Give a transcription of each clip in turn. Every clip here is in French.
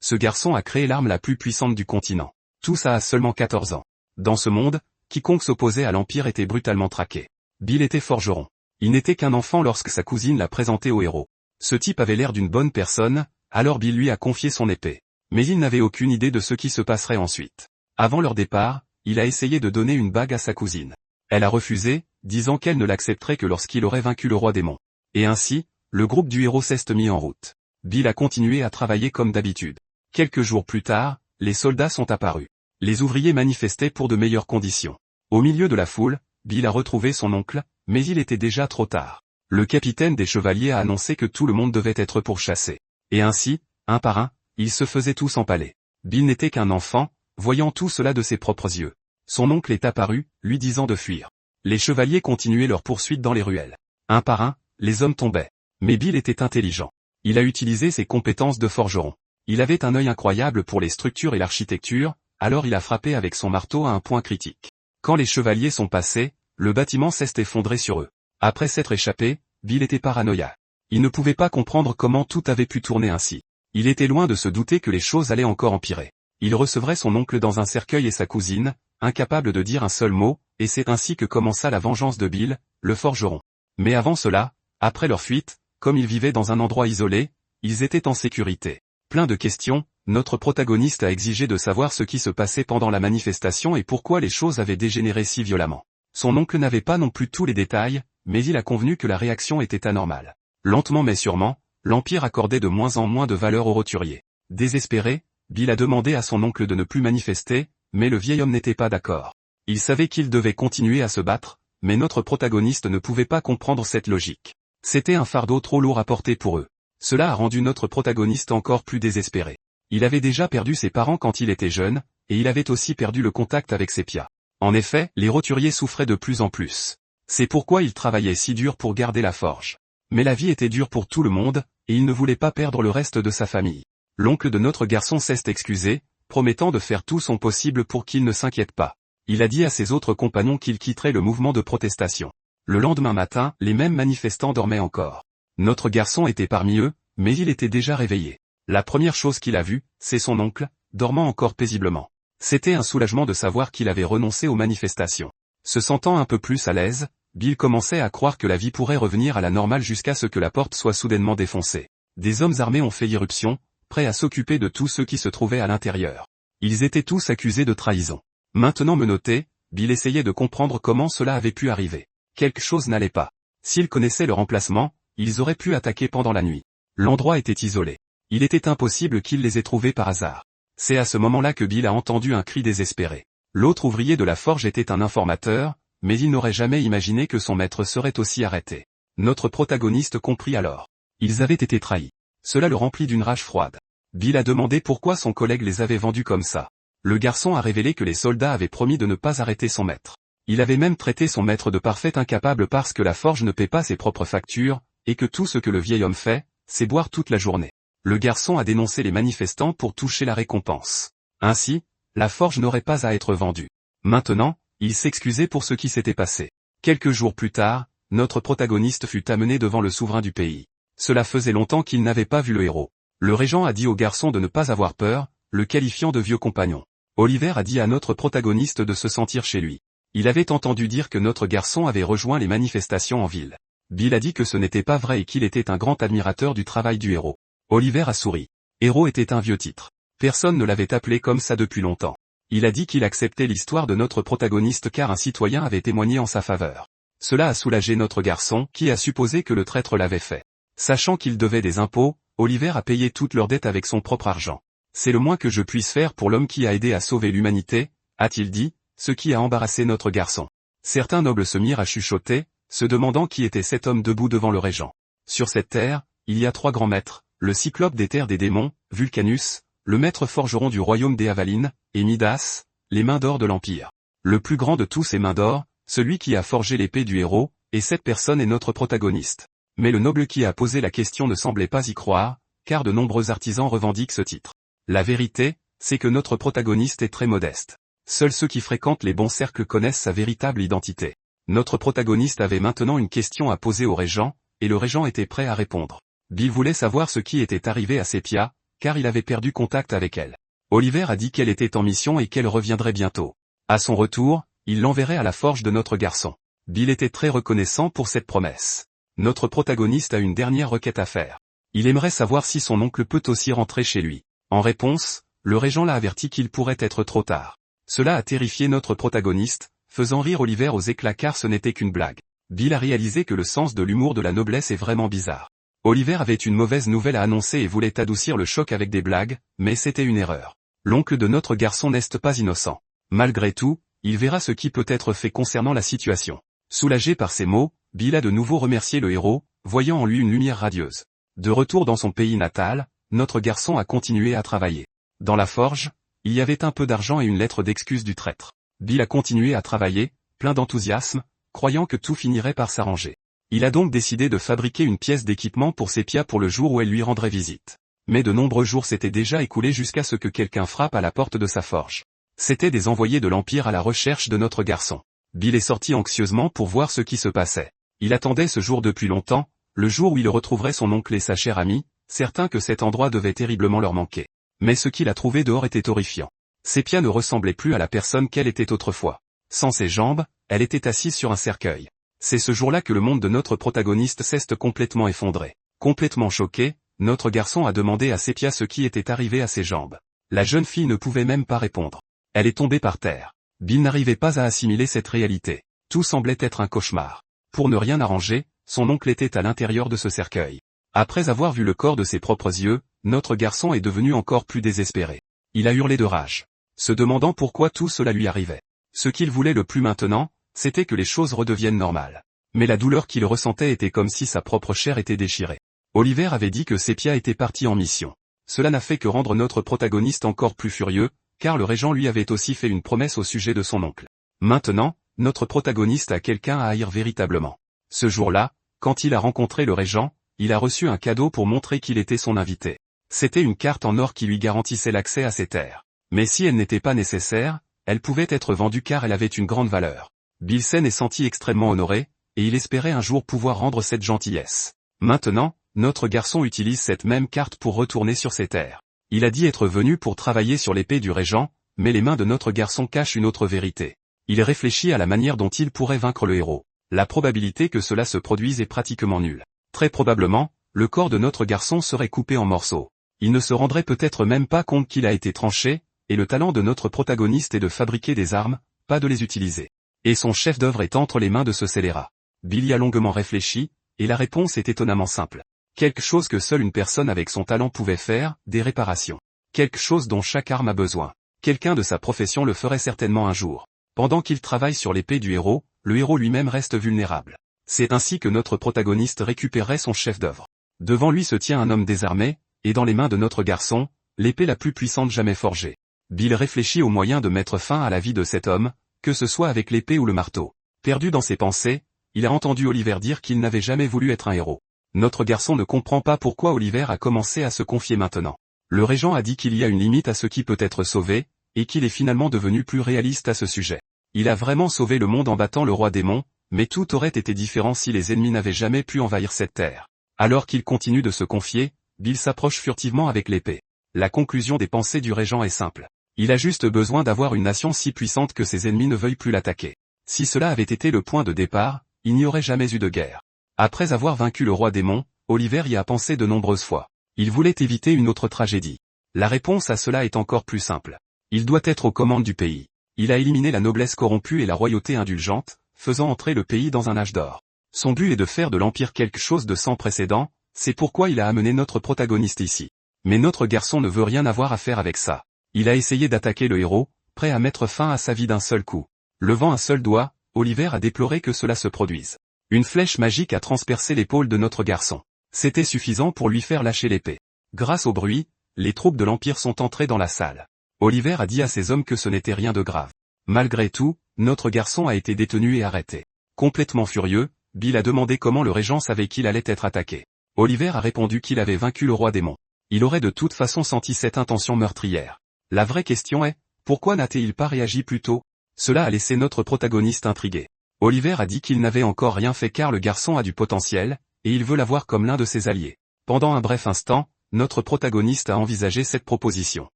Ce garçon a créé l'arme la plus puissante du continent. Tout ça a seulement 14 ans. Dans ce monde, quiconque s'opposait à l'Empire était brutalement traqué. Bill était forgeron. Il n'était qu'un enfant lorsque sa cousine l'a présenté au héros. Ce type avait l'air d'une bonne personne, alors Bill lui a confié son épée. Mais il n'avait aucune idée de ce qui se passerait ensuite. Avant leur départ, il a essayé de donner une bague à sa cousine. Elle a refusé, disant qu'elle ne l'accepterait que lorsqu'il aurait vaincu le roi démon. Et ainsi, le groupe du héros s'est mis en route. Bill a continué à travailler comme d'habitude. Quelques jours plus tard, les soldats sont apparus. Les ouvriers manifestaient pour de meilleures conditions. Au milieu de la foule, Bill a retrouvé son oncle, mais il était déjà trop tard. Le capitaine des chevaliers a annoncé que tout le monde devait être pourchassé. Et ainsi, un par un, ils se faisaient tous empaler. Bill n'était qu'un enfant, voyant tout cela de ses propres yeux. Son oncle est apparu, lui disant de fuir. Les chevaliers continuaient leur poursuite dans les ruelles. Un par un, les hommes tombaient. Mais Bill était intelligent. Il a utilisé ses compétences de forgeron. Il avait un œil incroyable pour les structures et l'architecture, alors il a frappé avec son marteau à un point critique. Quand les chevaliers sont passés, le bâtiment s'est effondré sur eux. Après s'être échappé, Bill était paranoïaque. Il ne pouvait pas comprendre comment tout avait pu tourner ainsi. Il était loin de se douter que les choses allaient encore empirer. Il recevrait son oncle dans un cercueil et sa cousine, incapable de dire un seul mot, et c'est ainsi que commença la vengeance de Bill, le forgeron. Mais avant cela, après leur fuite, comme ils vivaient dans un endroit isolé, ils étaient en sécurité. Plein de questions, notre protagoniste a exigé de savoir ce qui se passait pendant la manifestation et pourquoi les choses avaient dégénéré si violemment. Son oncle n'avait pas non plus tous les détails, mais il a convenu que la réaction était anormale. Lentement mais sûrement, l'Empire accordait de moins en moins de valeur aux roturiers. Désespéré, Bill a demandé à son oncle de ne plus manifester, mais le vieil homme n'était pas d'accord. Il savait qu'il devait continuer à se battre, mais notre protagoniste ne pouvait pas comprendre cette logique. C'était un fardeau trop lourd à porter pour eux. Cela a rendu notre protagoniste encore plus désespéré. Il avait déjà perdu ses parents quand il était jeune, et il avait aussi perdu le contact avec ses pias. En effet, les roturiers souffraient de plus en plus. C'est pourquoi il travaillait si dur pour garder la forge. Mais la vie était dure pour tout le monde, et il ne voulait pas perdre le reste de sa famille. L'oncle de notre garçon s'est excusé, promettant de faire tout son possible pour qu'il ne s'inquiète pas. Il a dit à ses autres compagnons qu'il quitterait le mouvement de protestation. Le lendemain matin, les mêmes manifestants dormaient encore. Notre garçon était parmi eux, mais il était déjà réveillé. La première chose qu'il a vue, c'est son oncle, dormant encore paisiblement. C'était un soulagement de savoir qu'il avait renoncé aux manifestations. Se sentant un peu plus à l'aise, Bill commençait à croire que la vie pourrait revenir à la normale jusqu'à ce que la porte soit soudainement défoncée. Des hommes armés ont fait irruption, prêts à s'occuper de tous ceux qui se trouvaient à l'intérieur. Ils étaient tous accusés de trahison. Maintenant menotté, Bill essayait de comprendre comment cela avait pu arriver. Quelque chose n'allait pas. S'ils connaissaient leur emplacement, ils auraient pu attaquer pendant la nuit. L'endroit était isolé. Il était impossible qu'ils les aient trouvés par hasard. C'est à ce moment-là que Bill a entendu un cri désespéré. L'autre ouvrier de la forge était un informateur, mais il n'aurait jamais imaginé que son maître serait aussi arrêté. Notre protagoniste comprit alors. Ils avaient été trahis. Cela le remplit d'une rage froide. Bill a demandé pourquoi son collègue les avait vendus comme ça. Le garçon a révélé que les soldats avaient promis de ne pas arrêter son maître. Il avait même traité son maître de parfait incapable parce que la forge ne paie pas ses propres factures, et que tout ce que le vieil homme fait, c'est boire toute la journée. Le garçon a dénoncé les manifestants pour toucher la récompense. Ainsi, la forge n'aurait pas à être vendue. Maintenant, il s'excusait pour ce qui s'était passé. Quelques jours plus tard, notre protagoniste fut amené devant le souverain du pays. Cela faisait longtemps qu'il n'avait pas vu le héros. Le régent a dit au garçon de ne pas avoir peur, le qualifiant de vieux compagnon. Oliver a dit à notre protagoniste de se sentir chez lui. Il avait entendu dire que notre garçon avait rejoint les manifestations en ville. Bill a dit que ce n'était pas vrai et qu'il était un grand admirateur du travail du héros. Oliver a souri. Héros était un vieux titre. Personne ne l'avait appelé comme ça depuis longtemps. Il a dit qu'il acceptait l'histoire de notre protagoniste car un citoyen avait témoigné en sa faveur. Cela a soulagé notre garçon qui a supposé que le traître l'avait fait. Sachant qu'il devait des impôts, Oliver a payé toutes leurs dettes avec son propre argent. C'est le moins que je puisse faire pour l'homme qui a aidé à sauver l'humanité, a-t-il dit, ce qui a embarrassé notre garçon. Certains nobles se mirent à chuchoter, se demandant qui était cet homme debout devant le régent. Sur cette terre, il y a 3 grands maîtres, le cyclope des terres des démons, Vulcanus, le maître forgeron du royaume des Avalines, et Midas, les mains d'or de l'Empire. Le plus grand de tous ces mains d'or, celui qui a forgé l'épée du héros, et cette personne est notre protagoniste. Mais le noble qui a posé la question ne semblait pas y croire, car de nombreux artisans revendiquent ce titre. La vérité, c'est que notre protagoniste est très modeste. Seuls ceux qui fréquentent les bons cercles connaissent sa véritable identité. Notre protagoniste avait maintenant une question à poser au régent, et le régent était prêt à répondre. Bill voulait savoir ce qui était arrivé à ses pias, car il avait perdu contact avec elle. Oliver a dit qu'elle était en mission et qu'elle reviendrait bientôt. À son retour, il l'enverrait à la forge de notre garçon. Bill était très reconnaissant pour cette promesse. Notre protagoniste a une dernière requête à faire. Il aimerait savoir si son oncle peut aussi rentrer chez lui. En réponse, le régent l'a averti qu'il pourrait être trop tard. Cela a terrifié notre protagoniste, faisant rire Oliver aux éclats car ce n'était qu'une blague. Bill a réalisé que le sens de l'humour de la noblesse est vraiment bizarre. Oliver avait une mauvaise nouvelle à annoncer et voulait adoucir le choc avec des blagues, mais c'était une erreur. L'oncle de notre garçon n'est pas innocent. Malgré tout, il verra ce qui peut être fait concernant la situation. Soulagé par ces mots, Bill a de nouveau remercié le héros, voyant en lui une lumière radieuse. De retour dans son pays natal, notre garçon a continué à travailler. Dans la forge, il y avait un peu d'argent et une lettre d'excuse du traître. Bill a continué à travailler, plein d'enthousiasme, croyant que tout finirait par s'arranger. Il a donc décidé de fabriquer une pièce d'équipement pour Sepia pour le jour où elle lui rendrait visite. Mais de nombreux jours s'étaient déjà écoulés jusqu'à ce que quelqu'un frappe à la porte de sa forge. C'étaient des envoyés de l'Empire à la recherche de notre garçon. Bill est sorti anxieusement pour voir ce qui se passait. Il attendait ce jour depuis longtemps, le jour où il retrouverait son oncle et sa chère amie, certain que cet endroit devait terriblement leur manquer. Mais ce qu'il a trouvé dehors était horrifiant. Sepia ne ressemblait plus à la personne qu'elle était autrefois. Sans ses jambes, elle était assise sur un cercueil. C'est ce jour-là que le monde de notre protagoniste s'est complètement effondré. Complètement choqué, notre garçon a demandé à Sepia ce qui était arrivé à ses jambes. La jeune fille ne pouvait même pas répondre. Elle est tombée par terre. Bill n'arrivait pas à assimiler cette réalité. Tout semblait être un cauchemar. Pour ne rien arranger, son oncle était à l'intérieur de ce cercueil. Après avoir vu le corps de ses propres yeux, notre garçon est devenu encore plus désespéré. Il a hurlé de rage, se demandant pourquoi tout cela lui arrivait. Ce qu'il voulait le plus maintenant, c'était que les choses redeviennent normales. Mais la douleur qu'il ressentait était comme si sa propre chair était déchirée. Oliver avait dit que Sepia était partie en mission. Cela n'a fait que rendre notre protagoniste encore plus furieux, car le régent lui avait aussi fait une promesse au sujet de son oncle. Maintenant, notre protagoniste a quelqu'un à haïr véritablement. Ce jour-là, quand il a rencontré le régent, il a reçu un cadeau pour montrer qu'il était son invité. C'était une carte en or qui lui garantissait l'accès à ses terres. Mais si elle n'était pas nécessaire, elle pouvait être vendue car elle avait une grande valeur. Bill s'en est senti extrêmement honoré, et il espérait un jour pouvoir rendre cette gentillesse. Maintenant, notre garçon utilise cette même carte pour retourner sur ses terres. Il a dit être venu pour travailler sur l'épée du régent, mais les mains de notre garçon cachent une autre vérité. Il réfléchit à la manière dont il pourrait vaincre le héros. La probabilité que cela se produise est pratiquement nulle. Très probablement, le corps de notre garçon serait coupé en morceaux. Il ne se rendrait peut-être même pas compte qu'il a été tranché, et le talent de notre protagoniste est de fabriquer des armes, pas de les utiliser. Et son chef-d'œuvre est entre les mains de ce scélérat. Bill y a longuement réfléchi, et la réponse est étonnamment simple. Quelque chose que seule une personne avec son talent pouvait faire, des réparations. Quelque chose dont chaque arme a besoin. Quelqu'un de sa profession le ferait certainement un jour. Pendant qu'il travaille sur l'épée du héros, le héros lui-même reste vulnérable. C'est ainsi que notre protagoniste récupérerait son chef-d'œuvre. Devant lui se tient un homme désarmé, et dans les mains de notre garçon, l'épée la plus puissante jamais forgée. Bill réfléchit aux moyens de mettre fin à la vie de cet homme, que ce soit avec l'épée ou le marteau. Perdu dans ses pensées, il a entendu Oliver dire qu'il n'avait jamais voulu être un héros. Notre garçon ne comprend pas pourquoi Oliver a commencé à se confier maintenant. Le régent a dit qu'il y a une limite à ce qui peut être sauvé, et qu'il est finalement devenu plus réaliste à ce sujet. Il a vraiment sauvé le monde en battant le roi démon, mais tout aurait été différent si les ennemis n'avaient jamais pu envahir cette terre. Alors qu'il continue de se confier, Bill s'approche furtivement avec l'épée. La conclusion des pensées du régent est simple. Il a juste besoin d'avoir une nation si puissante que ses ennemis ne veuillent plus l'attaquer. Si cela avait été le point de départ, il n'y aurait jamais eu de guerre. Après avoir vaincu le roi démon, Oliver y a pensé de nombreuses fois. Il voulait éviter une autre tragédie. La réponse à cela est encore plus simple. Il doit être aux commandes du pays. Il a éliminé la noblesse corrompue et la royauté indulgente, faisant entrer le pays dans un âge d'or. Son but est de faire de l'Empire quelque chose de sans précédent, c'est pourquoi il a amené notre protagoniste ici. Mais notre garçon ne veut rien avoir à faire avec ça. Il a essayé d'attaquer le héros, prêt à mettre fin à sa vie d'un seul coup. Levant un seul doigt, Oliver a déploré que cela se produise. Une flèche magique a transpercé l'épaule de notre garçon. C'était suffisant pour lui faire lâcher l'épée. Grâce au bruit, les troupes de l'Empire sont entrées dans la salle. Oliver a dit à ses hommes que ce n'était rien de grave. Malgré tout, notre garçon a été détenu et arrêté. Complètement furieux, Bill a demandé comment le régent savait qu'il allait être attaqué. Oliver a répondu qu'il avait vaincu le roi démon. Il aurait de toute façon senti cette intention meurtrière. La vraie question est, pourquoi n'a-t-il pas réagi plus tôt? Cela a laissé notre protagoniste intrigué. Oliver a dit qu'il n'avait encore rien fait car le garçon a du potentiel, et il veut l'avoir comme l'un de ses alliés. Pendant un bref instant, notre protagoniste a envisagé cette proposition.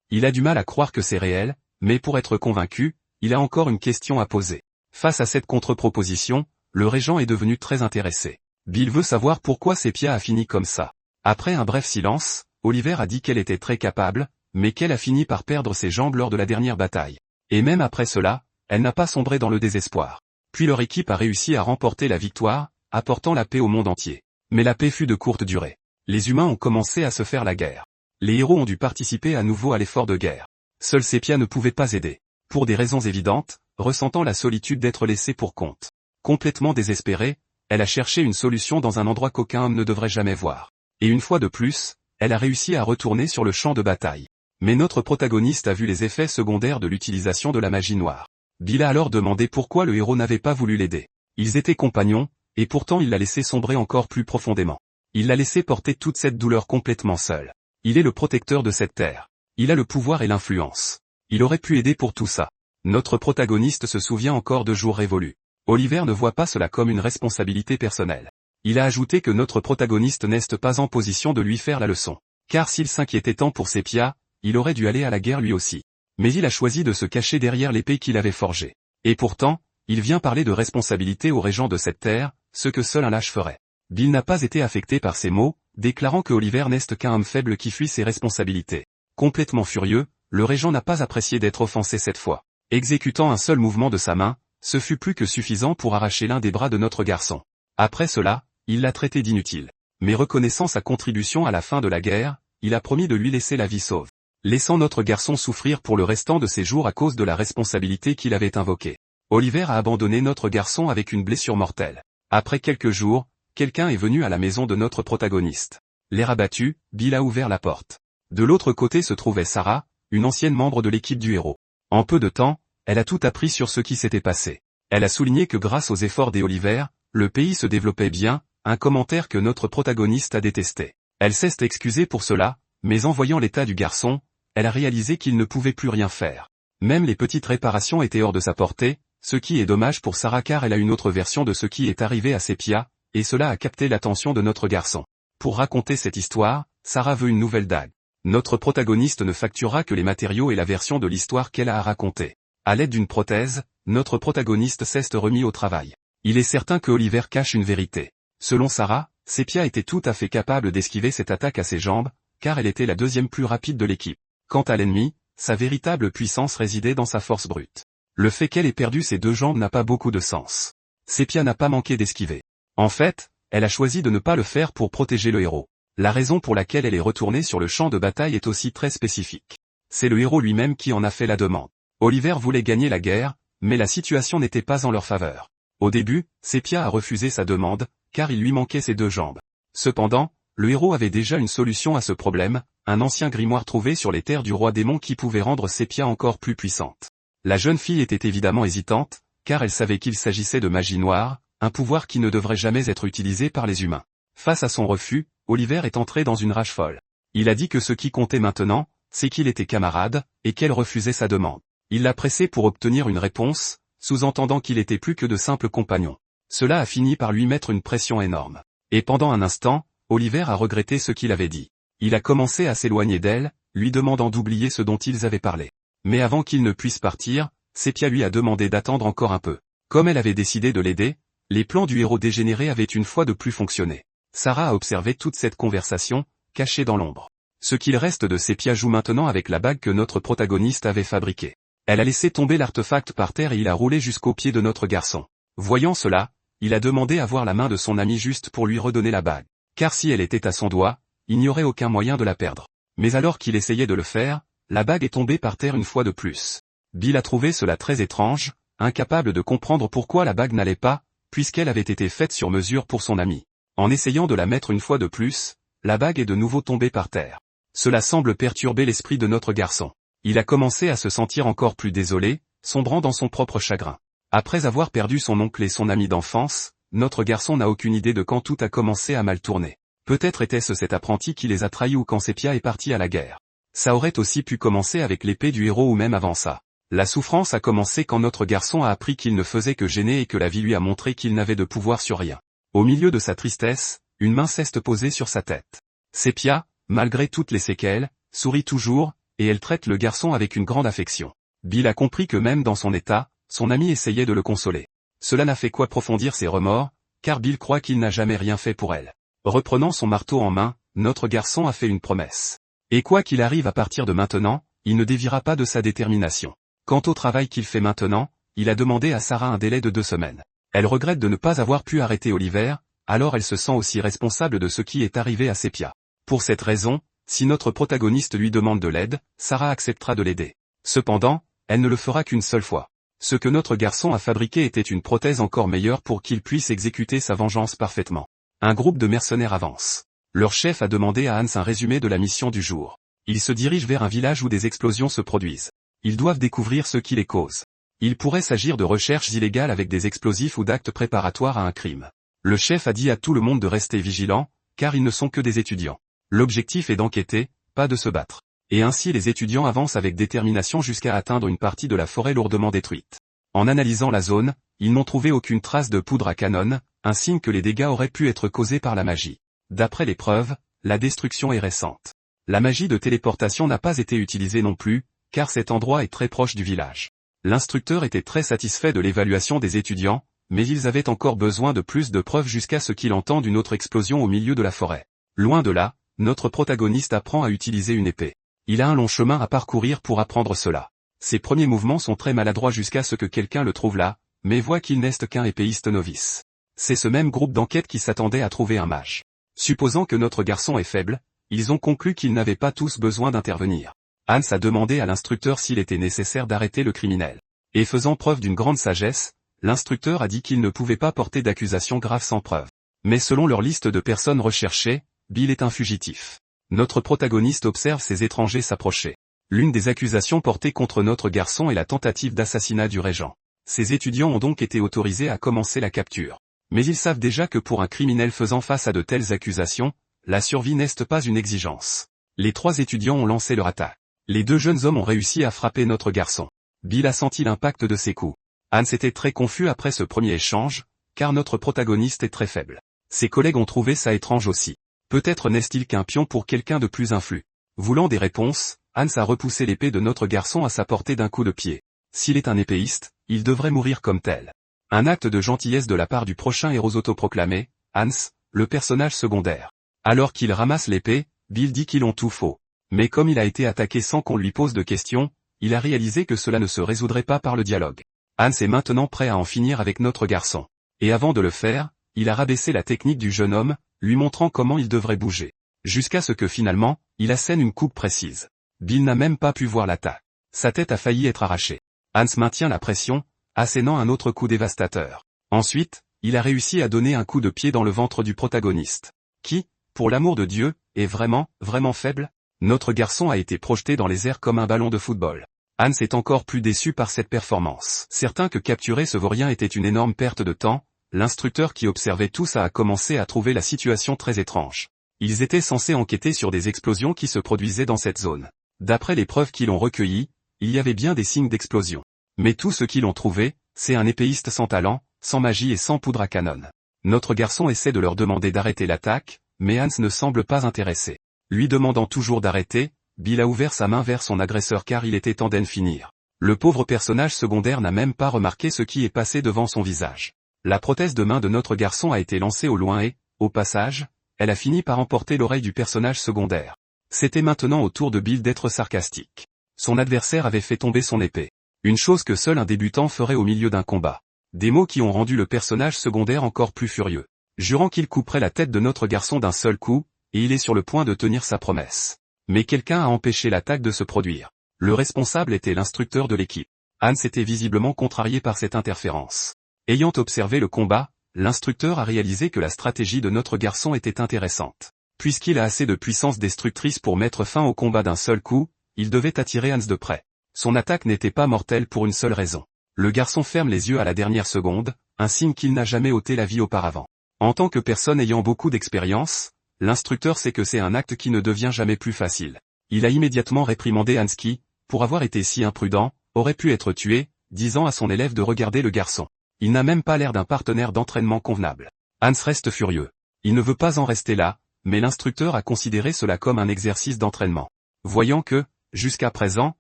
Il a du mal à croire que c'est réel, mais pour être convaincu, il a encore une question à poser. Face à cette contre-proposition, le régent est devenu très intéressé. Bill veut savoir pourquoi Sepia a fini comme ça. Après un bref silence, Oliver a dit qu'elle était très capable, mais qu'elle a fini par perdre ses jambes lors de la dernière bataille. Et même après cela, elle n'a pas sombré dans le désespoir. Puis leur équipe a réussi à remporter la victoire, apportant la paix au monde entier. Mais la paix fut de courte durée. Les humains ont commencé à se faire la guerre. Les héros ont dû participer à nouveau à l'effort de guerre. Seule Sepia ne pouvait pas aider. Pour des raisons évidentes, ressentant la solitude d'être laissée pour compte. Complètement désespérée, elle a cherché une solution dans un endroit qu'aucun homme ne devrait jamais voir. Et une fois de plus, elle a réussi à retourner sur le champ de bataille. Mais notre protagoniste a vu les effets secondaires de l'utilisation de la magie noire. Bill a alors demandé pourquoi le héros n'avait pas voulu l'aider. Ils étaient compagnons, et pourtant il l'a laissé sombrer encore plus profondément. Il l'a laissé porter toute cette douleur complètement seul. Il est le protecteur de cette terre. Il a le pouvoir et l'influence. Il aurait pu aider pour tout ça. Notre protagoniste se souvient encore de jours révolus. Oliver ne voit pas cela comme une responsabilité personnelle. Il a ajouté que notre protagoniste n'est pas en position de lui faire la leçon. Car s'il s'inquiétait tant pour Sepia, il aurait dû aller à la guerre lui aussi. Mais il a choisi de se cacher derrière l'épée qu'il avait forgée. Et pourtant, il vient parler de responsabilité au régent de cette terre, ce que seul un lâche ferait. Bill n'a pas été affecté par ces mots, déclarant que Oliver n'est qu'un homme faible qui fuit ses responsabilités. Complètement furieux, le régent n'a pas apprécié d'être offensé cette fois. Exécutant un seul mouvement de sa main, ce fut plus que suffisant pour arracher l'un des bras de notre garçon. Après cela, il l'a traité d'inutile. Mais reconnaissant sa contribution à la fin de la guerre, il a promis de lui laisser la vie sauve. Laissant notre garçon souffrir pour le restant de ses jours à cause de la responsabilité qu'il avait invoquée. Oliver a abandonné notre garçon avec une blessure mortelle. Après quelques jours, quelqu'un est venu à la maison de notre protagoniste. L'air abattu, Bill a ouvert la porte. De l'autre côté se trouvait Sarah, une ancienne membre de l'équipe du héros. En peu de temps, elle a tout appris sur ce qui s'était passé. Elle a souligné que grâce aux efforts des Oliver, le pays se développait bien, un commentaire que notre protagoniste a détesté. Elle s'est excusée pour cela, mais en voyant l'état du garçon, elle a réalisé qu'il ne pouvait plus rien faire. Même les petites réparations étaient hors de sa portée, ce qui est dommage pour Sarah car elle a une autre version de ce qui est arrivé à Sepia, et cela a capté l'attention de notre garçon. Pour raconter cette histoire, Sarah veut une nouvelle dague. Notre protagoniste ne facturera que les matériaux et la version de l'histoire qu'elle a à raconter. À l'aide d'une prothèse, notre protagoniste s'est remis au travail. Il est certain que Oliver cache une vérité. Selon Sarah, Sepia était tout à fait capable d'esquiver cette attaque à ses jambes, car elle était la deuxième plus rapide de l'équipe. Quant à l'ennemi, sa véritable puissance résidait dans sa force brute. Le fait qu'elle ait perdu ses deux jambes n'a pas beaucoup de sens. Sepia n'a pas manqué d'esquiver. En fait, elle a choisi de ne pas le faire pour protéger le héros. La raison pour laquelle elle est retournée sur le champ de bataille est aussi très spécifique. C'est le héros lui-même qui en a fait la demande. Oliver voulait gagner la guerre, mais la situation n'était pas en leur faveur. Au début, Sepia a refusé sa demande, car il lui manquait ses deux jambes. Cependant, le héros avait déjà une solution à ce problème, un ancien grimoire trouvé sur les terres du roi démon qui pouvait rendre Sepia encore plus puissante. La jeune fille était évidemment hésitante, car elle savait qu'il s'agissait de magie noire, un pouvoir qui ne devrait jamais être utilisé par les humains. Face à son refus, Oliver est entré dans une rage folle. Il a dit que ce qui comptait maintenant, c'est qu'il était camarade, et qu'elle refusait sa demande. Il l'a pressé pour obtenir une réponse, sous-entendant qu'il était plus que de simples compagnons. Cela a fini par lui mettre une pression énorme. Et pendant un instant, Oliver a regretté ce qu'il avait dit. Il a commencé à s'éloigner d'elle, lui demandant d'oublier ce dont ils avaient parlé. Mais avant qu'il ne puisse partir, Sepia lui a demandé d'attendre encore un peu. Comme elle avait décidé de l'aider, les plans du héros dégénéré avaient une fois de plus fonctionné. Sarah a observé toute cette conversation, cachée dans l'ombre. Ce qu'il reste de Sepia joue maintenant avec la bague que notre protagoniste avait fabriquée. Elle a laissé tomber l'artefact par terre et il a roulé jusqu'au pied de notre garçon. Voyant cela, il a demandé à voir la main de son ami juste pour lui redonner la bague. Car si elle était à son doigt, il n'y aurait aucun moyen de la perdre. Mais alors qu'il essayait de le faire, la bague est tombée par terre une fois de plus. Bill a trouvé cela très étrange, incapable de comprendre pourquoi la bague n'allait pas, puisqu'elle avait été faite sur mesure pour son ami. En essayant de la mettre une fois de plus, la bague est de nouveau tombée par terre. Cela semble perturber l'esprit de notre garçon. Il a commencé à se sentir encore plus désolé, sombrant dans son propre chagrin. Après avoir perdu son oncle et son ami d'enfance, notre garçon n'a aucune idée de quand tout a commencé à mal tourner. Peut-être était-ce cet apprenti qui les a trahis ou quand Sepia est parti à la guerre. Ça aurait aussi pu commencer avec l'épée du héros ou même avant ça. La souffrance a commencé quand notre garçon a appris qu'il ne faisait que gêner et que la vie lui a montré qu'il n'avait de pouvoir sur rien. Au milieu de sa tristesse, une main s'est posée sur sa tête. Sepia, malgré toutes les séquelles, sourit toujours, et elle traite le garçon avec une grande affection. Bill a compris que même dans son état, son ami essayait de le consoler. Cela n'a fait qu'approfondir ses remords, car Bill croit qu'il n'a jamais rien fait pour elle. Reprenant son marteau en main, notre garçon a fait une promesse. Et quoi qu'il arrive à partir de maintenant, il ne déviera pas de sa détermination. Quant au travail qu'il fait maintenant, il a demandé à Sarah un délai de 2 semaines. Elle regrette de ne pas avoir pu arrêter Oliver, alors elle se sent aussi responsable de ce qui est arrivé à Sepia. Pour cette raison, si notre protagoniste lui demande de l'aide, Sarah acceptera de l'aider. Cependant, elle ne le fera qu'une seule fois. Ce que notre garçon a fabriqué était une prothèse encore meilleure pour qu'il puisse exécuter sa vengeance parfaitement. Un groupe de mercenaires avance. Leur chef a demandé à Hans un résumé de la mission du jour. Ils se dirigent vers un village où des explosions se produisent. Ils doivent découvrir ce qui les cause. Il pourrait s'agir de recherches illégales avec des explosifs ou d'actes préparatoires à un crime. Le chef a dit à tout le monde de rester vigilant, car ils ne sont que des étudiants. L'objectif est d'enquêter, pas de se battre. Et ainsi les étudiants avancent avec détermination jusqu'à atteindre une partie de la forêt lourdement détruite. En analysant la zone, ils n'ont trouvé aucune trace de poudre à canon, un signe que les dégâts auraient pu être causés par la magie. D'après les preuves, la destruction est récente. La magie de téléportation n'a pas été utilisée non plus, car cet endroit est très proche du village. L'instructeur était très satisfait de l'évaluation des étudiants, mais ils avaient encore besoin de plus de preuves jusqu'à ce qu'il entende une autre explosion au milieu de la forêt. Loin de là, notre protagoniste apprend à utiliser une épée. Il a un long chemin à parcourir pour apprendre cela. Ses premiers mouvements sont très maladroits jusqu'à ce que quelqu'un le trouve là, mais voit qu'il n'est qu'un épéiste novice. C'est ce même groupe d'enquête qui s'attendait à trouver un mage. Supposant que notre garçon est faible, ils ont conclu qu'ils n'avaient pas tous besoin d'intervenir. Hans a demandé à l'instructeur s'il était nécessaire d'arrêter le criminel. Et faisant preuve d'une grande sagesse, l'instructeur a dit qu'il ne pouvait pas porter d'accusation grave sans preuve. Mais selon leur liste de personnes recherchées, Bill est un fugitif. Notre protagoniste observe ces étrangers s'approcher. L'une des accusations portées contre notre garçon est la tentative d'assassinat du régent. Ces étudiants ont donc été autorisés à commencer la capture. Mais ils savent déjà que pour un criminel faisant face à de telles accusations, la survie n'est pas une exigence. Les 3 étudiants ont lancé leur attaque. Les 2 jeunes hommes ont réussi à frapper notre garçon. Bill a senti l'impact de ses coups. Hans était très confus après ce premier échange, car notre protagoniste est très faible. Ses collègues ont trouvé ça étrange aussi. Peut-être n'est-il qu'un pion pour quelqu'un de plus influent. Voulant des réponses, Hans a repoussé l'épée de notre garçon à sa portée d'un coup de pied. S'il est un épéiste, il devrait mourir comme tel. Un acte de gentillesse de la part du prochain héros autoproclamé, Hans, le personnage secondaire. Alors qu'il ramasse l'épée, Bill dit qu'ils ont tout faux. Mais comme il a été attaqué sans qu'on lui pose de questions, il a réalisé que cela ne se résoudrait pas par le dialogue. Hans est maintenant prêt à en finir avec notre garçon. Et avant de le faire, il a rabaissé la technique du jeune homme, lui montrant comment il devrait bouger. Jusqu'à ce que finalement, il assène une coupe précise. Bill n'a même pas pu voir l'attaque. Sa tête a failli être arrachée. Hans maintient la pression, assénant un autre coup dévastateur. Ensuite, il a réussi à donner un coup de pied dans le ventre du protagoniste. Qui, pour l'amour de Dieu, est vraiment faible? Notre garçon a été projeté dans les airs comme un ballon de football. Hans est encore plus déçu par cette performance. Certain que capturer ce vaurien était une énorme perte de temps, l'instructeur qui observait tout ça a commencé à trouver la situation très étrange. Ils étaient censés enquêter sur des explosions qui se produisaient dans cette zone. D'après les preuves qu'ils ont recueillies, il y avait bien des signes d'explosion. Mais tout ce qu'ils ont trouvé, c'est un épéiste sans talent, sans magie et sans poudre à canon. Notre garçon essaie de leur demander d'arrêter l'attaque, mais Hans ne semble pas intéressé. Lui demandant toujours d'arrêter, Bill a ouvert sa main vers son agresseur car il était temps d'en finir. Le pauvre personnage secondaire n'a même pas remarqué ce qui est passé devant son visage. La prothèse de main de notre garçon a été lancée au loin et, au passage, elle a fini par emporter l'oreille du personnage secondaire. C'était maintenant au tour de Bill d'être sarcastique. Son adversaire avait fait tomber son épée. Une chose que seul un débutant ferait au milieu d'un combat. Des mots qui ont rendu le personnage secondaire encore plus furieux. Jurant qu'il couperait la tête de notre garçon d'un seul coup, et il est sur le point de tenir sa promesse. Mais quelqu'un a empêché l'attaque de se produire. Le responsable était l'instructeur de l'équipe. Hans était visiblement contrarié par cette interférence. Ayant observé le combat, l'instructeur a réalisé que la stratégie de notre garçon était intéressante. Puisqu'il a assez de puissance destructrice pour mettre fin au combat d'un seul coup, il devait attirer Hans de près. Son attaque n'était pas mortelle pour une seule raison. Le garçon ferme les yeux à la dernière seconde, un signe qu'il n'a jamais ôté la vie auparavant. En tant que personne ayant beaucoup d'expérience, l'instructeur sait que c'est un acte qui ne devient jamais plus facile. Il a immédiatement réprimandé Hans qui, pour avoir été si imprudent, aurait pu être tué, disant à son élève de regarder le garçon. Il n'a même pas l'air d'un partenaire d'entraînement convenable. Hans reste furieux. Il ne veut pas en rester là, mais l'instructeur a considéré cela comme un exercice d'entraînement. Voyant que, jusqu'à présent,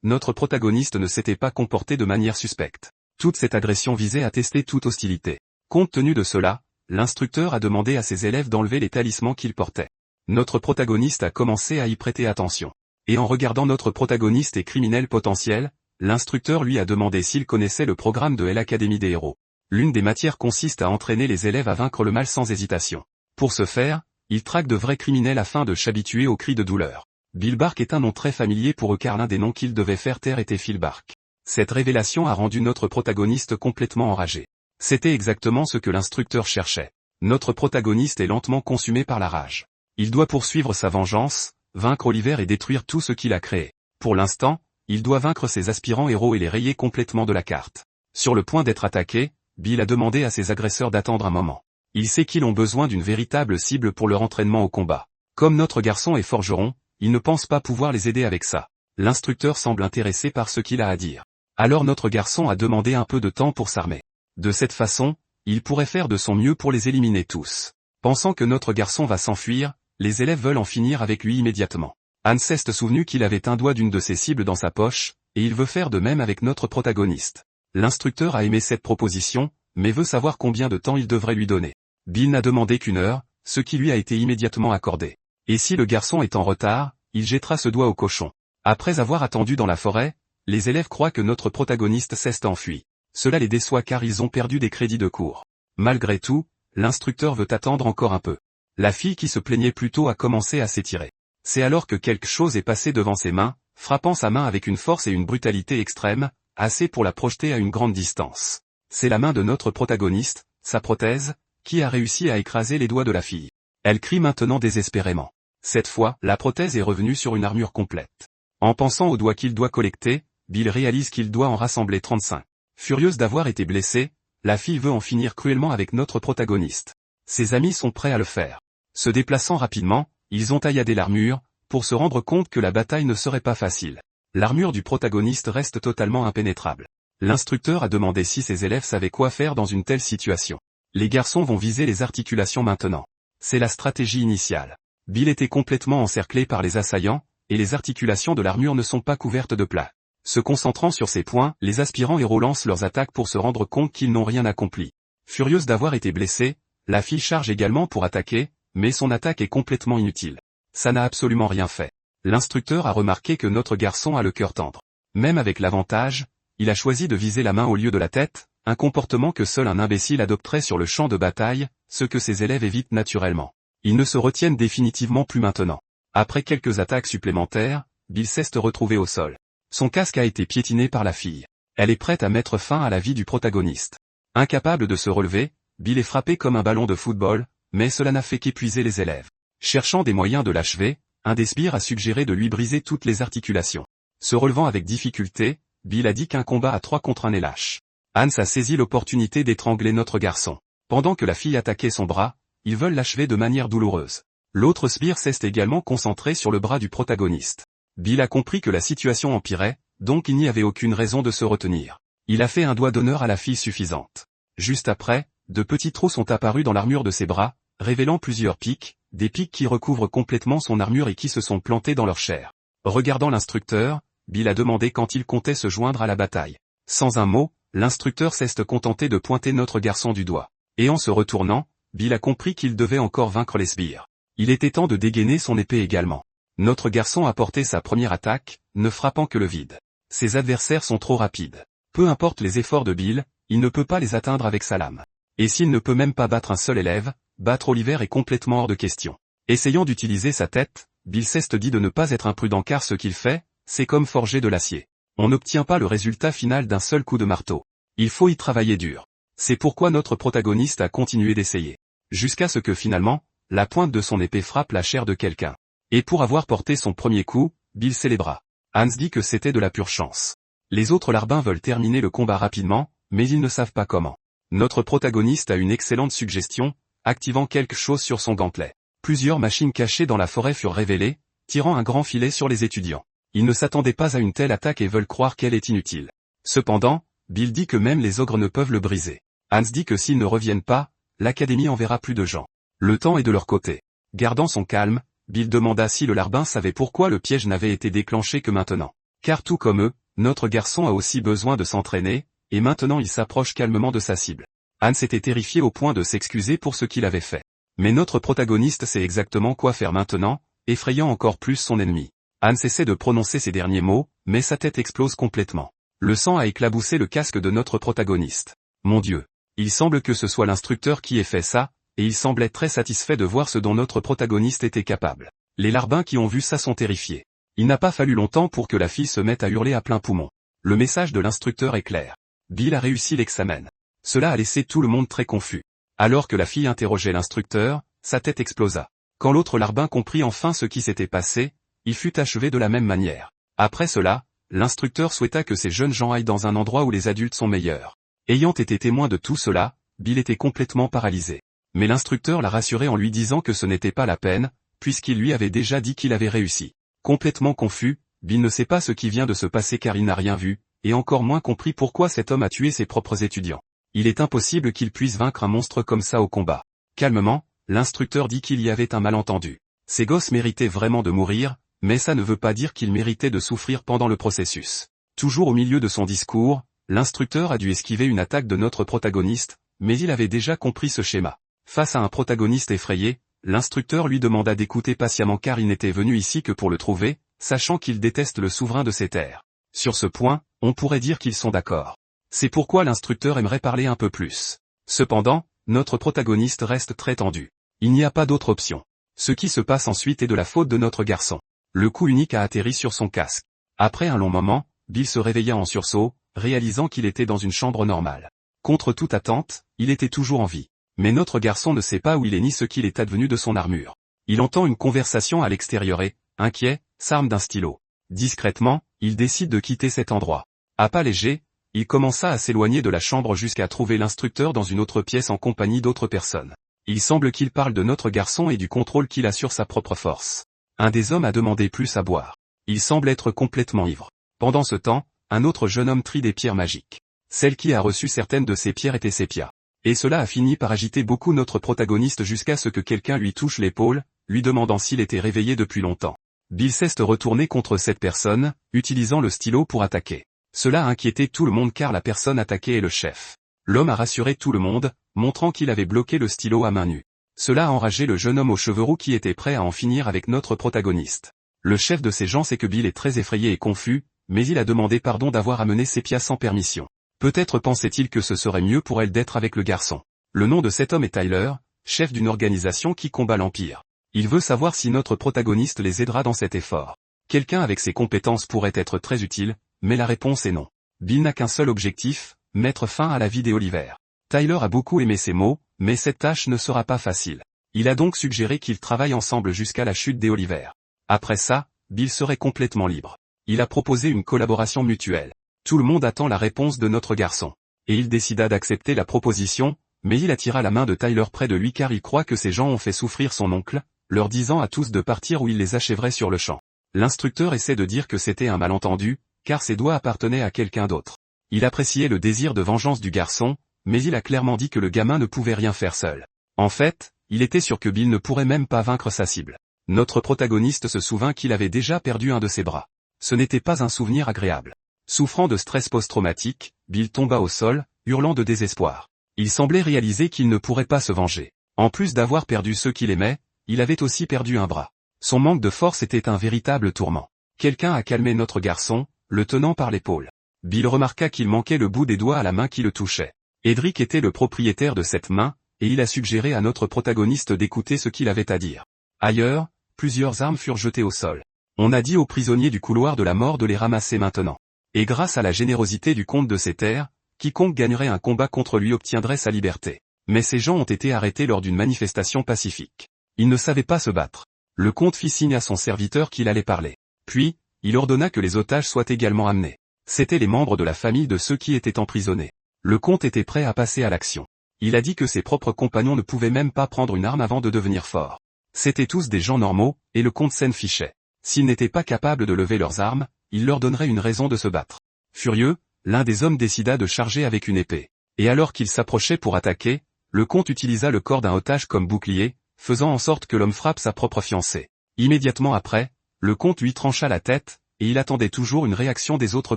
notre protagoniste ne s'était pas comporté de manière suspecte. Toute cette agression visait à tester toute hostilité. Compte tenu de cela, l'instructeur a demandé à ses élèves d'enlever les talismans qu'ils portaient. Notre protagoniste a commencé à y prêter attention. Et en regardant notre protagoniste et criminel potentiel, l'instructeur lui a demandé s'il connaissait le programme de l'Académie des héros. L'une des matières consiste à entraîner les élèves à vaincre le mal sans hésitation. Pour ce faire, il traque de vrais criminels afin de s'habituer aux cris de douleur. Bill Bark est un nom très familier pour eux car l'un des noms qu'il devait faire taire était Phil Bark. Cette révélation a rendu notre protagoniste complètement enragé. C'était exactement ce que l'instructeur cherchait. Notre protagoniste est lentement consumé par la rage. Il doit poursuivre sa vengeance, vaincre Oliver et détruire tout ce qu'il a créé. Pour l'instant, il doit vaincre ses aspirants héros et les rayer complètement de la carte. Sur le point d'être attaqué, Bill a demandé à ses agresseurs d'attendre un moment. Il sait qu'ils ont besoin d'une véritable cible pour leur entraînement au combat. Comme notre garçon est forgeron, il ne pense pas pouvoir les aider avec ça. L'instructeur semble intéressé par ce qu'il a à dire. Alors notre garçon a demandé un peu de temps pour s'armer. De cette façon, il pourrait faire de son mieux pour les éliminer tous. Pensant que notre garçon va s'enfuir, les élèves veulent en finir avec lui immédiatement. Hans s'est souvenu qu'il avait un doigt d'une de ses cibles dans sa poche, et il veut faire de même avec notre protagoniste. L'instructeur a aimé cette proposition, mais veut savoir combien de temps il devrait lui donner. Bill n'a demandé qu'1 heure, ce qui lui a été immédiatement accordé. Et si le garçon est en retard, il jettera ce doigt au cochon. Après avoir attendu dans la forêt, les élèves croient que notre protagoniste s'est enfui. Cela les déçoit car ils ont perdu des crédits de cours. Malgré tout, l'instructeur veut attendre encore un peu. La fille qui se plaignait plus tôt a commencé à s'étirer. C'est alors que quelque chose est passé devant ses mains, frappant sa main avec une force et une brutalité extrême, assez pour la projeter à une grande distance. C'est la main de notre protagoniste, sa prothèse, qui a réussi à écraser les doigts de la fille. Elle crie maintenant désespérément. Cette fois, la prothèse est revenue sur une armure complète. En pensant aux doigts qu'il doit collecter, Bill réalise qu'il doit en rassembler 35. Furieuse d'avoir été blessée, la fille veut en finir cruellement avec notre protagoniste. Ses amis sont prêts à le faire. Se déplaçant rapidement, ils ont tailladé l'armure, pour se rendre compte que la bataille ne serait pas facile. L'armure du protagoniste reste totalement impénétrable. L'instructeur a demandé si ses élèves savaient quoi faire dans une telle situation. Les garçons vont viser les articulations maintenant. C'est la stratégie initiale. Bill était complètement encerclé par les assaillants, et les articulations de l'armure ne sont pas couvertes de plats. Se concentrant sur ces points, les aspirants héros lancent leurs attaques pour se rendre compte qu'ils n'ont rien accompli. Furieuse d'avoir été blessée, la fille charge également pour attaquer, mais son attaque est complètement inutile. Ça n'a absolument rien fait. L'instructeur a remarqué que notre garçon a le cœur tendre. Même avec l'avantage, il a choisi de viser la main au lieu de la tête, un comportement que seul un imbécile adopterait sur le champ de bataille, ce que ses élèves évitent naturellement. Ils ne se retiennent définitivement plus maintenant. Après quelques attaques supplémentaires, Bill s'est retrouvé au sol. Son casque a été piétiné par la fille. Elle est prête à mettre fin à la vie du protagoniste. Incapable de se relever, Bill est frappé comme un ballon de football, mais cela n'a fait qu'épuiser les élèves. Cherchant des moyens de l'achever, un des sbires a suggéré de lui briser toutes les articulations. Se relevant avec difficulté, Bill a dit qu'un combat à 3 contre 1 est lâche. Hans a saisi l'opportunité d'étrangler notre garçon. Pendant que la fille attaquait son bras, ils veulent l'achever de manière douloureuse. L'autre sbire s'est également concentré sur le bras du protagoniste. Bill a compris que la situation empirait, donc il n'y avait aucune raison de se retenir. Il a fait un doigt d'honneur à la fille suffisante. Juste après, de petits trous sont apparus dans l'armure de ses bras, révélant plusieurs pics, des pics qui recouvrent complètement son armure et qui se sont plantés dans leur chair. Regardant l'instructeur, Bill a demandé quand il comptait se joindre à la bataille. Sans un mot, l'instructeur s'est contenté de pointer notre garçon du doigt. Et en se retournant, Bill a compris qu'il devait encore vaincre les sbires. Il était temps de dégainer son épée également. Notre garçon a porté sa première attaque, ne frappant que le vide. Ses adversaires sont trop rapides. Peu importe les efforts de Bill, il ne peut pas les atteindre avec sa lame. Et s'il ne peut même pas battre un seul élève, battre Oliver est complètement hors de question. Essayant d'utiliser sa tête, Bill s'est dit de ne pas être imprudent car ce qu'il fait, c'est comme forger de l'acier. On n'obtient pas le résultat final d'un seul coup de marteau. Il faut y travailler dur. C'est pourquoi notre protagoniste a continué d'essayer. Jusqu'à ce que finalement, la pointe de son épée frappe la chair de quelqu'un. Et pour avoir porté son premier coup, Bill célébra. Hans dit que c'était de la pure chance. Les autres larbins veulent terminer le combat rapidement, mais ils ne savent pas comment. Notre protagoniste a une excellente suggestion, activant quelque chose sur son gantelet. Plusieurs machines cachées dans la forêt furent révélées, tirant un grand filet sur les étudiants. Ils ne s'attendaient pas à une telle attaque et veulent croire qu'elle est inutile. Cependant, Bill dit que même les ogres ne peuvent le briser. Hans dit que s'ils ne reviennent pas, l'académie enverra plus de gens. Le temps est de leur côté. Gardant son calme, Bill demanda si le larbin savait pourquoi le piège n'avait été déclenché que maintenant. Car tout comme eux, notre garçon a aussi besoin de s'entraîner, et maintenant il s'approche calmement de sa cible. Hans était terrifié au point de s'excuser pour ce qu'il avait fait. Mais notre protagoniste sait exactement quoi faire maintenant, effrayant encore plus son ennemi. Hans essaie de prononcer ces derniers mots, mais sa tête explose complètement. Le sang a éclaboussé le casque de notre protagoniste. Mon Dieu. Il semble que ce soit l'instructeur qui ait fait ça, et il semblait très satisfait de voir ce dont notre protagoniste était capable. Les larbins qui ont vu ça sont terrifiés. Il n'a pas fallu longtemps pour que la fille se mette à hurler à plein poumon. Le message de l'instructeur est clair. Bill a réussi l'examen. Cela a laissé tout le monde très confus. Alors que la fille interrogeait l'instructeur, sa tête explosa. Quand l'autre larbin comprit enfin ce qui s'était passé, il fut achevé de la même manière. Après cela, l'instructeur souhaita que ces jeunes gens aillent dans un endroit où les adultes sont meilleurs. Ayant été témoin de tout cela, Bill était complètement paralysé. Mais l'instructeur l'a rassuré en lui disant que ce n'était pas la peine, puisqu'il lui avait déjà dit qu'il avait réussi. Complètement confus, Bill ne sait pas ce qui vient de se passer car il n'a rien vu, et encore moins compris pourquoi cet homme a tué ses propres étudiants. Il est impossible qu'il puisse vaincre un monstre comme ça au combat. Calmement, l'instructeur dit qu'il y avait un malentendu. Ces gosses méritaient vraiment de mourir, mais ça ne veut pas dire qu'ils méritaient de souffrir pendant le processus. Toujours au milieu de son discours, l'instructeur a dû esquiver une attaque de notre protagoniste, mais il avait déjà compris ce schéma. Face à un protagoniste effrayé, l'instructeur lui demanda d'écouter patiemment car il n'était venu ici que pour le trouver, sachant qu'il déteste le souverain de ces terres. Sur ce point, on pourrait dire qu'ils sont d'accord. C'est pourquoi l'instructeur aimerait parler un peu plus. Cependant, notre protagoniste reste très tendu. Il n'y a pas d'autre option. Ce qui se passe ensuite est de la faute de notre garçon. Le coup unique a atterri sur son casque. Après un long moment, Bill se réveilla en sursaut, réalisant qu'il était dans une chambre normale. Contre toute attente, il était toujours en vie. Mais notre garçon ne sait pas où il est ni ce qu'il est advenu de son armure. Il entend une conversation à l'extérieur et, inquiet, s'arme d'un stylo. Discrètement, il décide de quitter cet endroit. À pas léger, il commença à s'éloigner de la chambre jusqu'à trouver l'instructeur dans une autre pièce en compagnie d'autres personnes. Il semble qu'il parle de notre garçon et du contrôle qu'il a sur sa propre force. Un des hommes a demandé plus à boire. Il semble être complètement ivre. Pendant ce temps, un autre jeune homme trie des pierres magiques. Celle qui a reçu certaines de ces pierres était Sépia. Et cela a fini par agiter beaucoup notre protagoniste jusqu'à ce que quelqu'un lui touche l'épaule, lui demandant s'il était réveillé depuis longtemps. Bill s'est retourné contre cette personne, utilisant le stylo pour attaquer. Cela a inquiété tout le monde car la personne attaquée est le chef. L'homme a rassuré tout le monde, montrant qu'il avait bloqué le stylo à main nue. Cela a enragé le jeune homme aux cheveux roux qui était prêt à en finir avec notre protagoniste. Le chef de ces gens sait que Bill est très effrayé et confus, mais il a demandé pardon d'avoir amené Sépia sans permission. Peut-être pensait-il que ce serait mieux pour elle d'être avec le garçon. Le nom de cet homme est Tyler, chef d'une organisation qui combat l'Empire. Il veut savoir si notre protagoniste les aidera dans cet effort. Quelqu'un avec ses compétences pourrait être très utile, mais la réponse est non. Bill n'a qu'un seul objectif, mettre fin à la vie d'Oliver. Tyler a beaucoup aimé ces mots, mais cette tâche ne sera pas facile. Il a donc suggéré qu'ils travaillent ensemble jusqu'à la chute d'Oliver. Après ça, Bill serait complètement libre. Il a proposé une collaboration mutuelle. Tout le monde attend la réponse de notre garçon. Et il décida d'accepter la proposition, mais il attira la main de Tyler près de lui car il croit que ces gens ont fait souffrir son oncle, leur disant à tous de partir où il les achèverait sur le champ. L'instructeur essaie de dire que c'était un malentendu, car ses doigts appartenaient à quelqu'un d'autre. Il appréciait le désir de vengeance du garçon, mais il a clairement dit que le gamin ne pouvait rien faire seul. En fait, il était sûr que Bill ne pourrait même pas vaincre sa cible. Notre protagoniste se souvint qu'il avait déjà perdu un de ses bras. Ce n'était pas un souvenir agréable. Souffrant de stress post-traumatique, Bill tomba au sol, hurlant de désespoir. Il semblait réaliser qu'il ne pourrait pas se venger. En plus d'avoir perdu ceux qu'il aimait, il avait aussi perdu un bras. Son manque de force était un véritable tourment. Quelqu'un a calmé notre garçon, le tenant par l'épaule. Bill remarqua qu'il manquait le bout des doigts à la main qui le touchait. Edric était le propriétaire de cette main, et il a suggéré à notre protagoniste d'écouter ce qu'il avait à dire. Ailleurs, plusieurs armes furent jetées au sol. On a dit aux prisonniers du couloir de la mort de les ramasser maintenant. Et grâce à la générosité du comte de ces terres, quiconque gagnerait un combat contre lui obtiendrait sa liberté. Mais ces gens ont été arrêtés lors d'une manifestation pacifique. Ils ne savaient pas se battre. Le comte fit signe à son serviteur qu'il allait parler. Puis, il ordonna que les otages soient également amenés. C'étaient les membres de la famille de ceux qui étaient emprisonnés. Le comte était prêt à passer à l'action. Il a dit que ses propres compagnons ne pouvaient même pas prendre une arme avant de devenir forts. C'étaient tous des gens normaux, et le comte s'en fichait. S'ils n'étaient pas capables de lever leurs armes, il leur donnerait une raison de se battre. Furieux, l'un des hommes décida de charger avec une épée. Et alors qu'il s'approchait pour attaquer, le comte utilisa le corps d'un otage comme bouclier, faisant en sorte que l'homme frappe sa propre fiancée. Immédiatement après, le comte lui trancha la tête, et il attendait toujours une réaction des autres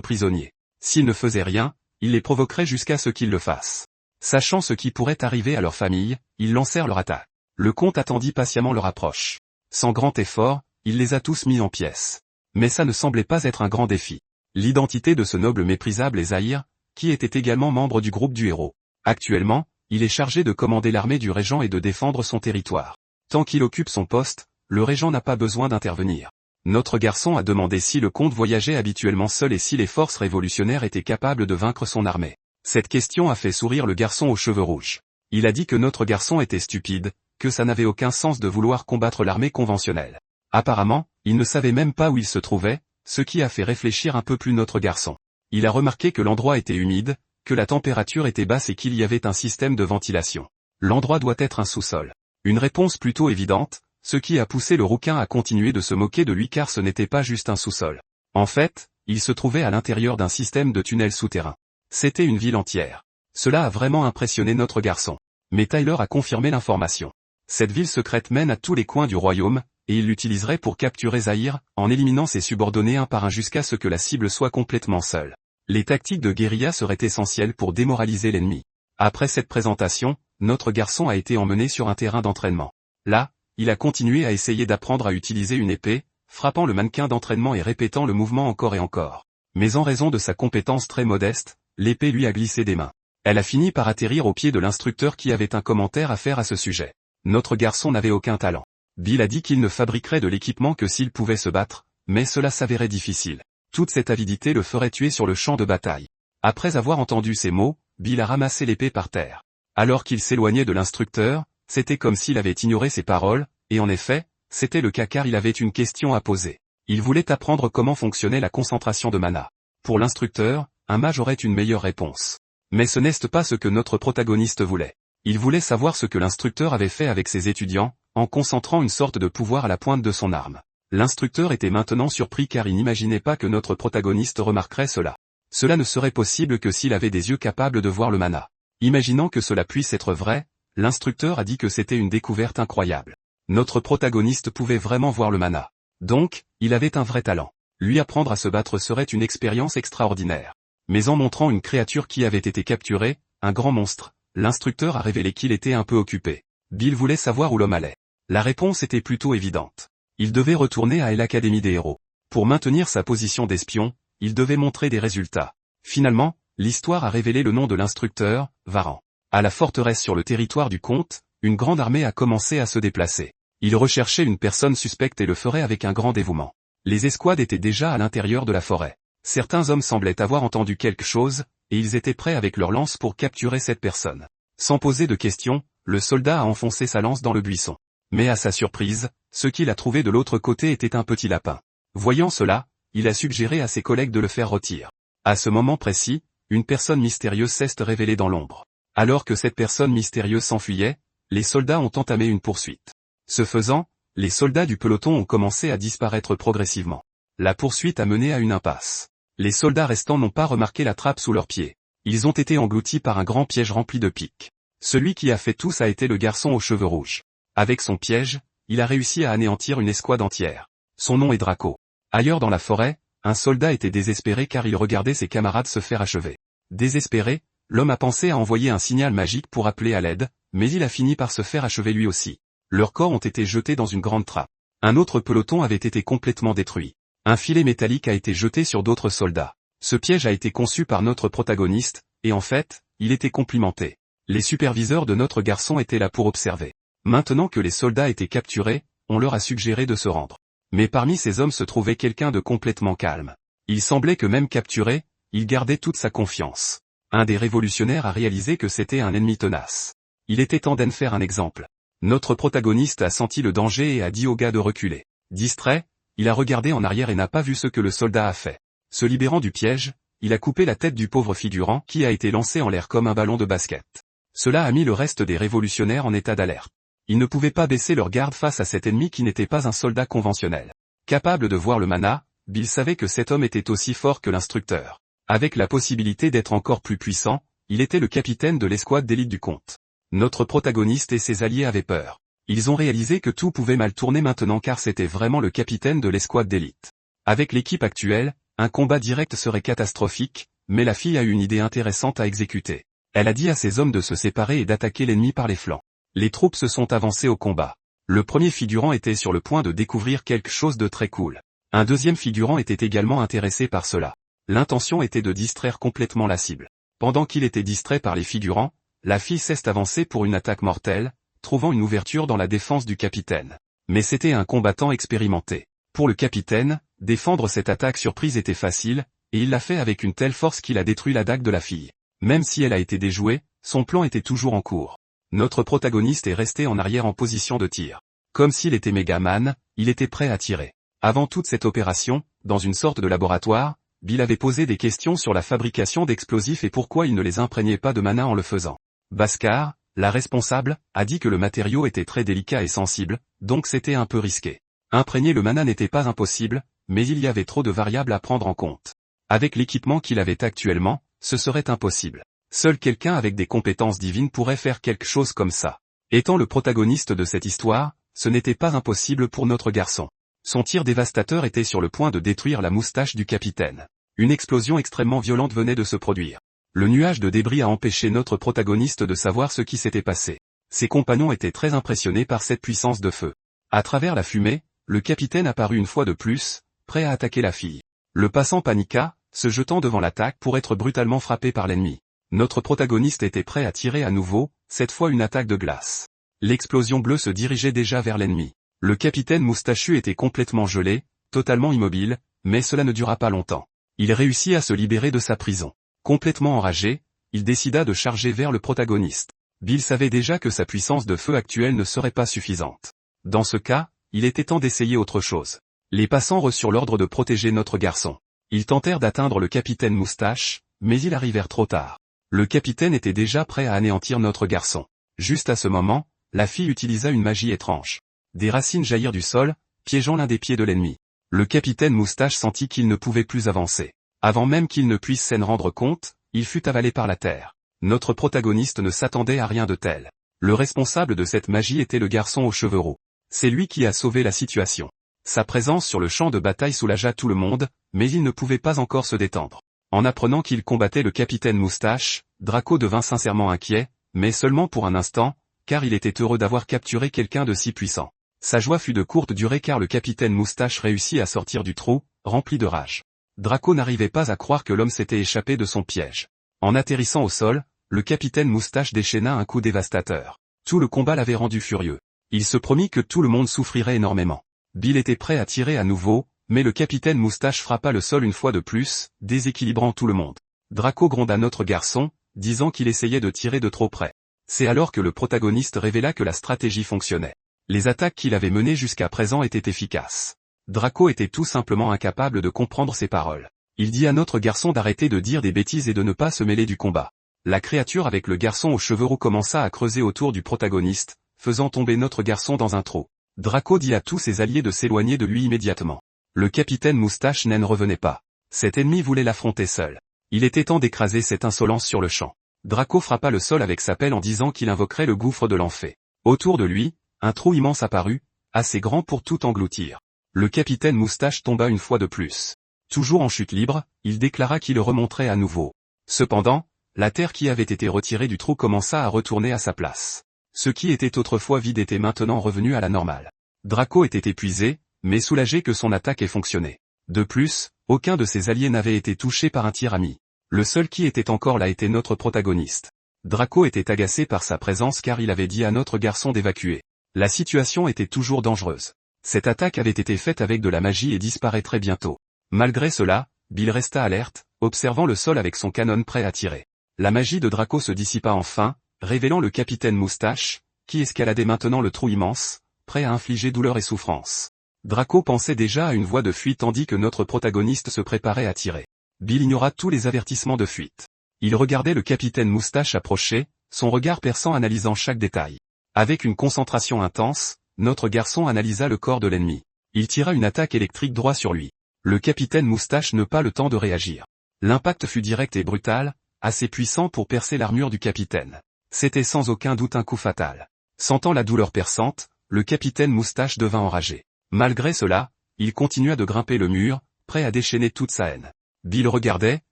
prisonniers. S'il ne faisait rien, il les provoquerait jusqu'à ce qu'ils le fassent. Sachant ce qui pourrait arriver à leur famille, ils lancèrent leur attaque. Le comte attendit patiemment leur approche. Sans grand effort, il les a tous mis en pièces. Mais ça ne semblait pas être un grand défi. L'identité de ce noble méprisable est Zahir, qui était également membre du groupe du héros. Actuellement, il est chargé de commander l'armée du régent et de défendre son territoire. Tant qu'il occupe son poste, le régent n'a pas besoin d'intervenir. Notre garçon a demandé si le comte voyageait habituellement seul et si les forces révolutionnaires étaient capables de vaincre son armée. Cette question a fait sourire le garçon aux cheveux rouges. Il a dit que notre garçon était stupide, que ça n'avait aucun sens de vouloir combattre l'armée conventionnelle. Apparemment, il ne savait même pas où il se trouvait, ce qui a fait réfléchir un peu plus notre garçon. Il a remarqué que l'endroit était humide, que la température était basse et qu'il y avait un système de ventilation. L'endroit doit être un sous-sol. Une réponse plutôt évidente, ce qui a poussé le rouquin à continuer de se moquer de lui car ce n'était pas juste un sous-sol. En fait, il se trouvait à l'intérieur d'un système de tunnels souterrains. C'était une ville entière. Cela a vraiment impressionné notre garçon. Mais Tyler a confirmé l'information. Cette ville secrète mène à tous les coins du royaume, et il l'utiliserait pour capturer Zahir, en éliminant ses subordonnés un par un jusqu'à ce que la cible soit complètement seule. Les tactiques de guérilla seraient essentielles pour démoraliser l'ennemi. Après cette présentation, notre garçon a été emmené sur un terrain d'entraînement. Là, il a continué à essayer d'apprendre à utiliser une épée, frappant le mannequin d'entraînement et répétant le mouvement encore et encore. Mais en raison de sa compétence très modeste, l'épée lui a glissé des mains. Elle a fini par atterrir aux pieds de l'instructeur qui avait un commentaire à faire à ce sujet. Notre garçon n'avait aucun talent. Bill a dit qu'il ne fabriquerait de l'équipement que s'il pouvait se battre, mais cela s'avérait difficile. Toute cette avidité le ferait tuer sur le champ de bataille. Après avoir entendu ces mots, Bill a ramassé l'épée par terre. Alors qu'il s'éloignait de l'instructeur, c'était comme s'il avait ignoré ses paroles, et en effet, c'était le cas car il avait une question à poser. Il voulait apprendre comment fonctionnait la concentration de mana. Pour l'instructeur, un mage aurait une meilleure réponse. Mais ce n'est pas ce que notre protagoniste voulait. Il voulait savoir ce que l'instructeur avait fait avec ses étudiants, en concentrant une sorte de pouvoir à la pointe de son arme. L'instructeur était maintenant surpris car il n'imaginait pas que notre protagoniste remarquerait cela. Cela ne serait possible que s'il avait des yeux capables de voir le mana. Imaginant que cela puisse être vrai, l'instructeur a dit que c'était une découverte incroyable. Notre protagoniste pouvait vraiment voir le mana. Donc, il avait un vrai talent. Lui apprendre à se battre serait une expérience extraordinaire. Mais en montrant une créature qui avait été capturée, un grand monstre, l'instructeur a révélé qu'il était un peu occupé. Bill voulait savoir où l'homme allait. La réponse était plutôt évidente. Il devait retourner à l'Académie des héros. Pour maintenir sa position d'espion, il devait montrer des résultats. Finalement, l'histoire a révélé le nom de l'instructeur, Varan. À la forteresse sur le territoire du comte, une grande armée a commencé à se déplacer. Il recherchait une personne suspecte et le ferait avec un grand dévouement. Les escouades étaient déjà à l'intérieur de la forêt. Certains hommes semblaient avoir entendu quelque chose, et ils étaient prêts avec leurs lances pour capturer cette personne. Sans poser de questions, le soldat a enfoncé sa lance dans le buisson. Mais à sa surprise, ce qu'il a trouvé de l'autre côté était un petit lapin. Voyant cela, il a suggéré à ses collègues de le faire retirer. À ce moment précis, une personne mystérieuse s'est révélée dans l'ombre. Alors que cette personne mystérieuse s'enfuyait, les soldats ont entamé une poursuite. Ce faisant, les soldats du peloton ont commencé à disparaître progressivement. La poursuite a mené à une impasse. Les soldats restants n'ont pas remarqué la trappe sous leurs pieds. Ils ont été engloutis par un grand piège rempli de pics. Celui qui a fait tout ça a été le garçon aux cheveux rouges. Avec son piège, il a réussi à anéantir une escouade entière. Son nom est Draco. Ailleurs dans la forêt, un soldat était désespéré car il regardait ses camarades se faire achever. Désespéré, l'homme a pensé à envoyer un signal magique pour appeler à l'aide, mais il a fini par se faire achever lui aussi. Leurs corps ont été jetés dans une grande trappe. Un autre peloton avait été complètement détruit. Un filet métallique a été jeté sur d'autres soldats. Ce piège a été conçu par notre protagoniste, et en fait, il était complimenté. Les superviseurs de notre garçon étaient là pour observer. Maintenant que les soldats étaient capturés, on leur a suggéré de se rendre. Mais parmi ces hommes se trouvait quelqu'un de complètement calme. Il semblait que même capturé, il gardait toute sa confiance. Un des révolutionnaires a réalisé que c'était un ennemi tenace. Il était temps d'en faire un exemple. Notre protagoniste a senti le danger et a dit au gars de reculer. Distrait, il a regardé en arrière et n'a pas vu ce que le soldat a fait. Se libérant du piège, il a coupé la tête du pauvre figurant qui a été lancé en l'air comme un ballon de basket. Cela a mis le reste des révolutionnaires en état d'alerte. Ils ne pouvaient pas baisser leur garde face à cet ennemi qui n'était pas un soldat conventionnel. Capable de voir le mana, Bill savait que cet homme était aussi fort que l'instructeur. Avec la possibilité d'être encore plus puissant, il était le capitaine de l'escouade d'élite du comte. Notre protagoniste et ses alliés avaient peur. Ils ont réalisé que tout pouvait mal tourner maintenant car c'était vraiment le capitaine de l'escouade d'élite. Avec l'équipe actuelle, un combat direct serait catastrophique, mais la fille a eu une idée intéressante à exécuter. Elle a dit à ses hommes de se séparer et d'attaquer l'ennemi par les flancs. Les troupes se sont avancées au combat. Le premier figurant était sur le point de découvrir quelque chose de très cool. Un deuxième figurant était également intéressé par cela. L'intention était de distraire complètement la cible. Pendant qu'il était distrait par les figurants, la fille s'est avancée pour une attaque mortelle, trouvant une ouverture dans la défense du capitaine. Mais c'était un combattant expérimenté. Pour le capitaine, défendre cette attaque surprise était facile, et il l'a fait avec une telle force qu'il a détruit la dague de la fille. Même si elle a été déjouée, son plan était toujours en cours. Notre protagoniste est resté en arrière en position de tir. Comme s'il était Megaman, il était prêt à tirer. Avant toute cette opération, dans une sorte de laboratoire, Bill avait posé des questions sur la fabrication d'explosifs et pourquoi il ne les imprégnait pas de mana en le faisant. Bhaskar, la responsable, a dit que le matériau était très délicat et sensible, donc c'était un peu risqué. Imprégner le mana n'était pas impossible, mais il y avait trop de variables à prendre en compte. Avec l'équipement qu'il avait actuellement, ce serait impossible. Seul quelqu'un avec des compétences divines pourrait faire quelque chose comme ça. Étant le protagoniste de cette histoire, ce n'était pas impossible pour notre garçon. Son tir dévastateur était sur le point de détruire la moustache du capitaine. Une explosion extrêmement violente venait de se produire. Le nuage de débris a empêché notre protagoniste de savoir ce qui s'était passé. Ses compagnons étaient très impressionnés par cette puissance de feu. À travers la fumée, le capitaine apparut une fois de plus, prêt à attaquer la fille. Le passant paniqua, se jetant devant l'attaque pour être brutalement frappé par l'ennemi. Notre protagoniste était prêt à tirer à nouveau, cette fois une attaque de glace. L'explosion bleue se dirigeait déjà vers l'ennemi. Le capitaine moustachu était complètement gelé, totalement immobile, mais cela ne dura pas longtemps. Il réussit à se libérer de sa prison. Complètement enragé, il décida de charger vers le protagoniste. Bill savait déjà que sa puissance de feu actuelle ne serait pas suffisante. Dans ce cas, il était temps d'essayer autre chose. Les passants reçurent l'ordre de protéger notre garçon. Ils tentèrent d'atteindre le capitaine moustache, mais ils arrivèrent trop tard. Le capitaine était déjà prêt à anéantir notre garçon. Juste à ce moment, la fille utilisa une magie étrange. Des racines jaillirent du sol, piégeant l'un des pieds de l'ennemi. Le capitaine moustache sentit qu'il ne pouvait plus avancer. Avant même qu'il ne puisse s'en rendre compte, il fut avalé par la terre. Notre protagoniste ne s'attendait à rien de tel. Le responsable de cette magie était le garçon aux cheveux roux. C'est lui qui a sauvé la situation. Sa présence sur le champ de bataille soulagea tout le monde, mais il ne pouvait pas encore se détendre. En apprenant qu'il combattait le capitaine moustache, Draco devint sincèrement inquiet, mais seulement pour un instant, car il était heureux d'avoir capturé quelqu'un de si puissant. Sa joie fut de courte durée car le capitaine moustache réussit à sortir du trou, rempli de rage. Draco n'arrivait pas à croire que l'homme s'était échappé de son piège. En atterrissant au sol, le capitaine moustache déchaîna un coup dévastateur. Tout le combat l'avait rendu furieux. Il se promit que tout le monde souffrirait énormément. Bill était prêt à tirer à nouveau, mais le capitaine moustache frappa le sol une fois de plus, déséquilibrant tout le monde. Draco gronda notre garçon, disant qu'il essayait de tirer de trop près. C'est alors que le protagoniste révéla que la stratégie fonctionnait. Les attaques qu'il avait menées jusqu'à présent étaient efficaces. Draco était tout simplement incapable de comprendre ses paroles. Il dit à notre garçon d'arrêter de dire des bêtises et de ne pas se mêler du combat. La créature avec le garçon aux cheveux roux commença à creuser autour du protagoniste, faisant tomber notre garçon dans un trou. Draco dit à tous ses alliés de s'éloigner de lui immédiatement. Le capitaine moustache n'en revenait pas. Cet ennemi voulait l'affronter seul. Il était temps d'écraser cette insolence sur le champ. Draco frappa le sol avec sa pelle en disant qu'il invoquerait le gouffre de l'enfer. Autour de lui, un trou immense apparut, assez grand pour tout engloutir. Le capitaine moustache tomba une fois de plus. Toujours en chute libre, il déclara qu'il remonterait à nouveau. Cependant, la terre qui avait été retirée du trou commença à retourner à sa place. Ce qui était autrefois vide était maintenant revenu à la normale. Draco était épuisé, mais soulagé que son attaque ait fonctionné. De plus, aucun de ses alliés n'avait été touché par un tir ami. Le seul qui était encore là était notre protagoniste. Draco était agacé par sa présence car il avait dit à notre garçon d'évacuer. La situation était toujours dangereuse. Cette attaque avait été faite avec de la magie et disparaîtrait bientôt. Malgré cela, Bill resta alerte, observant le sol avec son canon prêt à tirer. La magie de Draco se dissipa enfin, révélant le capitaine moustache, qui escaladait maintenant le trou immense, prêt à infliger douleur et souffrance. Draco pensait déjà à une voie de fuite tandis que notre protagoniste se préparait à tirer. Bill ignora tous les avertissements de fuite. Il regardait le capitaine moustache approcher, son regard perçant analysant chaque détail. Avec une concentration intense, notre garçon analysa le corps de l'ennemi. Il tira une attaque électrique droit sur lui. Le capitaine moustache n'eut pas le temps de réagir. L'impact fut direct et brutal, assez puissant pour percer l'armure du capitaine. C'était sans aucun doute un coup fatal. Sentant la douleur perçante, le capitaine Moustache devint enragé. Malgré cela, il continua de grimper le mur, prêt à déchaîner toute sa haine. Bill regardait,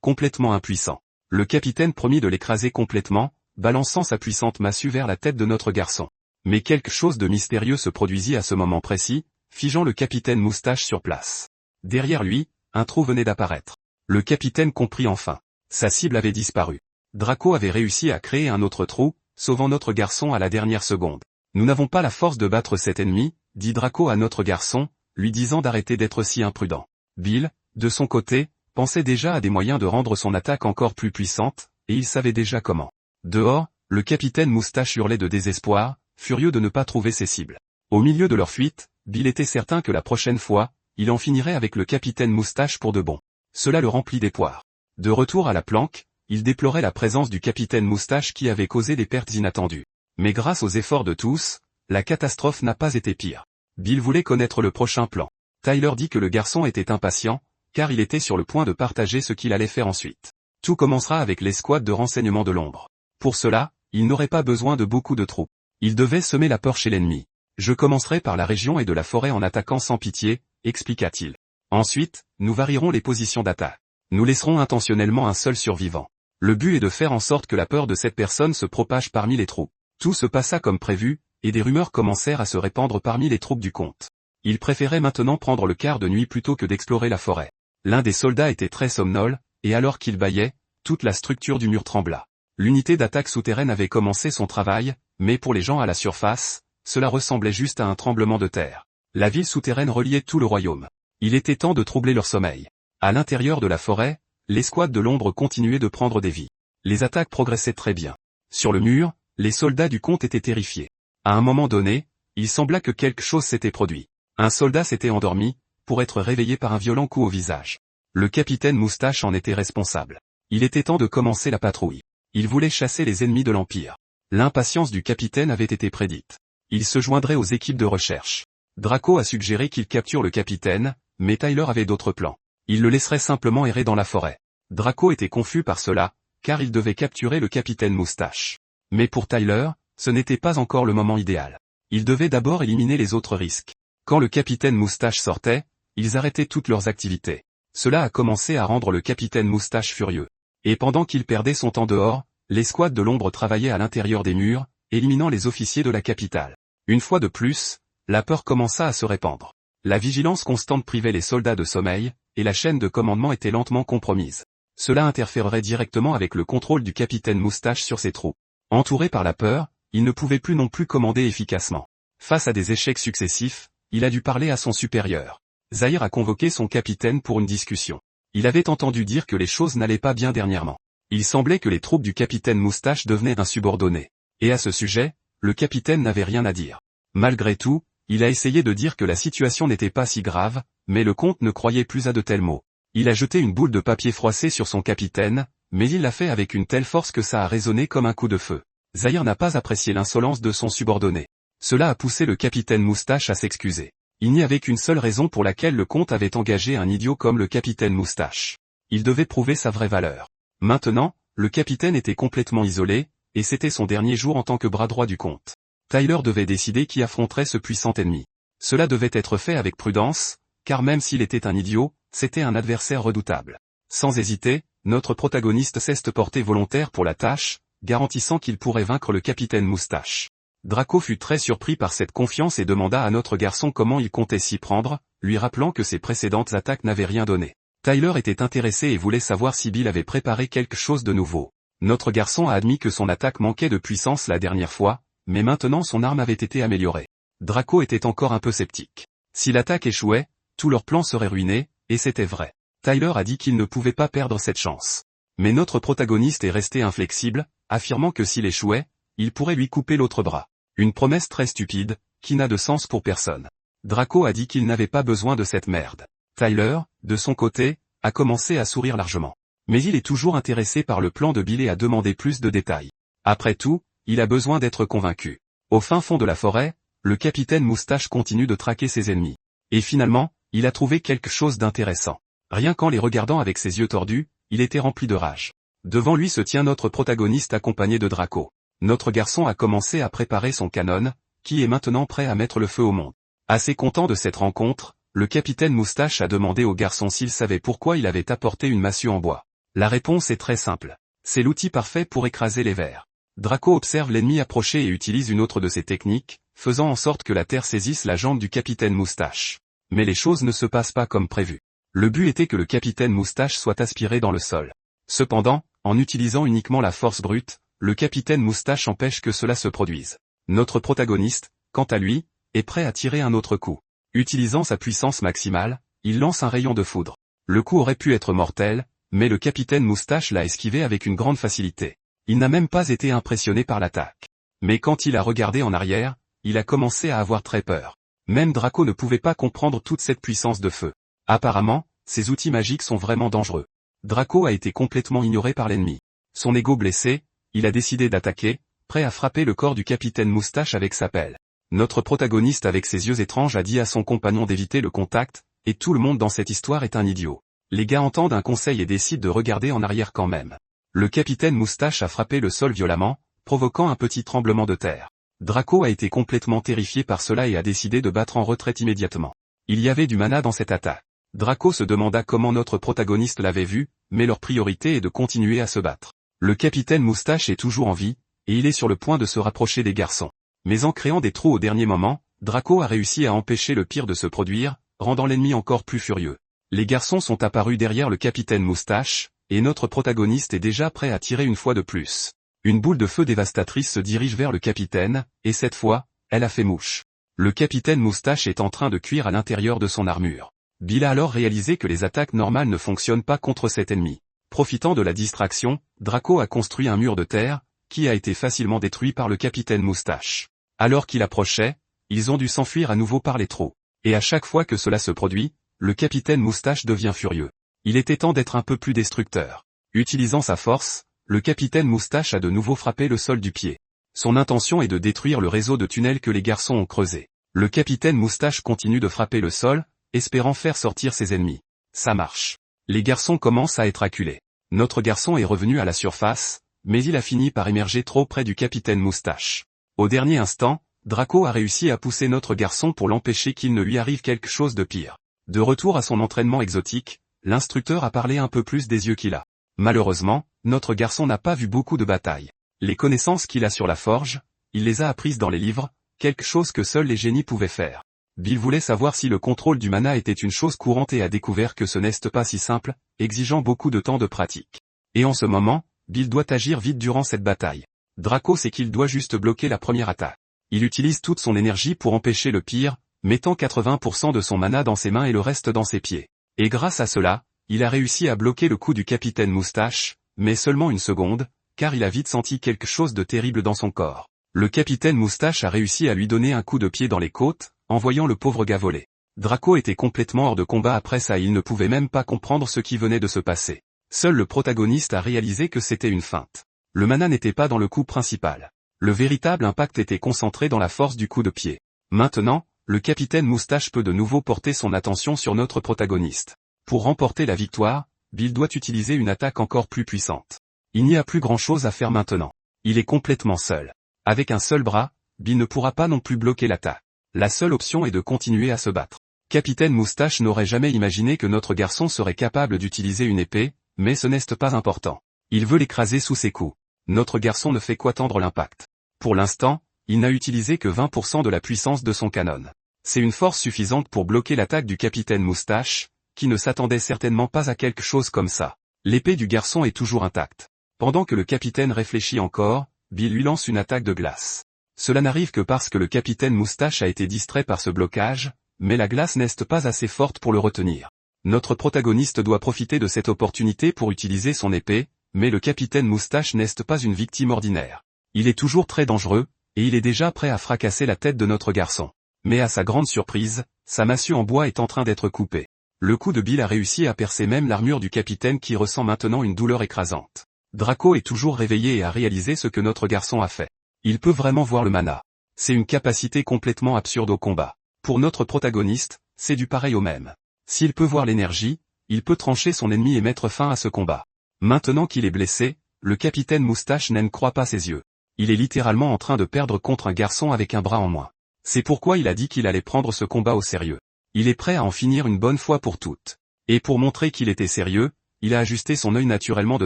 complètement impuissant. Le capitaine promit de l'écraser complètement, balançant sa puissante massue vers la tête de notre garçon. Mais quelque chose de mystérieux se produisit à ce moment précis, figeant le capitaine Moustache sur place. Derrière lui, un trou venait d'apparaître. Le capitaine comprit enfin. Sa cible avait disparu. Draco avait réussi à créer un autre trou, sauvant notre garçon à la dernière seconde. Nous n'avons pas la force de battre cet ennemi, dit Draco à notre garçon, lui disant d'arrêter d'être si imprudent. Bill, de son côté, pensait déjà à des moyens de rendre son attaque encore plus puissante, et il savait déjà comment. Dehors, le capitaine Moustache hurlait de désespoir, furieux de ne pas trouver ses cibles. Au milieu de leur fuite, Bill était certain que la prochaine fois, il en finirait avec le capitaine Moustache pour de bon. Cela le remplit d'espoir. De retour à la planque, il déplorait la présence du capitaine Moustache qui avait causé des pertes inattendues. Mais grâce aux efforts de tous, la catastrophe n'a pas été pire. Bill voulait connaître le prochain plan. Tyler dit que le garçon était impatient, car il était sur le point de partager ce qu'il allait faire ensuite. Tout commencera avec l'escouade de renseignement de l'ombre. Pour cela, il n'aurait pas besoin de beaucoup de troupes. Il devait semer la peur chez l'ennemi. Je commencerai par la région et de la forêt en attaquant sans pitié, expliqua-t-il. Ensuite, nous varierons les positions d'attaque. Nous laisserons intentionnellement un seul survivant. Le but est de faire en sorte que la peur de cette personne se propage parmi les troupes. Tout se passa comme prévu, et des rumeurs commencèrent à se répandre parmi les troupes du comte. Il préférait maintenant prendre le quart de nuit plutôt que d'explorer la forêt. L'un des soldats était très somnole, et alors qu'il bâillait, toute la structure du mur trembla. L'unité d'attaque souterraine avait commencé son travail, mais pour les gens à la surface, cela ressemblait juste à un tremblement de terre. La ville souterraine reliait tout le royaume. Il était temps de troubler leur sommeil. À l'intérieur de la forêt, l'escouade de l'ombre continuait de prendre des vies. Les attaques progressaient très bien. Sur le mur, les soldats du comte étaient terrifiés. À un moment donné, il sembla que quelque chose s'était produit. Un soldat s'était endormi, pour être réveillé par un violent coup au visage. Le capitaine Moustache en était responsable. Il était temps de commencer la patrouille. Il voulait chasser les ennemis de l'Empire. L'impatience du capitaine avait été prédite. Il se joindrait aux équipes de recherche. Draco a suggéré qu'il capture le capitaine, mais Tyler avait d'autres plans. Il le laisserait simplement errer dans la forêt. Draco était confus par cela, car il devait capturer le capitaine Moustache. Mais pour Tyler, ce n'était pas encore le moment idéal. Il devait d'abord éliminer les autres risques. Quand le capitaine Moustache sortait, ils arrêtaient toutes leurs activités. Cela a commencé à rendre le capitaine Moustache furieux. Et pendant qu'il perdait son temps dehors, l'escouade de l'ombre travaillait à l'intérieur des murs, éliminant les officiers de la capitale. Une fois de plus, la peur commença à se répandre. La vigilance constante privait les soldats de sommeil, et la chaîne de commandement était lentement compromise. Cela interférerait directement avec le contrôle du capitaine Moustache sur ses troupes. Entouré par la peur, il ne pouvait plus non plus commander efficacement. Face à des échecs successifs, il a dû parler à son supérieur. Zahir a convoqué son capitaine pour une discussion. Il avait entendu dire que les choses n'allaient pas bien dernièrement. Il semblait que les troupes du capitaine Moustache devenaient insubordonnées. Et à ce sujet, le capitaine n'avait rien à dire. Malgré tout, il a essayé de dire que la situation n'était pas si grave, mais le comte ne croyait plus à de tels mots. Il a jeté une boule de papier froissé sur son capitaine, mais il l'a fait avec une telle force que ça a résonné comme un coup de feu. Zahir n'a pas apprécié l'insolence de son subordonné. Cela a poussé le capitaine Moustache à s'excuser. Il n'y avait qu'une seule raison pour laquelle le comte avait engagé un idiot comme le capitaine Moustache. Il devait prouver sa vraie valeur. Maintenant, le capitaine était complètement isolé, et c'était son dernier jour en tant que bras droit du comte. Tyler devait décider qui affronterait ce puissant ennemi. Cela devait être fait avec prudence, car même s'il était un idiot, c'était un adversaire redoutable. Sans hésiter, notre protagoniste s'est porté volontaire pour la tâche, garantissant qu'il pourrait vaincre le capitaine Moustache. Draco fut très surpris par cette confiance et demanda à notre garçon comment il comptait s'y prendre, lui rappelant que ses précédentes attaques n'avaient rien donné. Tyler était intéressé et voulait savoir si Bill avait préparé quelque chose de nouveau. Notre garçon a admis que son attaque manquait de puissance la dernière fois, mais maintenant son arme avait été améliorée. Draco était encore un peu sceptique. Si l'attaque échouait, tout leur plan serait ruiné, et c'était vrai. Tyler a dit qu'il ne pouvait pas perdre cette chance. Mais notre protagoniste est resté inflexible, affirmant que s'il échouait, il pourrait lui couper l'autre bras. Une promesse très stupide, qui n'a de sens pour personne. Draco a dit qu'il n'avait pas besoin de cette merde. Tyler, de son côté, a commencé à sourire largement. Mais il est toujours intéressé par le plan de Bill et a demandé plus de détails. Après tout, il a besoin d'être convaincu. Au fin fond de la forêt, le capitaine Moustache continue de traquer ses ennemis. Et finalement, il a trouvé quelque chose d'intéressant. Rien qu'en les regardant avec ses yeux tordus, il était rempli de rage. Devant lui se tient notre protagoniste accompagné de Draco. Notre garçon a commencé à préparer son canon, qui est maintenant prêt à mettre le feu au monde. Assez content de cette rencontre, le capitaine Moustache a demandé au garçon s'il savait pourquoi il avait apporté une massue en bois. La réponse est très simple. C'est l'outil parfait pour écraser les vers. Draco observe l'ennemi approcher et utilise une autre de ses techniques, faisant en sorte que la terre saisisse la jambe du capitaine Moustache. Mais les choses ne se passent pas comme prévu. Le but était que le capitaine Moustache soit aspiré dans le sol. Cependant, en utilisant uniquement la force brute, le capitaine Moustache empêche que cela se produise. Notre protagoniste, quant à lui, est prêt à tirer un autre coup. Utilisant sa puissance maximale, il lance un rayon de foudre. Le coup aurait pu être mortel, mais le capitaine Moustache l'a esquivé avec une grande facilité. Il n'a même pas été impressionné par l'attaque. Mais quand il a regardé en arrière, il a commencé à avoir très peur. Même Draco ne pouvait pas comprendre toute cette puissance de feu. Apparemment, ces outils magiques sont vraiment dangereux. Draco a été complètement ignoré par l'ennemi. Son ego blessé, il a décidé d'attaquer, prêt à frapper le corps du capitaine Moustache avec sa pelle. Notre protagoniste avec ses yeux étranges a dit à son compagnon d'éviter le contact, et tout le monde dans cette histoire est un idiot. Les gars entendent un conseil et décident de regarder en arrière quand même. Le capitaine Moustache a frappé le sol violemment, provoquant un petit tremblement de terre. Draco a été complètement terrifié par cela et a décidé de battre en retraite immédiatement. Il y avait du mana dans cette attaque. Draco se demanda comment notre protagoniste l'avait vu, mais leur priorité est de continuer à se battre. Le capitaine Moustache est toujours en vie, et il est sur le point de se rapprocher des garçons. Mais en créant des trous au dernier moment, Draco a réussi à empêcher le pire de se produire, rendant l'ennemi encore plus furieux. Les garçons sont apparus derrière le capitaine Moustache, et notre protagoniste est déjà prêt à tirer une fois de plus. Une boule de feu dévastatrice se dirige vers le capitaine, et cette fois, elle a fait mouche. Le capitaine Moustache est en train de cuire à l'intérieur de son armure. Bill a alors réalisé que les attaques normales ne fonctionnent pas contre cet ennemi. Profitant de la distraction, Draco a construit un mur de terre, qui a été facilement détruit par le capitaine Moustache. Alors qu'il approchait, ils ont dû s'enfuir à nouveau par les trous. Et à chaque fois que cela se produit, le capitaine Moustache devient furieux. Il était temps d'être un peu plus destructeur. Utilisant sa force, le capitaine Moustache a de nouveau frappé le sol du pied. Son intention est de détruire le réseau de tunnels que les garçons ont creusé. Le capitaine Moustache continue de frapper le sol, espérant faire sortir ses ennemis. Ça marche. Les garçons commencent à être acculés. Notre garçon est revenu à la surface, mais il a fini par émerger trop près du capitaine Moustache. Au dernier instant, Draco a réussi à pousser notre garçon pour l'empêcher qu'il ne lui arrive quelque chose de pire. De retour à son entraînement exotique, l'instructeur a parlé un peu plus des yeux qu'il a. Malheureusement, notre garçon n'a pas vu beaucoup de batailles. Les connaissances qu'il a sur la forge, il les a apprises dans les livres, quelque chose que seuls les génies pouvaient faire. Bill voulait savoir si le contrôle du mana était une chose courante et a découvert que ce n'est pas si simple, exigeant beaucoup de temps de pratique. Et en ce moment, Bill doit agir vite durant cette bataille. Draco sait qu'il doit juste bloquer la première attaque. Il utilise toute son énergie pour empêcher le pire, mettant 80% de son mana dans ses mains et le reste dans ses pieds. Et grâce à cela, il a réussi à bloquer le coup du capitaine Moustache, mais seulement une seconde, car il a vite senti quelque chose de terrible dans son corps. Le capitaine Moustache a réussi à lui donner un coup de pied dans les côtes, en voyant le pauvre gars voler. Draco était complètement hors de combat après ça et il ne pouvait même pas comprendre ce qui venait de se passer. Seul le protagoniste a réalisé que c'était une feinte. Le mana n'était pas dans le coup principal. Le véritable impact était concentré dans la force du coup de pied. Maintenant, le capitaine Moustache peut de nouveau porter son attention sur notre protagoniste. Pour remporter la victoire, Bill doit utiliser une attaque encore plus puissante. Il n'y a plus grand chose à faire maintenant. Il est complètement seul. Avec un seul bras, Bill ne pourra pas non plus bloquer l'attaque. La seule option est de continuer à se battre. Capitaine Moustache n'aurait jamais imaginé que notre garçon serait capable d'utiliser une épée, mais ce n'est pas important. Il veut l'écraser sous ses coups. Notre garçon ne fait qu'attendre l'impact. Pour l'instant, il n'a utilisé que 20% de la puissance de son canon. C'est une force suffisante pour bloquer l'attaque du capitaine Moustache, qui ne s'attendait certainement pas à quelque chose comme ça. L'épée du garçon est toujours intacte. Pendant que le capitaine réfléchit encore, Bill lui lance une attaque de glace. Cela n'arrive que parce que le capitaine Moustache a été distrait par ce blocage, mais la glace n'est pas assez forte pour le retenir. Notre protagoniste doit profiter de cette opportunité pour utiliser son épée, mais le capitaine Moustache n'est pas une victime ordinaire. Il est toujours très dangereux, et il est déjà prêt à fracasser la tête de notre garçon. Mais à sa grande surprise, sa massue en bois est en train d'être coupée. Le coup de Bill a réussi à percer même l'armure du capitaine qui ressent maintenant une douleur écrasante. Draco est toujours réveillé et a réalisé ce que notre garçon a fait. Il peut vraiment voir le mana. C'est une capacité complètement absurde au combat. Pour notre protagoniste, c'est du pareil au même. S'il peut voir l'énergie, il peut trancher son ennemi et mettre fin à ce combat. Maintenant qu'il est blessé, le capitaine Moustache n'en croit pas ses yeux. Il est littéralement en train de perdre contre un garçon avec un bras en moins. C'est pourquoi il a dit qu'il allait prendre ce combat au sérieux. Il est prêt à en finir une bonne fois pour toutes. Et pour montrer qu'il était sérieux, il a ajusté son œil naturellement de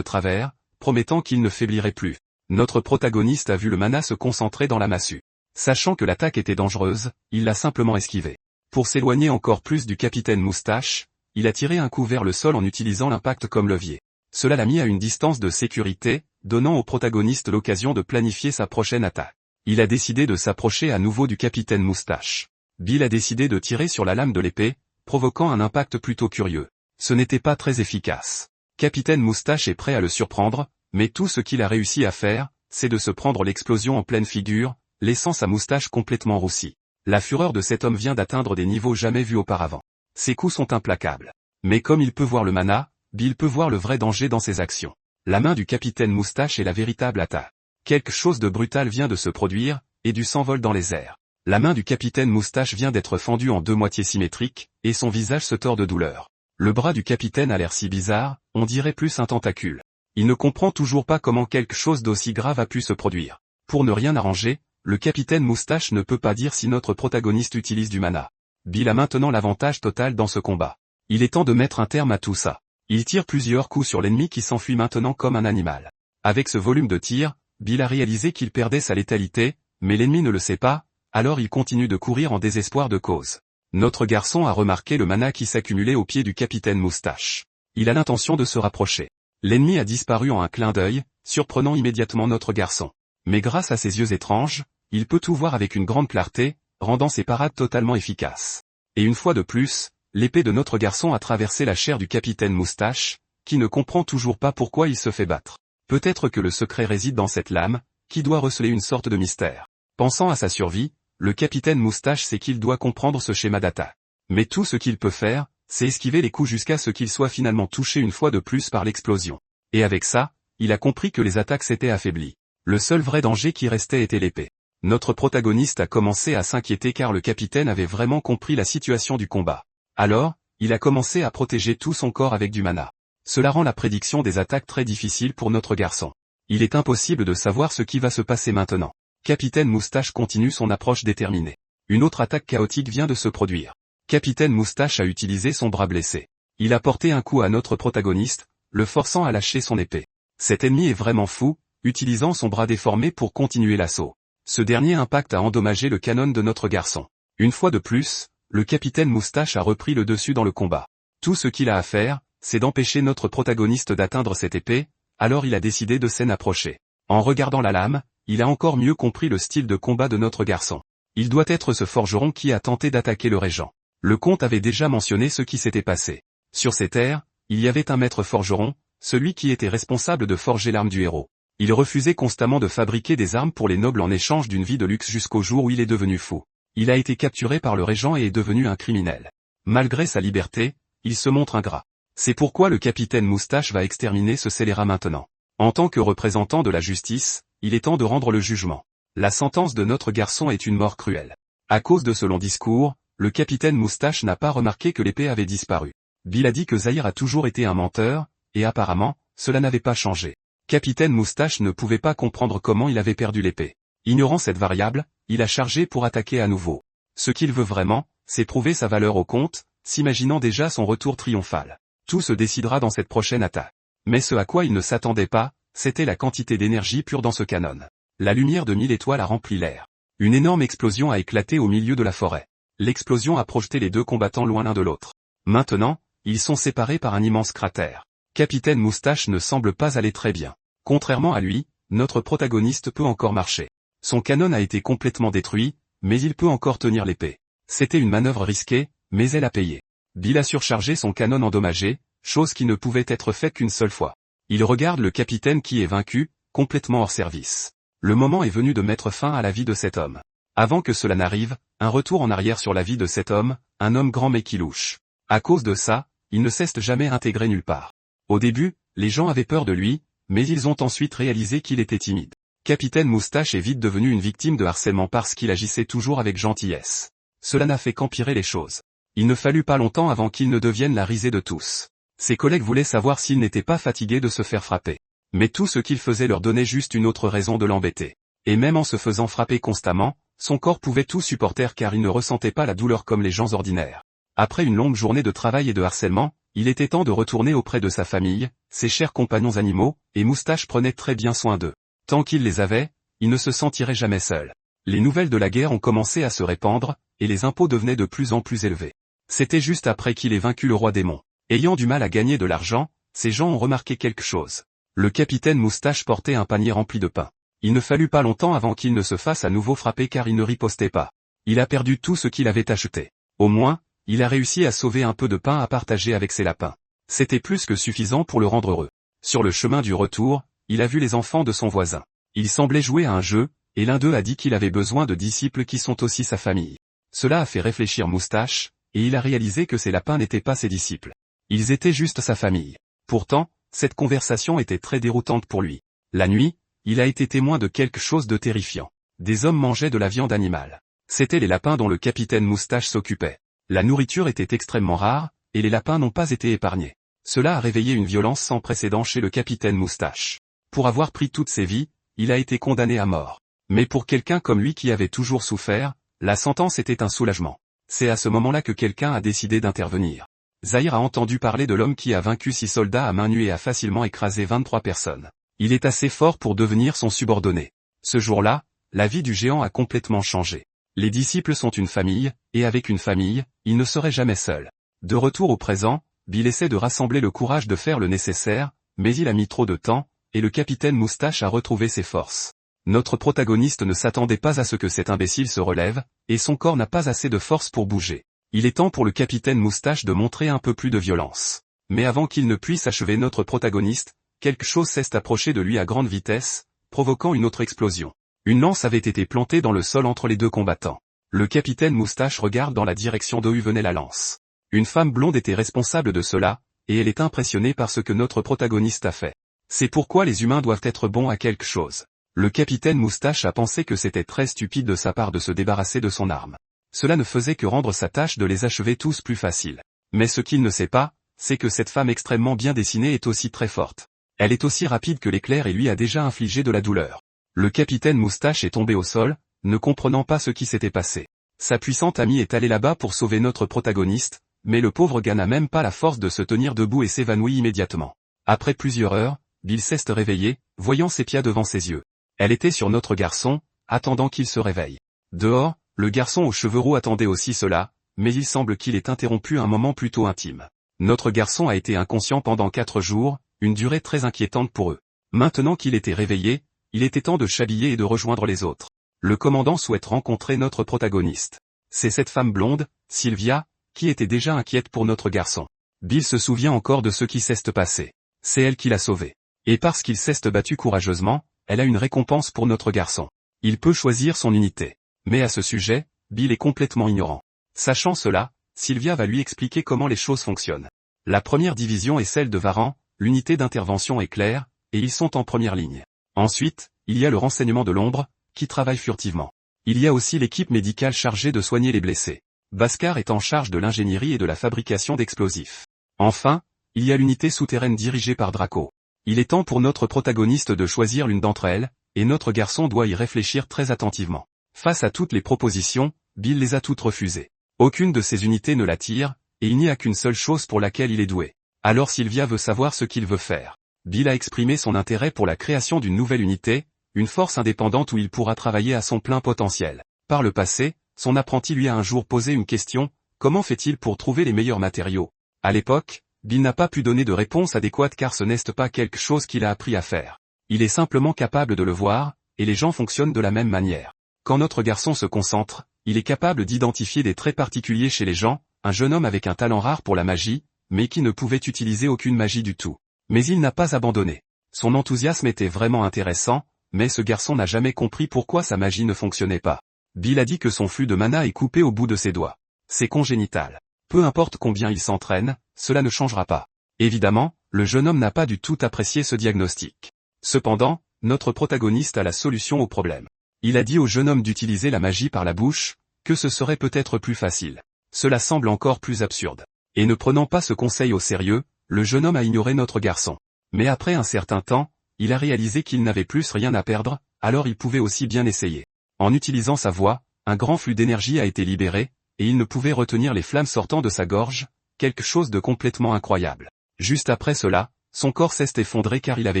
travers, promettant qu'il ne faiblirait plus. Notre protagoniste a vu le mana se concentrer dans la massue. Sachant que l'attaque était dangereuse, il l'a simplement esquivée. Pour s'éloigner encore plus du capitaine Moustache, il a tiré un coup vers le sol en utilisant l'impact comme levier. Cela l'a mis à une distance de sécurité, donnant au protagoniste l'occasion de planifier sa prochaine attaque. Il a décidé de s'approcher à nouveau du capitaine Moustache. Bill a décidé de tirer sur la lame de l'épée, provoquant un impact plutôt curieux. Ce n'était pas très efficace. Capitaine Moustache est prêt à le surprendre, mais tout ce qu'il a réussi à faire, c'est de se prendre l'explosion en pleine figure, laissant sa moustache complètement roussie. La fureur de cet homme vient d'atteindre des niveaux jamais vus auparavant. Ses coups sont implacables. Mais comme il peut voir le mana, Bill peut voir le vrai danger dans ses actions. La main du capitaine Moustache est la véritable attaque. Quelque chose de brutal vient de se produire, et du s'envole dans les airs. La main du capitaine Moustache vient d'être fendue en deux moitiés symétriques, et son visage se tord de douleur. Le bras du capitaine a l'air si bizarre, on dirait plus un tentacule. Il ne comprend toujours pas comment quelque chose d'aussi grave a pu se produire. Pour ne rien arranger, le capitaine Moustache ne peut pas dire si notre protagoniste utilise du mana. Bill a maintenant l'avantage total dans ce combat. Il est temps de mettre un terme à tout ça. Il tire plusieurs coups sur l'ennemi qui s'enfuit maintenant comme un animal. Avec ce volume de tir, Bill a réalisé qu'il perdait sa létalité, mais l'ennemi ne le sait pas, alors il continue de courir en désespoir de cause. Notre garçon a remarqué le mana qui s'accumulait au pied du capitaine Moustache. Il a l'intention de se rapprocher. L'ennemi a disparu en un clin d'œil, surprenant immédiatement notre garçon. Mais grâce à ses yeux étranges, il peut tout voir avec une grande clarté, rendant ses parades totalement efficaces. Et une fois de plus, l'épée de notre garçon a traversé la chair du capitaine Moustache, qui ne comprend toujours pas pourquoi il se fait battre. Peut-être que le secret réside dans cette lame, qui doit receler une sorte de mystère. Pensant à sa survie, le capitaine Moustache sait qu'il doit comprendre ce schéma d'attaque. Mais tout ce qu'il peut faire, c'est esquiver les coups jusqu'à ce qu'il soit finalement touché une fois de plus par l'explosion. Et avec ça, il a compris que les attaques s'étaient affaiblies. Le seul vrai danger qui restait était l'épée. Notre protagoniste a commencé à s'inquiéter car le capitaine avait vraiment compris la situation du combat. Alors, il a commencé à protéger tout son corps avec du mana. Cela rend la prédiction des attaques très difficile pour notre garçon. Il est impossible de savoir ce qui va se passer maintenant. Capitaine Moustache continue son approche déterminée. Une autre attaque chaotique vient de se produire. Capitaine Moustache a utilisé son bras blessé. Il a porté un coup à notre protagoniste, le forçant à lâcher son épée. Cet ennemi est vraiment fou, utilisant son bras déformé pour continuer l'assaut. Ce dernier impact a endommagé le canon de notre garçon. Une fois de plus, le capitaine Moustache a repris le dessus dans le combat. Tout ce qu'il a à faire, c'est d'empêcher notre protagoniste d'atteindre cette épée, alors il a décidé de s'en approcher. En regardant la lame, il a encore mieux compris le style de combat de notre garçon. Il doit être ce forgeron qui a tenté d'attaquer le régent. Le comte avait déjà mentionné ce qui s'était passé. Sur ces terres, il y avait un maître forgeron, celui qui était responsable de forger l'arme du héros. Il refusait constamment de fabriquer des armes pour les nobles en échange d'une vie de luxe jusqu'au jour où il est devenu fou. Il a été capturé par le régent et est devenu un criminel. Malgré sa liberté, il se montre ingrat. C'est pourquoi le capitaine Moustache va exterminer ce scélérat maintenant. En tant que représentant de la justice, il est temps de rendre le jugement. La sentence de notre garçon est une mort cruelle. À cause de ce long discours, le capitaine Moustache n'a pas remarqué que l'épée avait disparu. Bill a dit que Zahir a toujours été un menteur, et apparemment, cela n'avait pas changé. Capitaine Moustache ne pouvait pas comprendre comment il avait perdu l'épée. Ignorant cette variable, il a chargé pour attaquer à nouveau. Ce qu'il veut vraiment, c'est prouver sa valeur au comte, s'imaginant déjà son retour triomphal. Tout se décidera dans cette prochaine attaque. Mais ce à quoi il ne s'attendait pas, c'était la quantité d'énergie pure dans ce canon. La lumière de 1000 étoiles a rempli l'air. Une énorme explosion a éclaté au milieu de la forêt. L'explosion a projeté les deux combattants loin l'un de l'autre. Maintenant, ils sont séparés par un immense cratère. Capitaine Moustache ne semble pas aller très bien. Contrairement à lui, notre protagoniste peut encore marcher. Son canon a été complètement détruit, mais il peut encore tenir l'épée. C'était une manœuvre risquée, mais elle a payé. Bill a surchargé son canon endommagé, chose qui ne pouvait être faite qu'une seule fois. Il regarde le capitaine qui est vaincu, complètement hors service. Le moment est venu de mettre fin à la vie de cet homme. Avant que cela n'arrive, un retour en arrière sur la vie de cet homme, un homme grand mais qui louche. À cause de ça, il ne s'est jamais intégré nulle part. Au début, les gens avaient peur de lui, mais ils ont ensuite réalisé qu'il était timide. Capitaine Moustache est vite devenu une victime de harcèlement parce qu'il agissait toujours avec gentillesse. Cela n'a fait qu'empirer les choses. Il ne fallut pas longtemps avant qu'il ne devienne la risée de tous. Ses collègues voulaient savoir s'il n'était pas fatigué de se faire frapper. Mais tout ce qu'il faisait leur donnait juste une autre raison de l'embêter. Et même en se faisant frapper constamment, Son corps pouvait tout supporter car il ne ressentait pas la douleur comme les gens ordinaires. Après une longue journée de travail et de harcèlement, il était temps de retourner auprès de sa famille, ses chers compagnons animaux, et Moustache prenait très bien soin d'eux. Tant qu'il les avait, il ne se sentirait jamais seul. Les nouvelles de la guerre ont commencé à se répandre, et les impôts devenaient de plus en plus élevés. C'était juste après qu'il ait vaincu le roi démon. Ayant du mal à gagner de l'argent, ces gens ont remarqué quelque chose. Le capitaine Moustache portait un panier rempli de pain. Il ne fallut pas longtemps avant qu'il ne se fasse à nouveau frapper car il ne ripostait pas. Il a perdu tout ce qu'il avait acheté. Au moins, il a réussi à sauver un peu de pain à partager avec ses lapins. C'était plus que suffisant pour le rendre heureux. Sur le chemin du retour, il a vu les enfants de son voisin. Ils semblaient jouer à un jeu, et l'un d'eux a dit qu'il avait besoin de disciples qui sont aussi sa famille. Cela a fait réfléchir Moustache, et il a réalisé que ces lapins n'étaient pas ses disciples. Ils étaient juste sa famille. Pourtant, cette conversation était très déroutante pour lui. La nuit, il a été témoin de quelque chose de terrifiant. Des hommes mangeaient de la viande animale. C'étaient les lapins dont le capitaine Moustache s'occupait. La nourriture était extrêmement rare, et les lapins n'ont pas été épargnés. Cela a réveillé une violence sans précédent chez le capitaine Moustache. Pour avoir pris toutes ses vies, il a été condamné à mort. Mais pour quelqu'un comme lui qui avait toujours souffert, la sentence était un soulagement. C'est à ce moment-là que quelqu'un a décidé d'intervenir. Zahir a entendu parler de l'homme qui a vaincu 6 soldats à main nue et a facilement écrasé 23 personnes. Il est assez fort pour devenir son subordonné. Ce jour-là, la vie du géant a complètement changé. Les disciples sont une famille, et avec une famille, il ne serait jamais seul. De retour au présent, Bill essaie de rassembler le courage de faire le nécessaire, mais il a mis trop de temps, et le capitaine Moustache a retrouvé ses forces. Notre protagoniste ne s'attendait pas à ce que cet imbécile se relève, et son corps n'a pas assez de force pour bouger. Il est temps pour le capitaine Moustache de montrer un peu plus de violence. Mais avant qu'il ne puisse achever notre protagoniste, quelque chose s'est approché de lui à grande vitesse, provoquant une autre explosion. Une lance avait été plantée dans le sol entre les deux combattants. Le capitaine Moustache regarde dans la direction d'où venait la lance. Une femme blonde était responsable de cela, et elle est impressionnée par ce que notre protagoniste a fait. C'est pourquoi les humains doivent être bons à quelque chose. Le capitaine Moustache a pensé que c'était très stupide de sa part de se débarrasser de son arme. Cela ne faisait que rendre sa tâche de les achever tous plus facile. Mais ce qu'il ne sait pas, c'est que cette femme extrêmement bien dessinée est aussi très forte. Elle est aussi rapide que l'éclair et lui a déjà infligé de la douleur. Le capitaine Moustache est tombé au sol, ne comprenant pas ce qui s'était passé. Sa puissante amie est allée là-bas pour sauver notre protagoniste, mais le pauvre gars n'a même pas la force de se tenir debout et s'évanouit immédiatement. Après plusieurs heures, Bill s'est réveillé, voyant Sépia devant ses yeux. Elle était sur notre garçon, attendant qu'il se réveille. Dehors, le garçon aux cheveux roux attendait aussi cela, mais il semble qu'il ait interrompu un moment plutôt intime. Notre garçon a été inconscient pendant 4 jours, une durée très inquiétante pour eux. Maintenant qu'il était réveillé, il était temps de s'habiller et de rejoindre les autres. Le commandant souhaite rencontrer notre protagoniste. C'est cette femme blonde, Sylvia, qui était déjà inquiète pour notre garçon. Bill se souvient encore de ce qui s'est passé. C'est elle qui l'a sauvé. Et parce qu'il s'est battu courageusement, elle a une récompense pour notre garçon. Il peut choisir son unité. Mais à ce sujet, Bill est complètement ignorant. Sachant cela, Sylvia va lui expliquer comment les choses fonctionnent. La première division est celle de Varan, l'unité d'intervention est claire, et ils sont en première ligne. Ensuite, il y a le renseignement de l'ombre, qui travaille furtivement. Il y a aussi l'équipe médicale chargée de soigner les blessés. Bhaskar est en charge de l'ingénierie et de la fabrication d'explosifs. Enfin, il y a l'unité souterraine dirigée par Draco. Il est temps pour notre protagoniste de choisir l'une d'entre elles, et notre garçon doit y réfléchir très attentivement. Face à toutes les propositions, Bill les a toutes refusées. Aucune de ces unités ne l'attire, et il n'y a qu'une seule chose pour laquelle il est doué. Alors Sylvia veut savoir ce qu'il veut faire. Bill a exprimé son intérêt pour la création d'une nouvelle unité, une force indépendante où il pourra travailler à son plein potentiel. Par le passé, son apprenti lui a un jour posé une question, comment fait-il pour trouver les meilleurs matériaux? À l'époque, Bill n'a pas pu donner de réponse adéquate car ce n'est pas quelque chose qu'il a appris à faire. Il est simplement capable de le voir, et les gens fonctionnent de la même manière. Quand notre garçon se concentre, il est capable d'identifier des traits particuliers chez les gens, un jeune homme avec un talent rare pour la magie, mais qui ne pouvait utiliser aucune magie du tout. Mais il n'a pas abandonné. Son enthousiasme était vraiment intéressant, mais ce garçon n'a jamais compris pourquoi sa magie ne fonctionnait pas. Bill a dit que son flux de mana est coupé au bout de ses doigts. C'est congénital. Peu importe combien il s'entraîne, cela ne changera pas. Évidemment, le jeune homme n'a pas du tout apprécié ce diagnostic. Cependant, notre protagoniste a la solution au problème. Il a dit au jeune homme d'utiliser la magie par la bouche, que ce serait peut-être plus facile. Cela semble encore plus absurde. Et ne prenant pas ce conseil au sérieux, le jeune homme a ignoré notre garçon. Mais après un certain temps, il a réalisé qu'il n'avait plus rien à perdre, alors il pouvait aussi bien essayer. En utilisant sa voix, un grand flux d'énergie a été libéré, et il ne pouvait retenir les flammes sortant de sa gorge, quelque chose de complètement incroyable. Juste après cela, son corps s'est effondré car il avait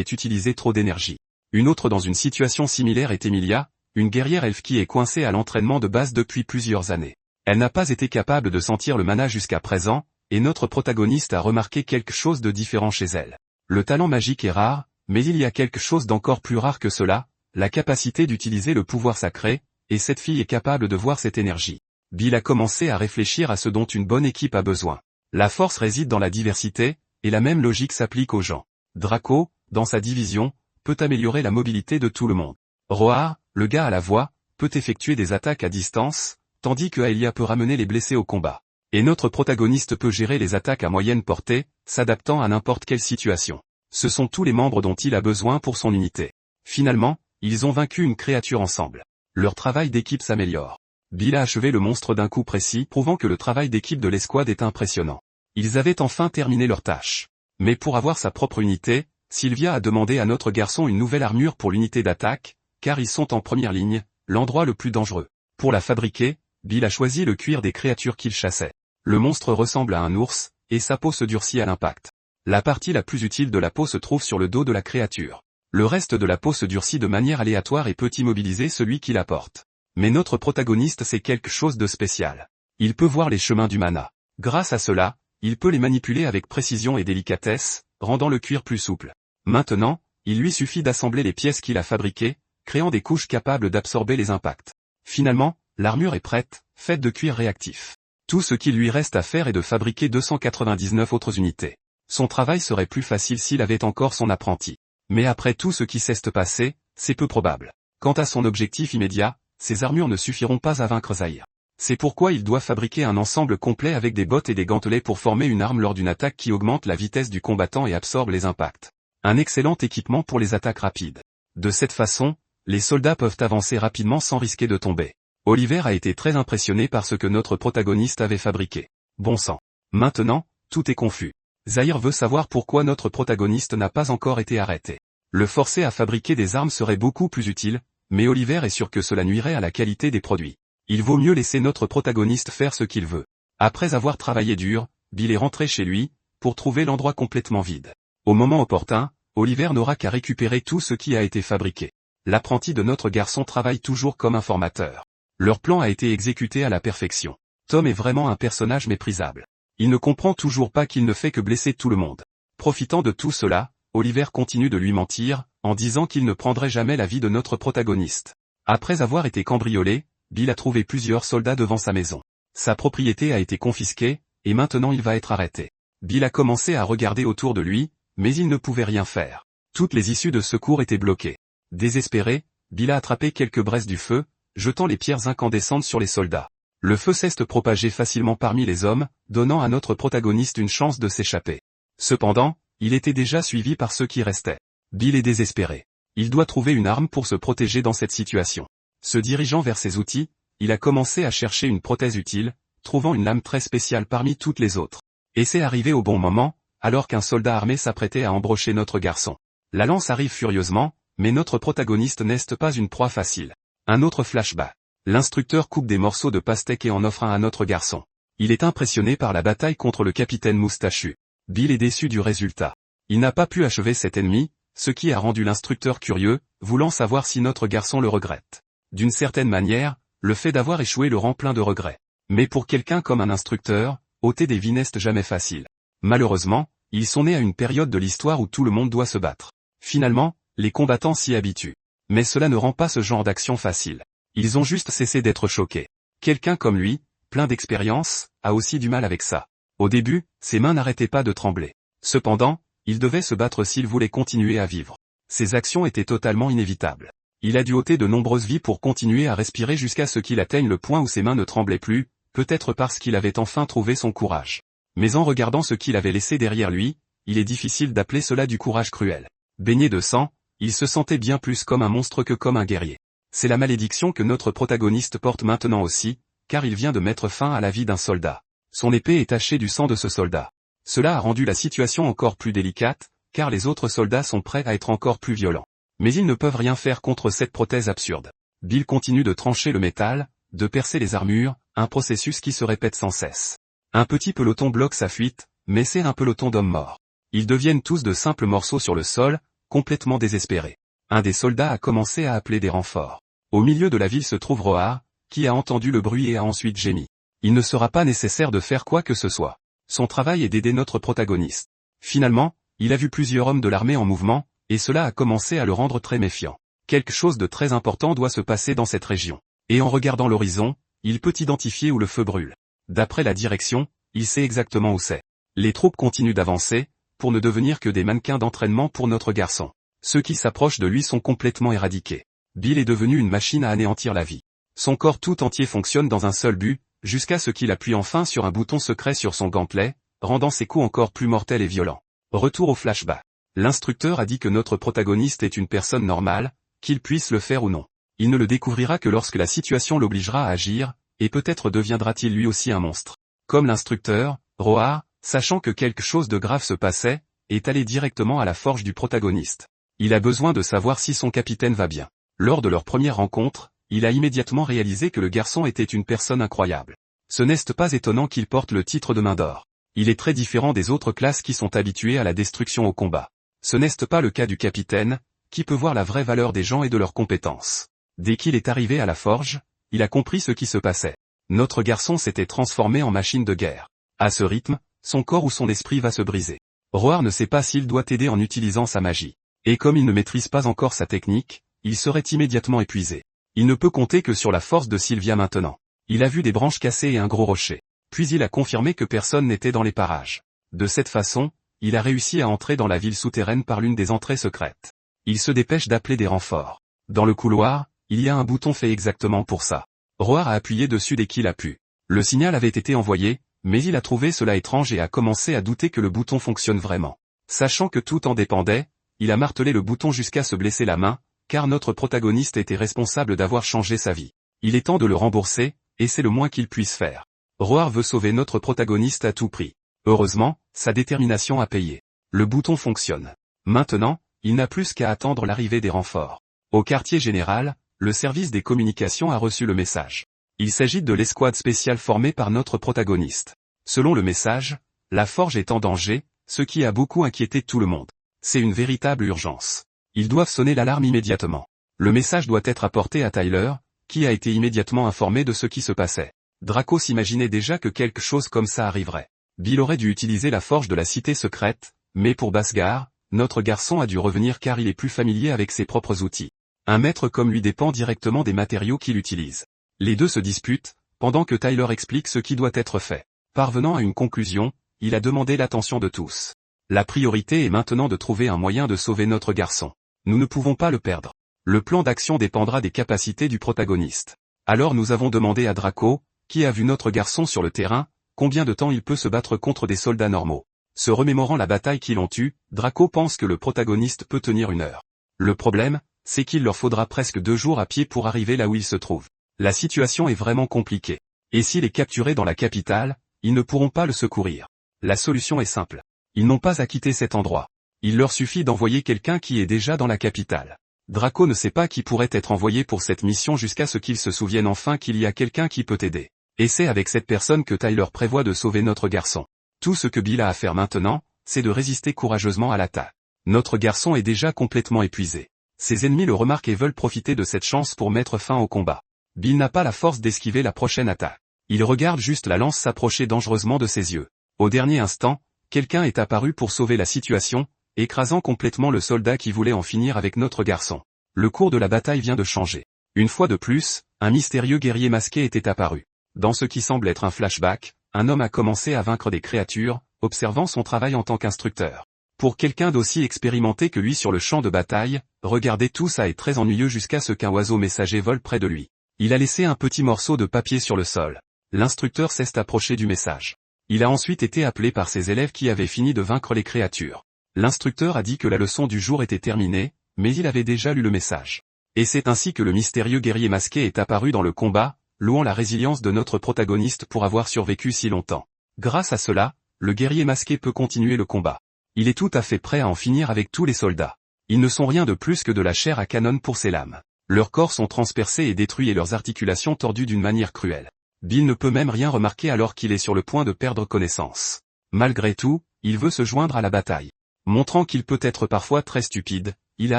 utilisé trop d'énergie. Une autre dans une situation similaire est Emilia, une guerrière elfe qui est coincée à l'entraînement de base depuis plusieurs années. Elle n'a pas été capable de sentir le mana jusqu'à présent, et notre protagoniste a remarqué quelque chose de différent chez elle. Le talent magique est rare, mais il y a quelque chose d'encore plus rare que cela, la capacité d'utiliser le pouvoir sacré, et cette fille est capable de voir cette énergie. Bill a commencé à réfléchir à ce dont une bonne équipe a besoin. La force réside dans la diversité, et la même logique s'applique aux gens. Draco, dans sa division, peut améliorer la mobilité de tout le monde. Roar, le gars à la voix, peut effectuer des attaques à distance, tandis que Aelia peut ramener les blessés au combat. Et notre protagoniste peut gérer les attaques à moyenne portée, s'adaptant à n'importe quelle situation. Ce sont tous les membres dont il a besoin pour son unité. Finalement, ils ont vaincu une créature ensemble. Leur travail d'équipe s'améliore. Bill a achevé le monstre d'un coup précis, prouvant que le travail d'équipe de l'escouade est impressionnant. Ils avaient enfin terminé leur tâche. Mais pour avoir sa propre unité, Sylvia a demandé à notre garçon une nouvelle armure pour l'unité d'attaque, car ils sont en première ligne, l'endroit le plus dangereux. Pour la fabriquer, Bill a choisi le cuir des créatures qu'il chassait. Le monstre ressemble à un ours, et sa peau se durcit à l'impact. La partie la plus utile de la peau se trouve sur le dos de la créature. Le reste de la peau se durcit de manière aléatoire et peut immobiliser celui qui la porte. Mais notre protagoniste sait quelque chose de spécial. Il peut voir les chemins du mana. Grâce à cela, il peut les manipuler avec précision et délicatesse, rendant le cuir plus souple. Maintenant, il lui suffit d'assembler les pièces qu'il a fabriquées, créant des couches capables d'absorber les impacts. Finalement, l'armure est prête, faite de cuir réactif. Tout ce qu'il lui reste à faire est de fabriquer 299 autres unités. Son travail serait plus facile s'il avait encore son apprenti. Mais après tout ce qui s'est passé, c'est peu probable. Quant à son objectif immédiat, ces armures ne suffiront pas à vaincre Zaïre. C'est pourquoi il doit fabriquer un ensemble complet avec des bottes et des gantelets pour former une arme lors d'une attaque qui augmente la vitesse du combattant et absorbe les impacts. Un excellent équipement pour les attaques rapides. De cette façon, les soldats peuvent avancer rapidement sans risquer de tomber. Oliver a été très impressionné par ce que notre protagoniste avait fabriqué. Bon sang. Maintenant, tout est confus. Zaïre veut savoir pourquoi notre protagoniste n'a pas encore été arrêté. Le forcer à fabriquer des armes serait beaucoup plus utile, mais Oliver est sûr que cela nuirait à la qualité des produits. Il vaut mieux laisser notre protagoniste faire ce qu'il veut. Après avoir travaillé dur, Bill est rentré chez lui, pour trouver l'endroit complètement vide. Au moment opportun, Oliver n'aura qu'à récupérer tout ce qui a été fabriqué. L'apprenti de notre garçon travaille toujours comme un formateur. Leur plan a été exécuté à la perfection. Tom est vraiment un personnage méprisable. Il ne comprend toujours pas qu'il ne fait que blesser tout le monde. Profitant de tout cela, Oliver continue de lui mentir, en disant qu'il ne prendrait jamais la vie de notre protagoniste. Après avoir été cambriolé, Bill a trouvé plusieurs soldats devant sa maison. Sa propriété a été confisquée, et maintenant il va être arrêté. Bill a commencé à regarder autour de lui, mais il ne pouvait rien faire. Toutes les issues de secours étaient bloquées. Désespéré, Bill a attrapé quelques braises du feu, jetant les pierres incandescentes sur les soldats. Le feu s'est propagé facilement parmi les hommes, donnant à notre protagoniste une chance de s'échapper. Cependant, il était déjà suivi par ceux qui restaient. Bill est désespéré. Il doit trouver une arme pour se protéger dans cette situation. Se dirigeant vers ses outils, il a commencé à chercher une prothèse utile, trouvant une lame très spéciale parmi toutes les autres. Et c'est arrivé au bon moment, alors qu'un soldat armé s'apprêtait à embrocher notre garçon. La lance arrive furieusement, mais notre protagoniste n'est pas une proie facile. Un autre flashback. L'instructeur coupe des morceaux de pastèque et en offre un à notre garçon. Il est impressionné par la bataille contre le capitaine moustachu. Bill est déçu du résultat. Il n'a pas pu achever cet ennemi, ce qui a rendu l'instructeur curieux, voulant savoir si notre garçon le regrette. D'une certaine manière, le fait d'avoir échoué le rend plein de regrets. Mais pour quelqu'un comme un instructeur, ôter des vies n'est jamais facile. Malheureusement, ils sont nés à une période de l'histoire où tout le monde doit se battre. Finalement, les combattants s'y habituent. Mais cela ne rend pas ce genre d'action facile. Ils ont juste cessé d'être choqués. Quelqu'un comme lui, plein d'expérience, a aussi du mal avec ça. Au début, ses mains n'arrêtaient pas de trembler. Cependant, il devait se battre s'il voulait continuer à vivre. Ses actions étaient totalement inévitables. Il a dû ôter de nombreuses vies pour continuer à respirer jusqu'à ce qu'il atteigne le point où ses mains ne tremblaient plus, peut-être parce qu'il avait enfin trouvé son courage. Mais en regardant ce qu'il avait laissé derrière lui, il est difficile d'appeler cela du courage cruel. Baigné de sang, il se sentait bien plus comme un monstre que comme un guerrier. C'est la malédiction que notre protagoniste porte maintenant aussi, car il vient de mettre fin à la vie d'un soldat. Son épée est tachée du sang de ce soldat. Cela a rendu la situation encore plus délicate, car les autres soldats sont prêts à être encore plus violents. Mais ils ne peuvent rien faire contre cette prothèse absurde. Bill continue de trancher le métal, de percer les armures, un processus qui se répète sans cesse. Un petit peloton bloque sa fuite, mais c'est un peloton d'hommes morts. Ils deviennent tous de simples morceaux sur le sol, complètement désespérés. Un des soldats a commencé à appeler des renforts. Au milieu de la ville se trouve Roar, qui a entendu le bruit et a ensuite gémi. Il ne sera pas nécessaire de faire quoi que ce soit. Son travail est d'aider notre protagoniste. Finalement, il a vu plusieurs hommes de l'armée en mouvement, et cela a commencé à le rendre très méfiant. Quelque chose de très important doit se passer dans cette région. Et en regardant l'horizon, il peut identifier où le feu brûle. D'après la direction, il sait exactement où c'est. Les troupes continuent d'avancer, pour ne devenir que des mannequins d'entraînement pour notre garçon. Ceux qui s'approchent de lui sont complètement éradiqués. Bill est devenu une machine à anéantir la vie. Son corps tout entier fonctionne dans un seul but, jusqu'à ce qu'il appuie enfin sur un bouton secret sur son gantelet, rendant ses coups encore plus mortels et violents. Retour au flashback. L'instructeur a dit que notre protagoniste est une personne normale, qu'il puisse le faire ou non. Il ne le découvrira que lorsque la situation l'obligera à agir, et peut-être deviendra-t-il lui aussi un monstre. Comme l'instructeur, Roar, sachant que quelque chose de grave se passait, est allé directement à la forge du protagoniste. Il a besoin de savoir si son capitaine va bien. Lors de leur première rencontre, il a immédiatement réalisé que le garçon était une personne incroyable. Ce n'est pas étonnant qu'il porte le titre de main d'or. Il est très différent des autres classes qui sont habituées à la destruction au combat. Ce n'est pas le cas du capitaine, qui peut voir la vraie valeur des gens et de leurs compétences. Dès qu'il est arrivé à la forge, il a compris ce qui se passait. Notre garçon s'était transformé en machine de guerre. À ce rythme, son corps ou son esprit va se briser. Roar ne sait pas s'il doit aider en utilisant sa magie. Et comme il ne maîtrise pas encore sa technique, il serait immédiatement épuisé. Il ne peut compter que sur la force de Sylvia maintenant. Il a vu des branches cassées et un gros rocher. Puis il a confirmé que personne n'était dans les parages. De cette façon, il a réussi à entrer dans la ville souterraine par l'une des entrées secrètes. Il se dépêche d'appeler des renforts. Dans le couloir, il y a un bouton fait exactement pour ça. Roar a appuyé dessus dès qu'il a pu. Le signal avait été envoyé, mais il a trouvé cela étrange et a commencé à douter que le bouton fonctionne vraiment. Sachant que tout en dépendait, il a martelé le bouton jusqu'à se blesser la main, car notre protagoniste était responsable d'avoir changé sa vie. Il est temps de le rembourser, et c'est le moins qu'il puisse faire. Roar veut sauver notre protagoniste à tout prix. Heureusement, sa détermination a payé. Le bouton fonctionne. Maintenant, il n'a plus qu'à attendre l'arrivée des renforts. Au quartier général, le service des communications a reçu le message. Il s'agit de l'escouade spéciale formée par notre protagoniste. Selon le message, la forge est en danger, ce qui a beaucoup inquiété tout le monde. C'est une véritable urgence. Ils doivent sonner l'alarme immédiatement. Le message doit être apporté à Tyler, qui a été immédiatement informé de ce qui se passait. Draco s'imaginait déjà que quelque chose comme ça arriverait. Bill aurait dû utiliser la forge de la cité secrète, mais pour Basgar, notre garçon a dû revenir car il est plus familier avec ses propres outils. Un maître comme lui dépend directement des matériaux qu'il utilise. Les deux se disputent, pendant que Tyler explique ce qui doit être fait. Parvenant à une conclusion, il a demandé l'attention de tous. La priorité est maintenant de trouver un moyen de sauver notre garçon. Nous ne pouvons pas le perdre. Le plan d'action dépendra des capacités du protagoniste. Alors nous avons demandé à Draco, qui a vu notre garçon sur le terrain, combien de temps il peut se battre contre des soldats normaux. Se remémorant la bataille qu'ils ont eue, Draco pense que le protagoniste peut tenir 1 heure. Le problème, c'est qu'il leur faudra presque 2 jours à pied pour arriver là où il se trouve. La situation est vraiment compliquée. Et s'il est capturé dans la capitale, ils ne pourront pas le secourir. La solution est simple. Ils n'ont pas à quitter cet endroit. Il leur suffit d'envoyer quelqu'un qui est déjà dans la capitale. Draco ne sait pas qui pourrait être envoyé pour cette mission jusqu'à ce qu'il se souvienne enfin qu'il y a quelqu'un qui peut aider. Et c'est avec cette personne que Tyler prévoit de sauver notre garçon. Tout ce que Bill a à faire maintenant, c'est de résister courageusement à l'attaque. Notre garçon est déjà complètement épuisé. Ses ennemis le remarquent et veulent profiter de cette chance pour mettre fin au combat. Bill n'a pas la force d'esquiver la prochaine attaque. Il regarde juste la lance s'approcher dangereusement de ses yeux. Au dernier instant, quelqu'un est apparu pour sauver la situation, écrasant complètement le soldat qui voulait en finir avec notre garçon. Le cours de la bataille vient de changer. Une fois de plus, un mystérieux guerrier masqué était apparu. Dans ce qui semble être un flashback, un homme a commencé à vaincre des créatures, observant son travail en tant qu'instructeur. Pour quelqu'un d'aussi expérimenté que lui sur le champ de bataille, regarder tout ça est très ennuyeux jusqu'à ce qu'un oiseau messager vole près de lui. Il a laissé un petit morceau de papier sur le sol. L'instructeur s'est approché du message. Il a ensuite été appelé par ses élèves qui avaient fini de vaincre les créatures. L'instructeur a dit que la leçon du jour était terminée, mais il avait déjà lu le message. Et c'est ainsi que le mystérieux guerrier masqué est apparu dans le combat, louant la résilience de notre protagoniste pour avoir survécu si longtemps. Grâce à cela, le guerrier masqué peut continuer le combat. Il est tout à fait prêt à en finir avec tous les soldats. Ils ne sont rien de plus que de la chair à canon pour ses lames. Leurs corps sont transpercés et détruits et leurs articulations tordues d'une manière cruelle. Bill ne peut même rien remarquer alors qu'il est sur le point de perdre connaissance. Malgré tout, il veut se joindre à la bataille. Montrant qu'il peut être parfois très stupide, il a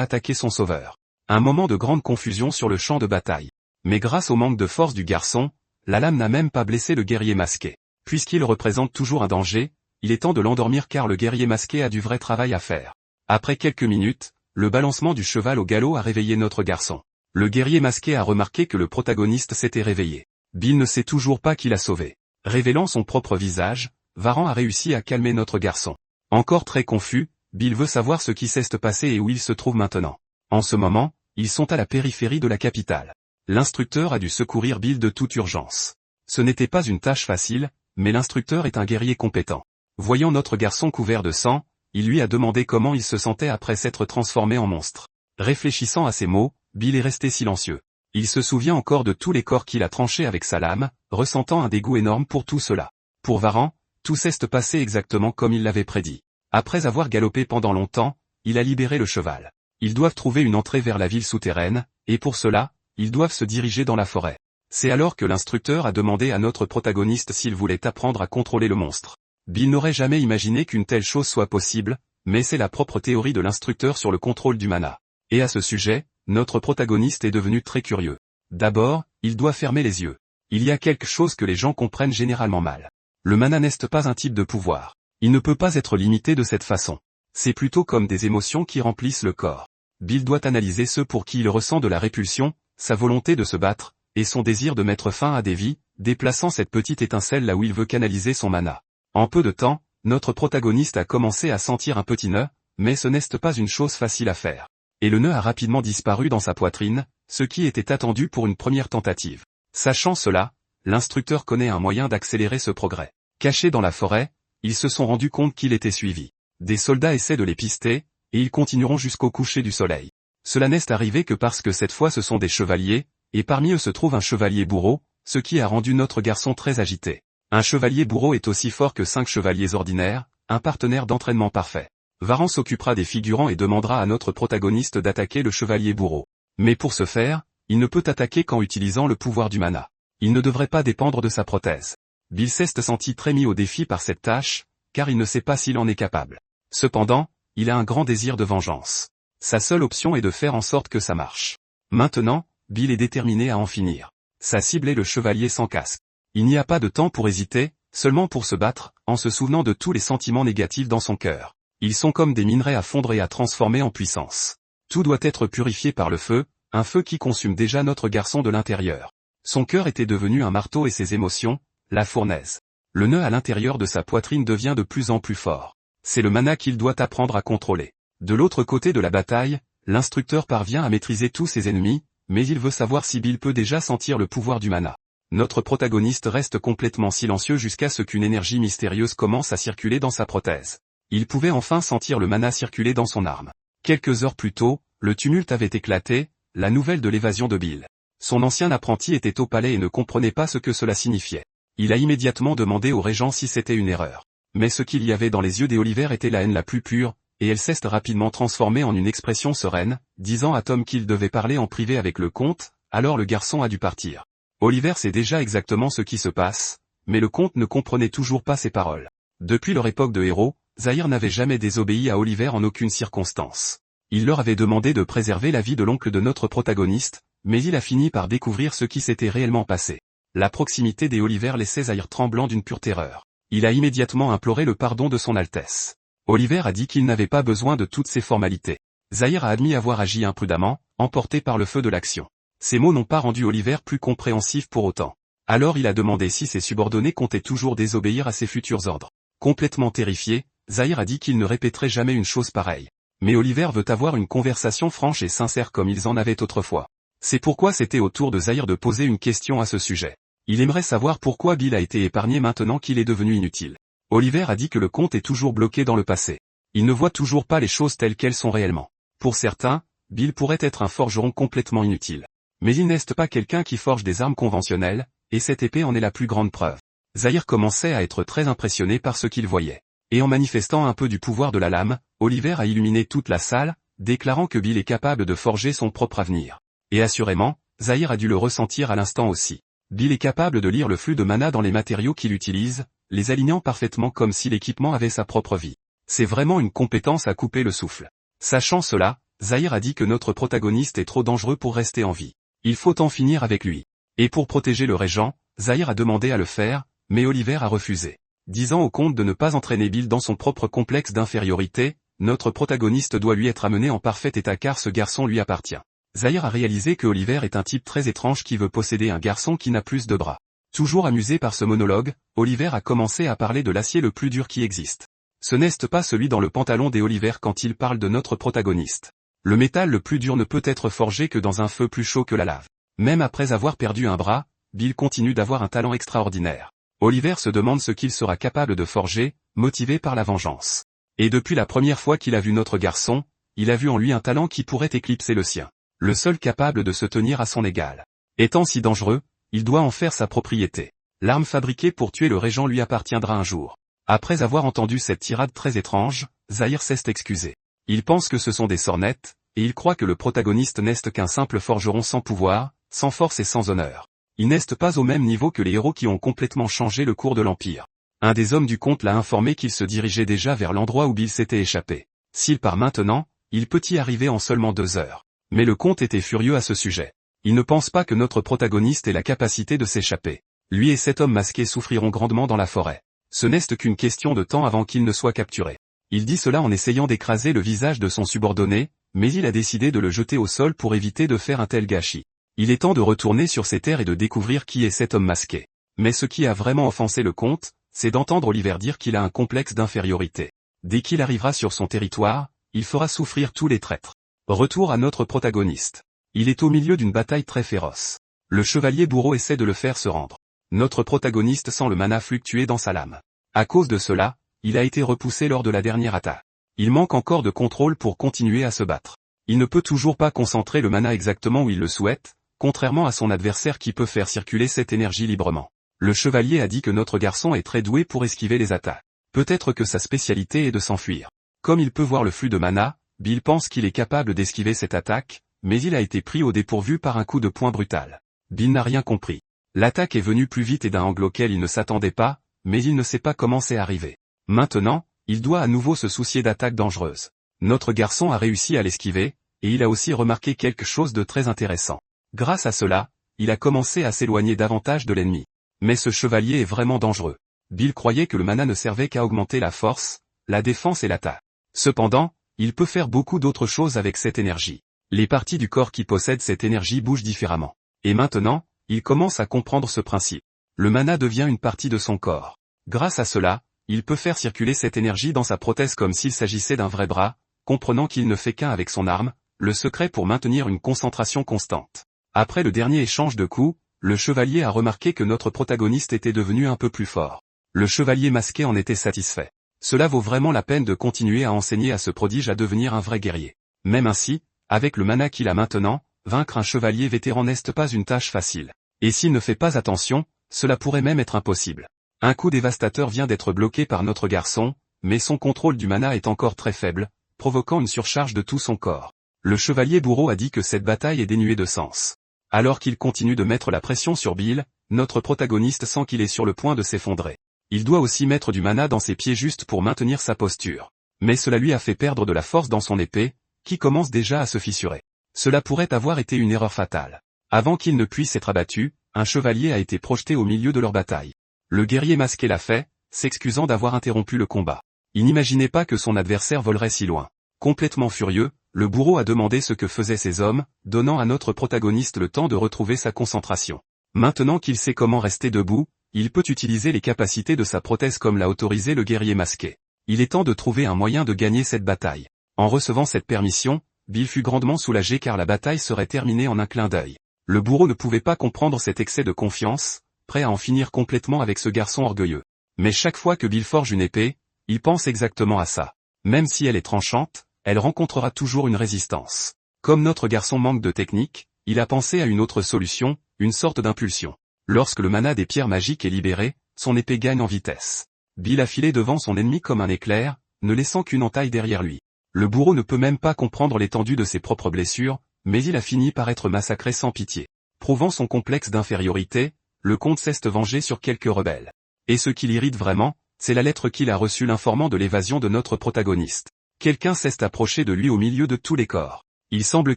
attaqué son sauveur. Un moment de grande confusion sur le champ de bataille. Mais grâce au manque de force du garçon, la lame n'a même pas blessé le guerrier masqué. Puisqu'il représente toujours un danger, il est temps de l'endormir car le guerrier masqué a du vrai travail à faire. Après quelques minutes, le balancement du cheval au galop a réveillé notre garçon. Le guerrier masqué a remarqué que le protagoniste s'était réveillé. Bill ne sait toujours pas qui l'a sauvé. Révélant son propre visage, Varan a réussi à calmer notre garçon. Encore très confus, Bill veut savoir ce qui s'est passé et où il se trouve maintenant. En ce moment, ils sont à la périphérie de la capitale. L'instructeur a dû secourir Bill de toute urgence. Ce n'était pas une tâche facile, mais l'instructeur est un guerrier compétent. Voyant notre garçon couvert de sang, il lui a demandé comment il se sentait après s'être transformé en monstre. Réfléchissant à ces mots, Bill est resté silencieux. Il se souvient encore de tous les corps qu'il a tranchés avec sa lame, ressentant un dégoût énorme pour tout cela. Pour Varan, tout s'est passé exactement comme il l'avait prédit. Après avoir galopé pendant longtemps, il a libéré le cheval. Ils doivent trouver une entrée vers la ville souterraine, et pour cela, ils doivent se diriger dans la forêt. C'est alors que l'instructeur a demandé à notre protagoniste s'il voulait apprendre à contrôler le monstre. Bill n'aurait jamais imaginé qu'une telle chose soit possible, mais c'est la propre théorie de l'instructeur sur le contrôle du mana. Et à ce sujet, notre protagoniste est devenu très curieux. D'abord, il doit fermer les yeux. Il y a quelque chose que les gens comprennent généralement mal. Le mana n'est pas un type de pouvoir. Il ne peut pas être limité de cette façon. C'est plutôt comme des émotions qui remplissent le corps. Bill doit analyser ceux pour qui il ressent de la répulsion, sa volonté de se battre, et son désir de mettre fin à des vies, déplaçant cette petite étincelle là où il veut canaliser son mana. En peu de temps, notre protagoniste a commencé à sentir un petit nœud, mais ce n'est pas une chose facile à faire. Et le nœud a rapidement disparu dans sa poitrine, ce qui était attendu pour une première tentative. Sachant cela, l'instructeur connaît un moyen d'accélérer ce progrès. Cachés dans la forêt, ils se sont rendus compte qu'il était suivi. Des soldats essaient de les pister, et ils continueront jusqu'au coucher du soleil. Cela n'est arrivé que parce que cette fois ce sont des chevaliers, et parmi eux se trouve un chevalier bourreau, ce qui a rendu notre garçon très agité. Un chevalier bourreau est aussi fort que 5 chevaliers ordinaires, un partenaire d'entraînement parfait. Varan s'occupera des figurants et demandera à notre protagoniste d'attaquer le chevalier bourreau. Mais pour ce faire, il ne peut attaquer qu'en utilisant le pouvoir du mana. Il ne devrait pas dépendre de sa prothèse. Bill s'est senti très mis au défi par cette tâche, car il ne sait pas s'il en est capable. Cependant, il a un grand désir de vengeance. Sa seule option est de faire en sorte que ça marche. Maintenant, Bill est déterminé à en finir. Sa cible est le chevalier sans casque. Il n'y a pas de temps pour hésiter, seulement pour se battre, en se souvenant de tous les sentiments négatifs dans son cœur. Ils sont comme des minerais à fondre et à transformer en puissance. Tout doit être purifié par le feu, un feu qui consume déjà notre garçon de l'intérieur. Son cœur était devenu un marteau et ses émotions, la fournaise. Le nœud à l'intérieur de sa poitrine devient de plus en plus fort. C'est le mana qu'il doit apprendre à contrôler. De l'autre côté de la bataille, l'instructeur parvient à maîtriser tous ses ennemis, mais il veut savoir si Bill peut déjà sentir le pouvoir du mana. Notre protagoniste reste complètement silencieux jusqu'à ce qu'une énergie mystérieuse commence à circuler dans sa prothèse. Il pouvait enfin sentir le mana circuler dans son arme. Quelques heures plus tôt, le tumulte avait éclaté, la nouvelle de l'évasion de Bill. Son ancien apprenti était au palais et ne comprenait pas ce que cela signifiait. Il a immédiatement demandé au régent si c'était une erreur. Mais ce qu'il y avait dans les yeux d'Oliver était la haine la plus pure, et elle s'est rapidement transformée en une expression sereine, disant à Tom qu'il devait parler en privé avec le comte, alors le garçon a dû partir. Oliver sait déjà exactement ce qui se passe, mais le comte ne comprenait toujours pas ses paroles. Depuis leur époque de héros, Zahir n'avait jamais désobéi à Oliver en aucune circonstance. Il leur avait demandé de préserver la vie de l'oncle de notre protagoniste, mais il a fini par découvrir ce qui s'était réellement passé. La proximité des Oliver laissait Zahir tremblant d'une pure terreur. Il a immédiatement imploré le pardon de son Altesse. Oliver a dit qu'il n'avait pas besoin de toutes ces formalités. Zahir a admis avoir agi imprudemment, emporté par le feu de l'action. Ces mots n'ont pas rendu Oliver plus compréhensif pour autant. Alors il a demandé si ses subordonnés comptaient toujours désobéir à ses futurs ordres. Complètement terrifié, Zahir a dit qu'il ne répéterait jamais une chose pareille. Mais Oliver veut avoir une conversation franche et sincère comme ils en avaient autrefois. C'est pourquoi c'était au tour de Zahir de poser une question à ce sujet. Il aimerait savoir pourquoi Bill a été épargné maintenant qu'il est devenu inutile. Oliver a dit que le comte est toujours bloqué dans le passé. Il ne voit toujours pas les choses telles qu'elles sont réellement. Pour certains, Bill pourrait être un forgeron complètement inutile. Mais il n'est pas quelqu'un qui forge des armes conventionnelles, et cette épée en est la plus grande preuve. Zahir commençait à être très impressionné par ce qu'il voyait. Et en manifestant un peu du pouvoir de la lame, Oliver a illuminé toute la salle, déclarant que Bill est capable de forger son propre avenir. Et assurément, Zahir a dû le ressentir à l'instant aussi. Bill est capable de lire le flux de mana dans les matériaux qu'il utilise, les alignant parfaitement comme si l'équipement avait sa propre vie. C'est vraiment une compétence à couper le souffle. Sachant cela, Zahir a dit que notre protagoniste est trop dangereux pour rester en vie. Il faut en finir avec lui. Et pour protéger le régent, Zahir a demandé à le faire, mais Oliver a refusé. Disant au comte de ne pas entraîner Bill dans son propre complexe d'infériorité, notre protagoniste doit lui être amené en parfait état car ce garçon lui appartient. Zahir a réalisé que Oliver est un type très étrange qui veut posséder un garçon qui n'a plus de bras. Toujours amusé par ce monologue, Oliver a commencé à parler de l'acier le plus dur qui existe. Ce n'est pas celui dans le pantalon des Oliver quand il parle de notre protagoniste. Le métal le plus dur ne peut être forgé que dans un feu plus chaud que la lave. Même après avoir perdu un bras, Bill continue d'avoir un talent extraordinaire. Oliver se demande ce qu'il sera capable de forger, motivé par la vengeance. Et depuis la première fois qu'il a vu notre garçon, il a vu en lui un talent qui pourrait éclipser le sien. Le seul capable de se tenir à son égal. Étant si dangereux, il doit en faire sa propriété. L'arme fabriquée pour tuer le régent lui appartiendra un jour. Après avoir entendu cette tirade très étrange, Zahir s'est excusé. Il pense que ce sont des sornettes, et il croit que le protagoniste n'est qu'un simple forgeron sans pouvoir, sans force et sans honneur. Il n'est pas au même niveau que les héros qui ont complètement changé le cours de l'Empire. Un des hommes du comte l'a informé qu'il se dirigeait déjà vers l'endroit où Bill s'était échappé. S'il part maintenant, il peut y arriver en seulement 2 heures. Mais le comte était furieux à ce sujet. Il ne pense pas que notre protagoniste ait la capacité de s'échapper. Lui et cet homme masqué souffriront grandement dans la forêt. Ce n'est qu'une question de temps avant qu'il ne soit capturé. Il dit cela en essayant d'écraser le visage de son subordonné, mais il a décidé de le jeter au sol pour éviter de faire un tel gâchis. Il est temps de retourner sur ses terres et de découvrir qui est cet homme masqué. Mais ce qui a vraiment offensé le comte, c'est d'entendre Oliver dire qu'il a un complexe d'infériorité. Dès qu'il arrivera sur son territoire, il fera souffrir tous les traîtres. Retour à notre protagoniste. Il est au milieu d'une bataille très féroce. Le chevalier bourreau essaie de le faire se rendre. Notre protagoniste sent le mana fluctuer dans sa lame. À cause de cela, il a été repoussé lors de la dernière attaque. Il manque encore de contrôle pour continuer à se battre. Il ne peut toujours pas concentrer le mana exactement où il le souhaite, contrairement à son adversaire qui peut faire circuler cette énergie librement. Le chevalier a dit que notre garçon est très doué pour esquiver les attaques. Peut-être que sa spécialité est de s'enfuir. Comme il peut voir le flux de mana, Bill pense qu'il est capable d'esquiver cette attaque, mais il a été pris au dépourvu par un coup de poing brutal. Bill n'a rien compris. L'attaque est venue plus vite et d'un angle auquel il ne s'attendait pas, mais il ne sait pas comment c'est arrivé. Maintenant, il doit à nouveau se soucier d'attaques dangereuses. Notre garçon a réussi à l'esquiver, et il a aussi remarqué quelque chose de très intéressant. Grâce à cela, il a commencé à s'éloigner davantage de l'ennemi. Mais ce chevalier est vraiment dangereux. Bill croyait que le mana ne servait qu'à augmenter la force, la défense et l'attaque. Cependant, il peut faire beaucoup d'autres choses avec cette énergie. Les parties du corps qui possèdent cette énergie bougent différemment. Et maintenant, il commence à comprendre ce principe. Le mana devient une partie de son corps. Grâce à cela, il peut faire circuler cette énergie dans sa prothèse comme s'il s'agissait d'un vrai bras, comprenant qu'il ne fait qu'un avec son arme, le secret pour maintenir une concentration constante. Après le dernier échange de coups, le chevalier a remarqué que notre protagoniste était devenu un peu plus fort. Le chevalier masqué en était satisfait. Cela vaut vraiment la peine de continuer à enseigner à ce prodige à devenir un vrai guerrier. Même ainsi, avec le mana qu'il a maintenant, vaincre un chevalier vétéran n'est pas une tâche facile. Et s'il ne fait pas attention, cela pourrait même être impossible. Un coup dévastateur vient d'être bloqué par notre garçon, mais son contrôle du mana est encore très faible, provoquant une surcharge de tout son corps. Le chevalier bourreau a dit que cette bataille est dénuée de sens. Alors qu'il continue de mettre la pression sur Bill, notre protagoniste sent qu'il est sur le point de s'effondrer. Il doit aussi mettre du mana dans ses pieds juste pour maintenir sa posture. Mais cela lui a fait perdre de la force dans son épée, qui commence déjà à se fissurer. Cela pourrait avoir été une erreur fatale. Avant qu'il ne puisse être abattu, un chevalier a été projeté au milieu de leur bataille. Le guerrier masqué l'a fait, s'excusant d'avoir interrompu le combat. Il n'imaginait pas que son adversaire volerait si loin. Complètement furieux, le bourreau a demandé ce que faisaient ces hommes, donnant à notre protagoniste le temps de retrouver sa concentration. Maintenant qu'il sait comment rester debout, il peut utiliser les capacités de sa prothèse comme l'a autorisé le guerrier masqué. Il est temps de trouver un moyen de gagner cette bataille. En recevant cette permission, Bill fut grandement soulagé car la bataille serait terminée en un clin d'œil. Le bourreau ne pouvait pas comprendre cet excès de confiance, prêt à en finir complètement avec ce garçon orgueilleux. Mais chaque fois que Bill forge une épée, il pense exactement à ça. Même si elle est tranchante, elle rencontrera toujours une résistance. Comme notre garçon manque de technique, il a pensé à une autre solution, une sorte d'impulsion. Lorsque le mana des pierres magiques est libéré, son épée gagne en vitesse. Bill a filé devant son ennemi comme un éclair, ne laissant qu'une entaille derrière lui. Le bourreau ne peut même pas comprendre l'étendue de ses propres blessures, mais il a fini par être massacré sans pitié. Prouvant son complexe d'infériorité, le comte s'est vengé sur quelques rebelles. Et ce qui l'irrite vraiment, c'est la lettre qu'il a reçue l'informant de l'évasion de notre protagoniste. Quelqu'un s'est approché de lui au milieu de tous les corps. Il semble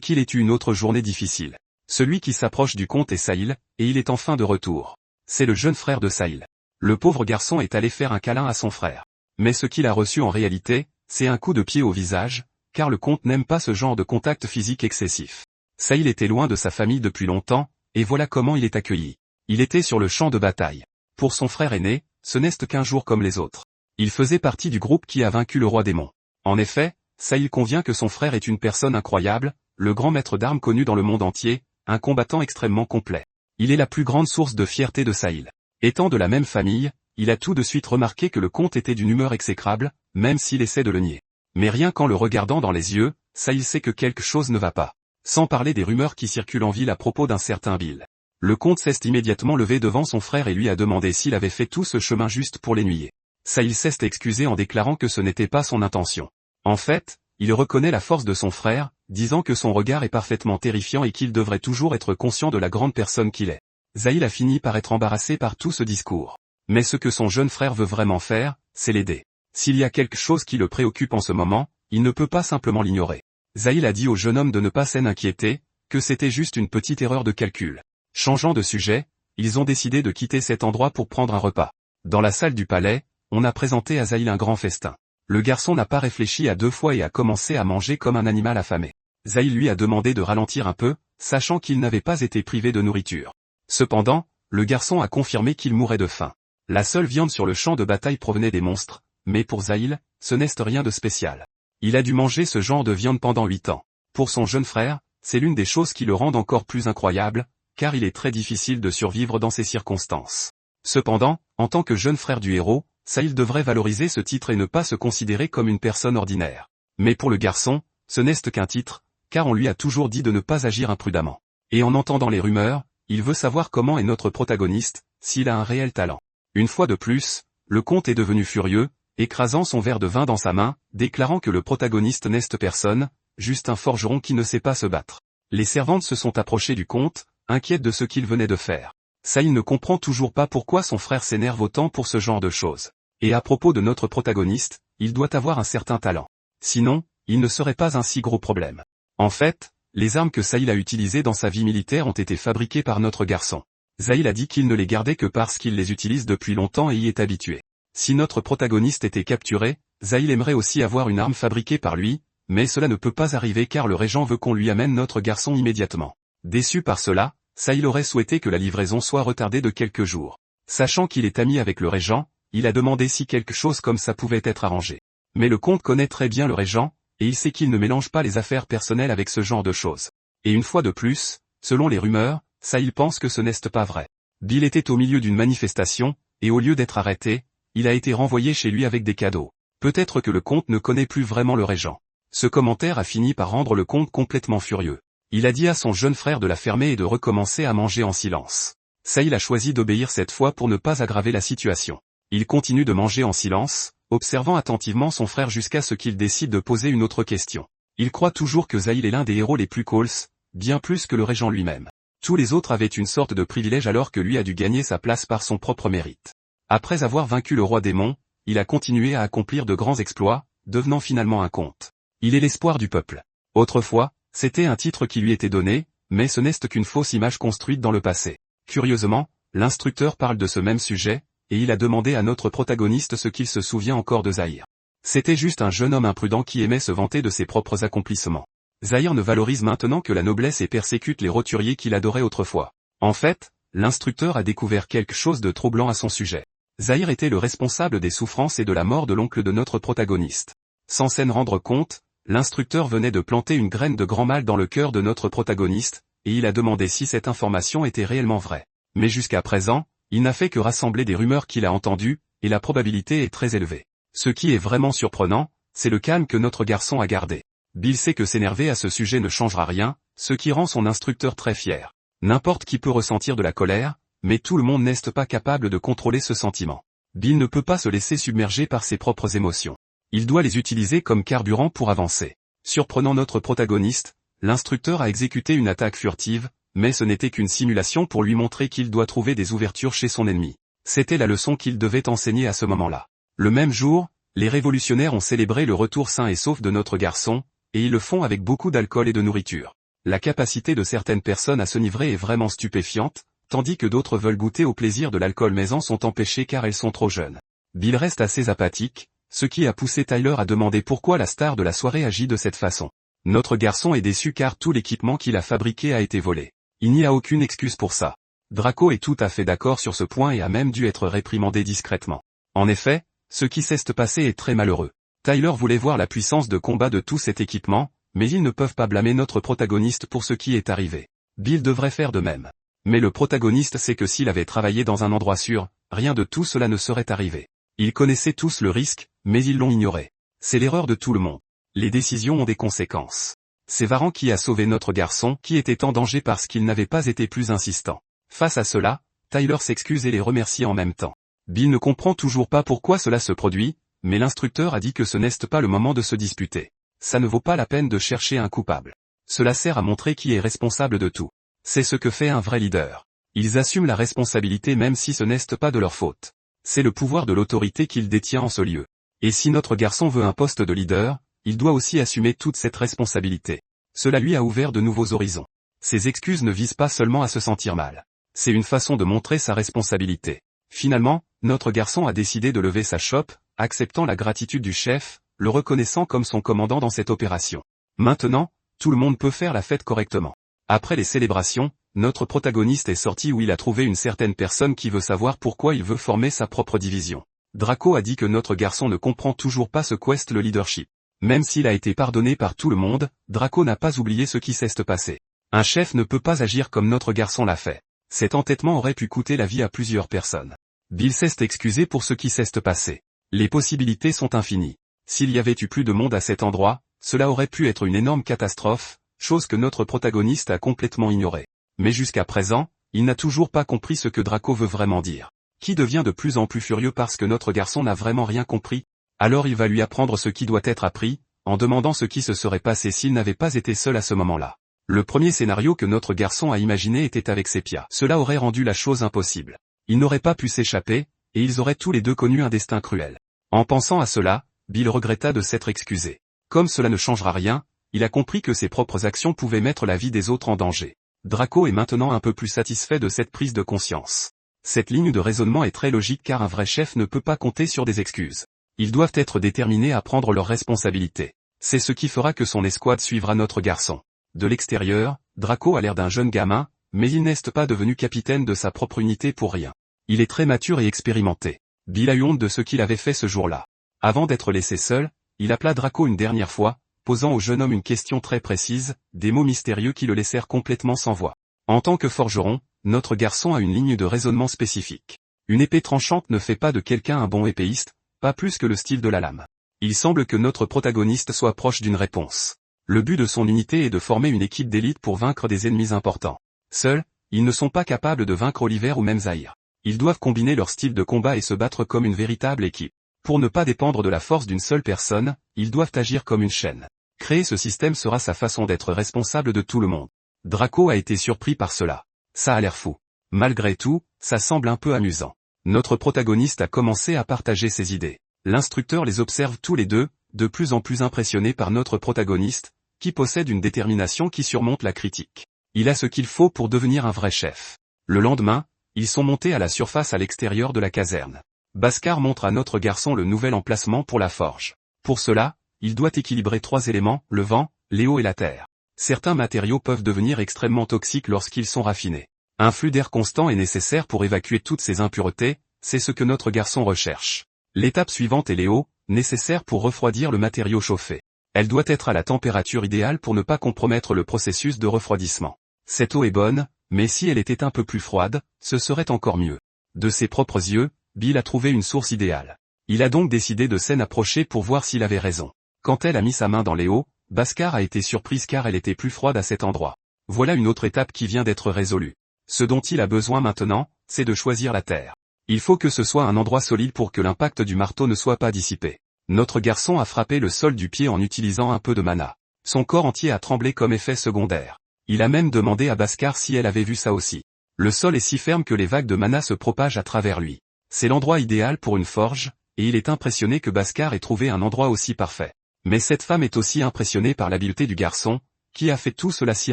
qu'il ait eu une autre journée difficile. Celui qui s'approche du comte est Sahil, et il est enfin de retour. C'est le jeune frère de Sahil. Le pauvre garçon est allé faire un câlin à son frère. Mais ce qu'il a reçu en réalité, c'est un coup de pied au visage, car le comte n'aime pas ce genre de contact physique excessif. Sahil était loin de sa famille depuis longtemps, et voilà comment il est accueilli. Il était sur le champ de bataille. Pour son frère aîné, ce n'est qu'un jour comme les autres. Il faisait partie du groupe qui a vaincu le roi démon. En effet, Sahil convient que son frère est une personne incroyable, le grand maître d'armes connu dans le monde entier, un combattant extrêmement complet. Il est la plus grande source de fierté de Sahil. Étant de la même famille, il a tout de suite remarqué que le comte était d'une humeur exécrable, même s'il essaie de le nier. Mais rien qu'en le regardant dans les yeux, Sahil sait que quelque chose ne va pas. Sans parler des rumeurs qui circulent en ville à propos d'un certain Bill. Le comte s'est immédiatement levé devant son frère et lui a demandé s'il avait fait tout ce chemin juste pour l'ennuyer. Sahil s'est excusé en déclarant que ce n'était pas son intention. En fait, il reconnaît la force de son frère, disant que son regard est parfaitement terrifiant et qu'il devrait toujours être conscient de la grande personne qu'il est. Sahil a fini par être embarrassé par tout ce discours. Mais ce que son jeune frère veut vraiment faire, c'est l'aider. S'il y a quelque chose qui le préoccupe en ce moment, il ne peut pas simplement l'ignorer. Sahil a dit au jeune homme de ne pas s'inquiéter, que c'était juste une petite erreur de calcul. Changeant de sujet, ils ont décidé de quitter cet endroit pour prendre un repas. Dans la salle du palais, on a présenté à Sahil un grand festin. Le garçon n'a pas réfléchi à deux fois et a commencé à manger comme un animal affamé. Sahil lui a demandé de ralentir un peu, sachant qu'il n'avait pas été privé de nourriture. Cependant, le garçon a confirmé qu'il mourait de faim. La seule viande sur le champ de bataille provenait des monstres, mais pour Sahil, ce n'est rien de spécial. Il a dû manger ce genre de viande pendant 8 ans. Pour son jeune frère, c'est l'une des choses qui le rendent encore plus incroyable, car il est très difficile de survivre dans ces circonstances. Cependant, en tant que jeune frère du héros, Sahil devrait valoriser ce titre et ne pas se considérer comme une personne ordinaire. Mais pour le garçon, ce n'est qu'un titre, car on lui a toujours dit de ne pas agir imprudemment. Et en entendant les rumeurs, il veut savoir comment est notre protagoniste, s'il a un réel talent. Une fois de plus, le comte est devenu furieux, écrasant son verre de vin dans sa main, déclarant que le protagoniste n'est personne, juste un forgeron qui ne sait pas se battre. Les servantes se sont approchées du comte, inquiètes de ce qu'il venait de faire. Sahil ne comprend toujours pas pourquoi son frère s'énerve autant pour ce genre de choses. Et à propos de notre protagoniste, il doit avoir un certain talent. Sinon, il ne serait pas un si gros problème. En fait, les armes que Sahil a utilisées dans sa vie militaire ont été fabriquées par notre garçon. Sahil a dit qu'il ne les gardait que parce qu'il les utilise depuis longtemps et y est habitué. Si notre protagoniste était capturé, Sahil aimerait aussi avoir une arme fabriquée par lui, mais cela ne peut pas arriver car le régent veut qu'on lui amène notre garçon immédiatement. Déçu par cela, Sahil aurait souhaité que la livraison soit retardée de quelques jours. Sachant qu'il est ami avec le régent, il a demandé si quelque chose comme ça pouvait être arrangé. Mais le comte connaît très bien le régent, et il sait qu'il ne mélange pas les affaires personnelles avec ce genre de choses. Et une fois de plus, selon les rumeurs, Sahil pense que ce n'est pas vrai. Bill était au milieu d'une manifestation, et au lieu d'être arrêté, il a été renvoyé chez lui avec des cadeaux. Peut-être que le comte ne connaît plus vraiment le régent. Ce commentaire a fini par rendre le comte complètement furieux. Il a dit à son jeune frère de la fermer et de recommencer à manger en silence. Sahil a choisi d'obéir cette fois pour ne pas aggraver la situation. Il continue de manger en silence, observant attentivement son frère jusqu'à ce qu'il décide de poser une autre question. Il croit toujours que Sahil est l'un des héros les plus cools, bien plus que le régent lui-même. Tous les autres avaient une sorte de privilège alors que lui a dû gagner sa place par son propre mérite. Après avoir vaincu le roi démon, il a continué à accomplir de grands exploits, devenant finalement un comte. Il est l'espoir du peuple. Autrefois, c'était un titre qui lui était donné, mais ce n'est qu'une fausse image construite dans le passé. Curieusement, l'instructeur parle de ce même sujet, et il a demandé à notre protagoniste ce qu'il se souvient encore de Zahir. C'était juste un jeune homme imprudent qui aimait se vanter de ses propres accomplissements. Zahir ne valorise maintenant que la noblesse et persécute les roturiers qu'il adorait autrefois. En fait, l'instructeur a découvert quelque chose de troublant à son sujet. Zahir était le responsable des souffrances et de la mort de l'oncle de notre protagoniste. Sans s'en rendre compte, l'instructeur venait de planter une graine de grand mal dans le cœur de notre protagoniste, et il a demandé si cette information était réellement vraie. Mais jusqu'à présent, il n'a fait que rassembler des rumeurs qu'il a entendues, et la probabilité est très élevée. Ce qui est vraiment surprenant, c'est le calme que notre garçon a gardé. Bill sait que s'énerver à ce sujet ne changera rien, ce qui rend son instructeur très fier. N'importe qui peut ressentir de la colère, mais tout le monde n'est pas capable de contrôler ce sentiment. Bill ne peut pas se laisser submerger par ses propres émotions. Il doit les utiliser comme carburant pour avancer. Surprenant notre protagoniste, L'instructeur a exécuté une attaque furtive, mais ce n'était qu'une simulation pour lui montrer qu'il doit trouver des ouvertures chez son ennemi. C'était la leçon qu'il devait enseigner à ce moment-là. Le même jour, les révolutionnaires ont célébré le retour sain et sauf de notre garçon, et ils le font avec beaucoup d'alcool et de nourriture. La capacité de certaines personnes à se nivrer est vraiment stupéfiante, tandis que d'autres veulent goûter au plaisir de l'alcool mais en sont empêchées car elles sont trop jeunes. Bill reste assez apathique, ce qui a poussé Tyler à demander pourquoi la star de la soirée agit de cette façon. Notre garçon est déçu car tout l'équipement qu'il a fabriqué a été volé. Il n'y a aucune excuse pour ça. Draco est tout à fait d'accord sur ce point et a même dû être réprimandé discrètement. En effet, ce qui s'est passé est très malheureux. Tyler voulait voir la puissance de combat de tout cet équipement, mais ils ne peuvent pas blâmer notre protagoniste pour ce qui est arrivé. Bill devrait faire de même. Mais le protagoniste sait que s'il avait travaillé dans un endroit sûr, rien de tout cela ne serait arrivé. Ils connaissaient tous le risque, mais ils l'ont ignoré. C'est l'erreur de tout le monde. Les décisions ont des conséquences. C'est Varan qui a sauvé notre garçon qui était en danger parce qu'il n'avait pas été plus insistant. Face à cela, Tyler s'excuse et les remercie en même temps. Bill ne comprend toujours pas pourquoi cela se produit, mais l'instructeur a dit que ce n'est pas le moment de se disputer. Ça ne vaut pas la peine de chercher un coupable. Cela sert à montrer qui est responsable de tout. C'est ce que fait un vrai leader. Ils assument la responsabilité même si ce n'est pas de leur faute. C'est le pouvoir de l'autorité qu'il détient en ce lieu. Et si notre garçon veut un poste de leader, il doit aussi assumer toute cette responsabilité. Cela lui a ouvert de nouveaux horizons. Ses excuses ne visent pas seulement à se sentir mal. C'est une façon de montrer sa responsabilité. Finalement, notre garçon a décidé de lever sa chope, acceptant la gratitude du chef, le reconnaissant comme son commandant dans cette opération. Maintenant, tout le monde peut faire la fête correctement. Après les célébrations, notre protagoniste est sorti où il a trouvé une certaine personne qui veut savoir pourquoi il veut former sa propre division. Draco a dit que notre garçon ne comprend toujours pas ce qu'est le leadership. Même s'il a été pardonné par tout le monde, Draco n'a pas oublié ce qui s'est passé. Un chef ne peut pas agir comme notre garçon l'a fait. Cet entêtement aurait pu coûter la vie à plusieurs personnes. Bill s'est excusé pour ce qui s'est passé. Les possibilités sont infinies. S'il y avait eu plus de monde à cet endroit, cela aurait pu être une énorme catastrophe, chose que notre protagoniste a complètement ignorée. Mais jusqu'à présent, il n'a toujours pas compris ce que Draco veut vraiment dire. Qui devient de plus en plus furieux parce que notre garçon n'a vraiment rien compris. Alors il va lui apprendre ce qui doit être appris, en demandant ce qui se serait passé s'il n'avait pas été seul à ce moment-là. Le premier scénario que notre garçon a imaginé était avec Sepia. Cela aurait rendu la chose impossible. Ils n'auraient pas pu s'échapper, et ils auraient tous les deux connu un destin cruel. En pensant à cela, Bill regretta de s'être excusé. Comme cela ne changera rien, il a compris que ses propres actions pouvaient mettre la vie des autres en danger. Draco est maintenant un peu plus satisfait de cette prise de conscience. Cette ligne de raisonnement est très logique car un vrai chef ne peut pas compter sur des excuses. Ils doivent être déterminés à prendre leurs responsabilités. C'est ce qui fera que son escouade suivra notre garçon. De l'extérieur, Draco a l'air d'un jeune gamin, mais il n'est pas devenu capitaine de sa propre unité pour rien. Il est très mature et expérimenté. Bill a eu honte de ce qu'il avait fait ce jour-là. Avant d'être laissé seul, il appela Draco une dernière fois, posant au jeune homme une question très précise, des mots mystérieux qui le laissèrent complètement sans voix. En tant que forgeron, notre garçon a une ligne de raisonnement spécifique. Une épée tranchante ne fait pas de quelqu'un un bon épéiste, pas plus que le style de la lame. Il semble que notre protagoniste soit proche d'une réponse. Le but de son unité est de former une équipe d'élite pour vaincre des ennemis importants. Seuls, ils ne sont pas capables de vaincre Oliver ou même Zahir. Ils doivent combiner leur style de combat et se battre comme une véritable équipe. Pour ne pas dépendre de la force d'une seule personne, ils doivent agir comme une chaîne. Créer ce système sera sa façon d'être responsable de tout le monde. Draco a été surpris par cela. Ça a l'air fou. Malgré tout, ça semble un peu amusant. Notre protagoniste a commencé à partager ses idées. L'instructeur les observe tous les deux, de plus en plus impressionné par notre protagoniste, qui possède une détermination qui surmonte la critique. Il a ce qu'il faut pour devenir un vrai chef. Le lendemain, ils sont montés à la surface à l'extérieur de la caserne. Bhaskar montre à notre garçon le nouvel emplacement pour la forge. Pour cela, il doit équilibrer 3 éléments, le vent, l'eau et la terre. Certains matériaux peuvent devenir extrêmement toxiques lorsqu'ils sont raffinés. Un flux d'air constant est nécessaire pour évacuer toutes ces impuretés, c'est ce que notre garçon recherche. L'étape suivante est l'eau, nécessaire pour refroidir le matériau chauffé. Elle doit être à la température idéale pour ne pas compromettre le processus de refroidissement. Cette eau est bonne, mais si elle était un peu plus froide, ce serait encore mieux. De ses propres yeux, Bill a trouvé une source idéale. Il a donc décidé de s'en approcher pour voir s'il avait raison. Quand elle a mis sa main dans l'eau, Bhaskar a été surprise car elle était plus froide à cet endroit. Voilà une autre étape qui vient d'être résolue. Ce dont il a besoin maintenant, c'est de choisir la terre. Il faut que ce soit un endroit solide pour que l'impact du marteau ne soit pas dissipé. Notre garçon a frappé le sol du pied en utilisant un peu de mana. Son corps entier a tremblé comme effet secondaire. Il a même demandé à Bhaskar si elle avait vu ça aussi. Le sol est si ferme que les vagues de mana se propagent à travers lui. C'est l'endroit idéal pour une forge, et il est impressionné que Bhaskar ait trouvé un endroit aussi parfait. Mais cette femme est aussi impressionnée par l'habileté du garçon, qui a fait tout cela si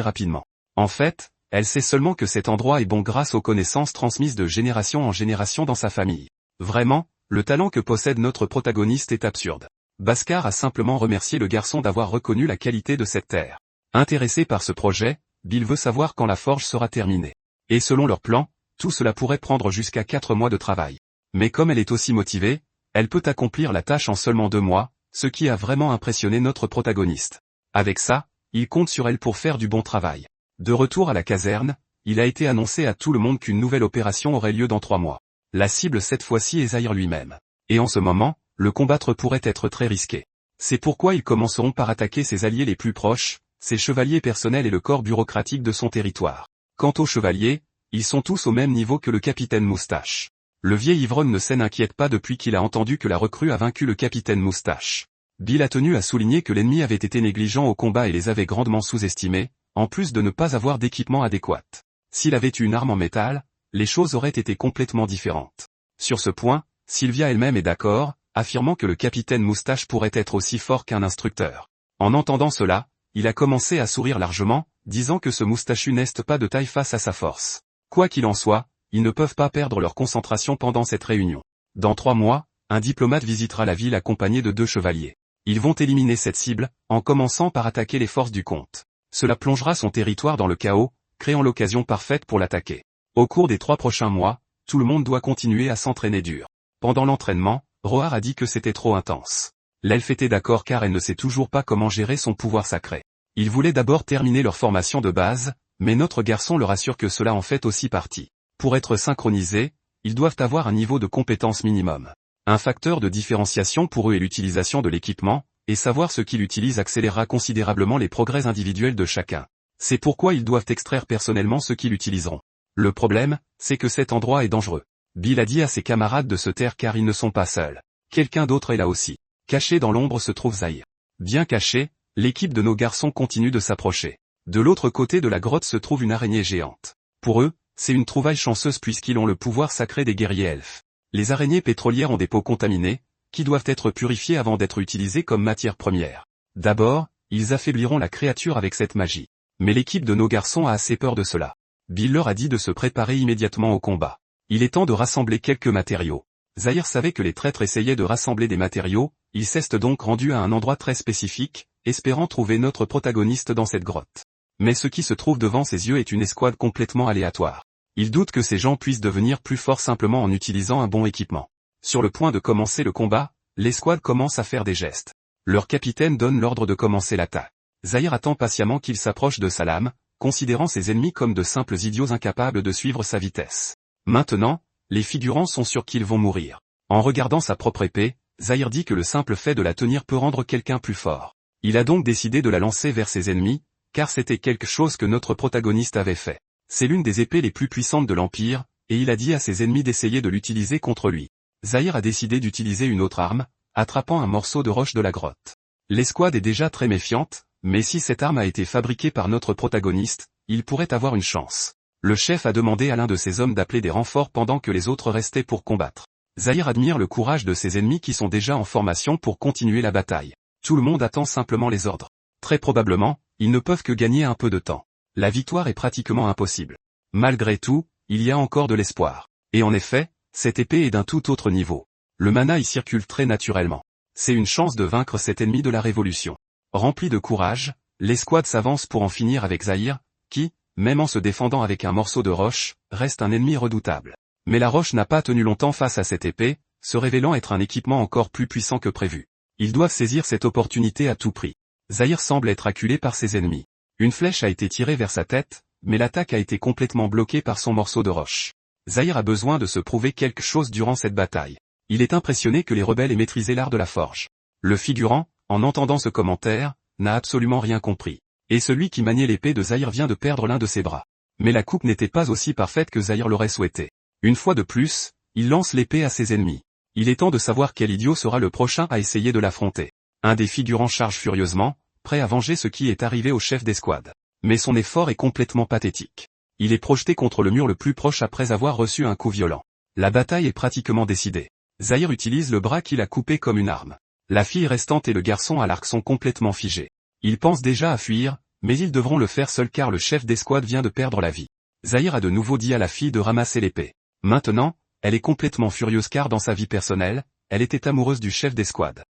rapidement. En fait, elle sait seulement que cet endroit est bon grâce aux connaissances transmises de génération en génération dans sa famille. Vraiment, le talent que possède notre protagoniste est absurde. Bhaskar a simplement remercié le garçon d'avoir reconnu la qualité de cette terre. Intéressé par ce projet, Bill veut savoir quand la forge sera terminée. Et selon leur plan, tout cela pourrait prendre jusqu'à 4 mois de travail. Mais comme elle est aussi motivée, elle peut accomplir la tâche en seulement 2 mois, ce qui a vraiment impressionné notre protagoniste. Avec ça, il compte sur elle pour faire du bon travail. De retour à la caserne, il a été annoncé à tout le monde qu'une nouvelle opération aurait lieu dans 3 mois. La cible cette fois-ci est Zahir lui-même. Et en ce moment, le combattre pourrait être très risqué. C'est pourquoi ils commenceront par attaquer ses alliés les plus proches, ses chevaliers personnels et le corps bureaucratique de son territoire. Quant aux chevaliers, ils sont tous au même niveau que le capitaine Moustache. Le vieil ivrogne ne s'inquiète pas depuis qu'il a entendu que la recrue a vaincu le capitaine Moustache. Bill a tenu à souligner que l'ennemi avait été négligent au combat et les avait grandement sous-estimés, en plus de ne pas avoir d'équipement adéquat. S'il avait eu une arme en métal, les choses auraient été complètement différentes. Sur ce point, Sylvia elle-même est d'accord, affirmant que le capitaine Moustache pourrait être aussi fort qu'un instructeur. En entendant cela, il a commencé à sourire largement, disant que ce moustachu n'est pas de taille face à sa force. Quoi qu'il en soit, ils ne peuvent pas perdre leur concentration pendant cette réunion. Dans 3 mois, un diplomate visitera la ville accompagné de 2 chevaliers. Ils vont éliminer cette cible, en commençant par attaquer les forces du comte. Cela plongera son territoire dans le chaos, créant l'occasion parfaite pour l'attaquer. Au cours des 3 prochains mois, tout le monde doit continuer à s'entraîner dur. Pendant l'entraînement, Roar a dit que c'était trop intense. L'elfe était d'accord car elle ne sait toujours pas comment gérer son pouvoir sacré. Ils voulaient d'abord terminer leur formation de base, mais notre garçon leur assure que cela en fait aussi partie. Pour être synchronisés, ils doivent avoir un niveau de compétence minimum. Un facteur de différenciation pour eux est l'utilisation de l'équipement, et savoir ce qu'il utilise accélérera considérablement les progrès individuels de chacun. C'est pourquoi ils doivent extraire personnellement ce qu'ils utiliseront. Le problème, c'est que cet endroit est dangereux. Bill a dit à ses camarades de se taire car ils ne sont pas seuls. Quelqu'un d'autre est là aussi. Caché dans l'ombre se trouve Zahir. Bien caché, l'équipe de nos garçons continue de s'approcher. De l'autre côté de la grotte se trouve une araignée géante. Pour eux, c'est une trouvaille chanceuse puisqu'ils ont le pouvoir sacré des guerriers elfes. Les araignées pétrolières ont des peaux contaminées, qui doivent être purifiées avant d'être utilisées comme matière première. D'abord, ils affaibliront la créature avec cette magie. Mais l'équipe de nos garçons a assez peur de cela. Bill leur a dit de se préparer immédiatement au combat. Il est temps de rassembler quelques matériaux. Zahir savait que les traîtres essayaient de rassembler des matériaux, il s'est donc rendu à un endroit très spécifique, espérant trouver notre protagoniste dans cette grotte. Mais ce qui se trouve devant ses yeux est une escouade complètement aléatoire. Il doute que ces gens puissent devenir plus forts simplement en utilisant un bon équipement. Sur le point de commencer le combat, l'escouade commence à faire des gestes. Leur capitaine donne l'ordre de commencer l'attaque. Zahir attend patiemment qu'il s'approche de sa lame, considérant ses ennemis comme de simples idiots incapables de suivre sa vitesse. Maintenant, les figurants sont sûrs qu'ils vont mourir. En regardant sa propre épée, Zahir dit que le simple fait de la tenir peut rendre quelqu'un plus fort. Il a donc décidé de la lancer vers ses ennemis, car c'était quelque chose que notre protagoniste avait fait. C'est l'une des épées les plus puissantes de l'Empire, et il a dit à ses ennemis d'essayer de l'utiliser contre lui. Zahir a décidé d'utiliser une autre arme, attrapant un morceau de roche de la grotte. L'escouade est déjà très méfiante, mais si cette arme a été fabriquée par notre protagoniste, il pourrait avoir une chance. Le chef a demandé à l'un de ses hommes d'appeler des renforts pendant que les autres restaient pour combattre. Zahir admire le courage de ses ennemis qui sont déjà en formation pour continuer la bataille. Tout le monde attend simplement les ordres. Très probablement, ils ne peuvent que gagner un peu de temps. La victoire est pratiquement impossible. Malgré tout, il y a encore de l'espoir. Et en effet, cette épée est d'un tout autre niveau. Le mana y circule très naturellement. C'est une chance de vaincre cet ennemi de la révolution. Rempli de courage, l'escouade s'avance pour en finir avec Zahir, qui, même en se défendant avec un morceau de roche, reste un ennemi redoutable. Mais la roche n'a pas tenu longtemps face à cette épée, se révélant être un équipement encore plus puissant que prévu. Ils doivent saisir cette opportunité à tout prix. Zahir semble être acculé par ses ennemis. Une flèche a été tirée vers sa tête, mais l'attaque a été complètement bloquée par son morceau de roche. Zahir a besoin de se prouver quelque chose durant cette bataille. Il est impressionné que les rebelles aient maîtrisé l'art de la forge. Le figurant, en entendant ce commentaire, n'a absolument rien compris. Et celui qui maniait l'épée de Zahir vient de perdre l'un de ses bras. Mais la coupe n'était pas aussi parfaite que Zahir l'aurait souhaité. Une fois de plus, il lance l'épée à ses ennemis. Il est temps de savoir quel idiot sera le prochain à essayer de l'affronter. Un des figurants charge furieusement, prêt à venger ce qui est arrivé au chef d'escouade. Mais son effort est complètement pathétique. Il est projeté contre le mur le plus proche après avoir reçu un coup violent. La bataille est pratiquement décidée. Zahir utilise le bras qu'il a coupé comme une arme. La fille restante et le garçon à l'arc sont complètement figés. Ils pensent déjà à fuir, mais ils devront le faire seuls car le chef d'escouade vient de perdre la vie. Zahir a de nouveau dit à la fille de ramasser l'épée. Maintenant, elle est complètement furieuse car dans sa vie personnelle, elle était amoureuse du chef d'escouade.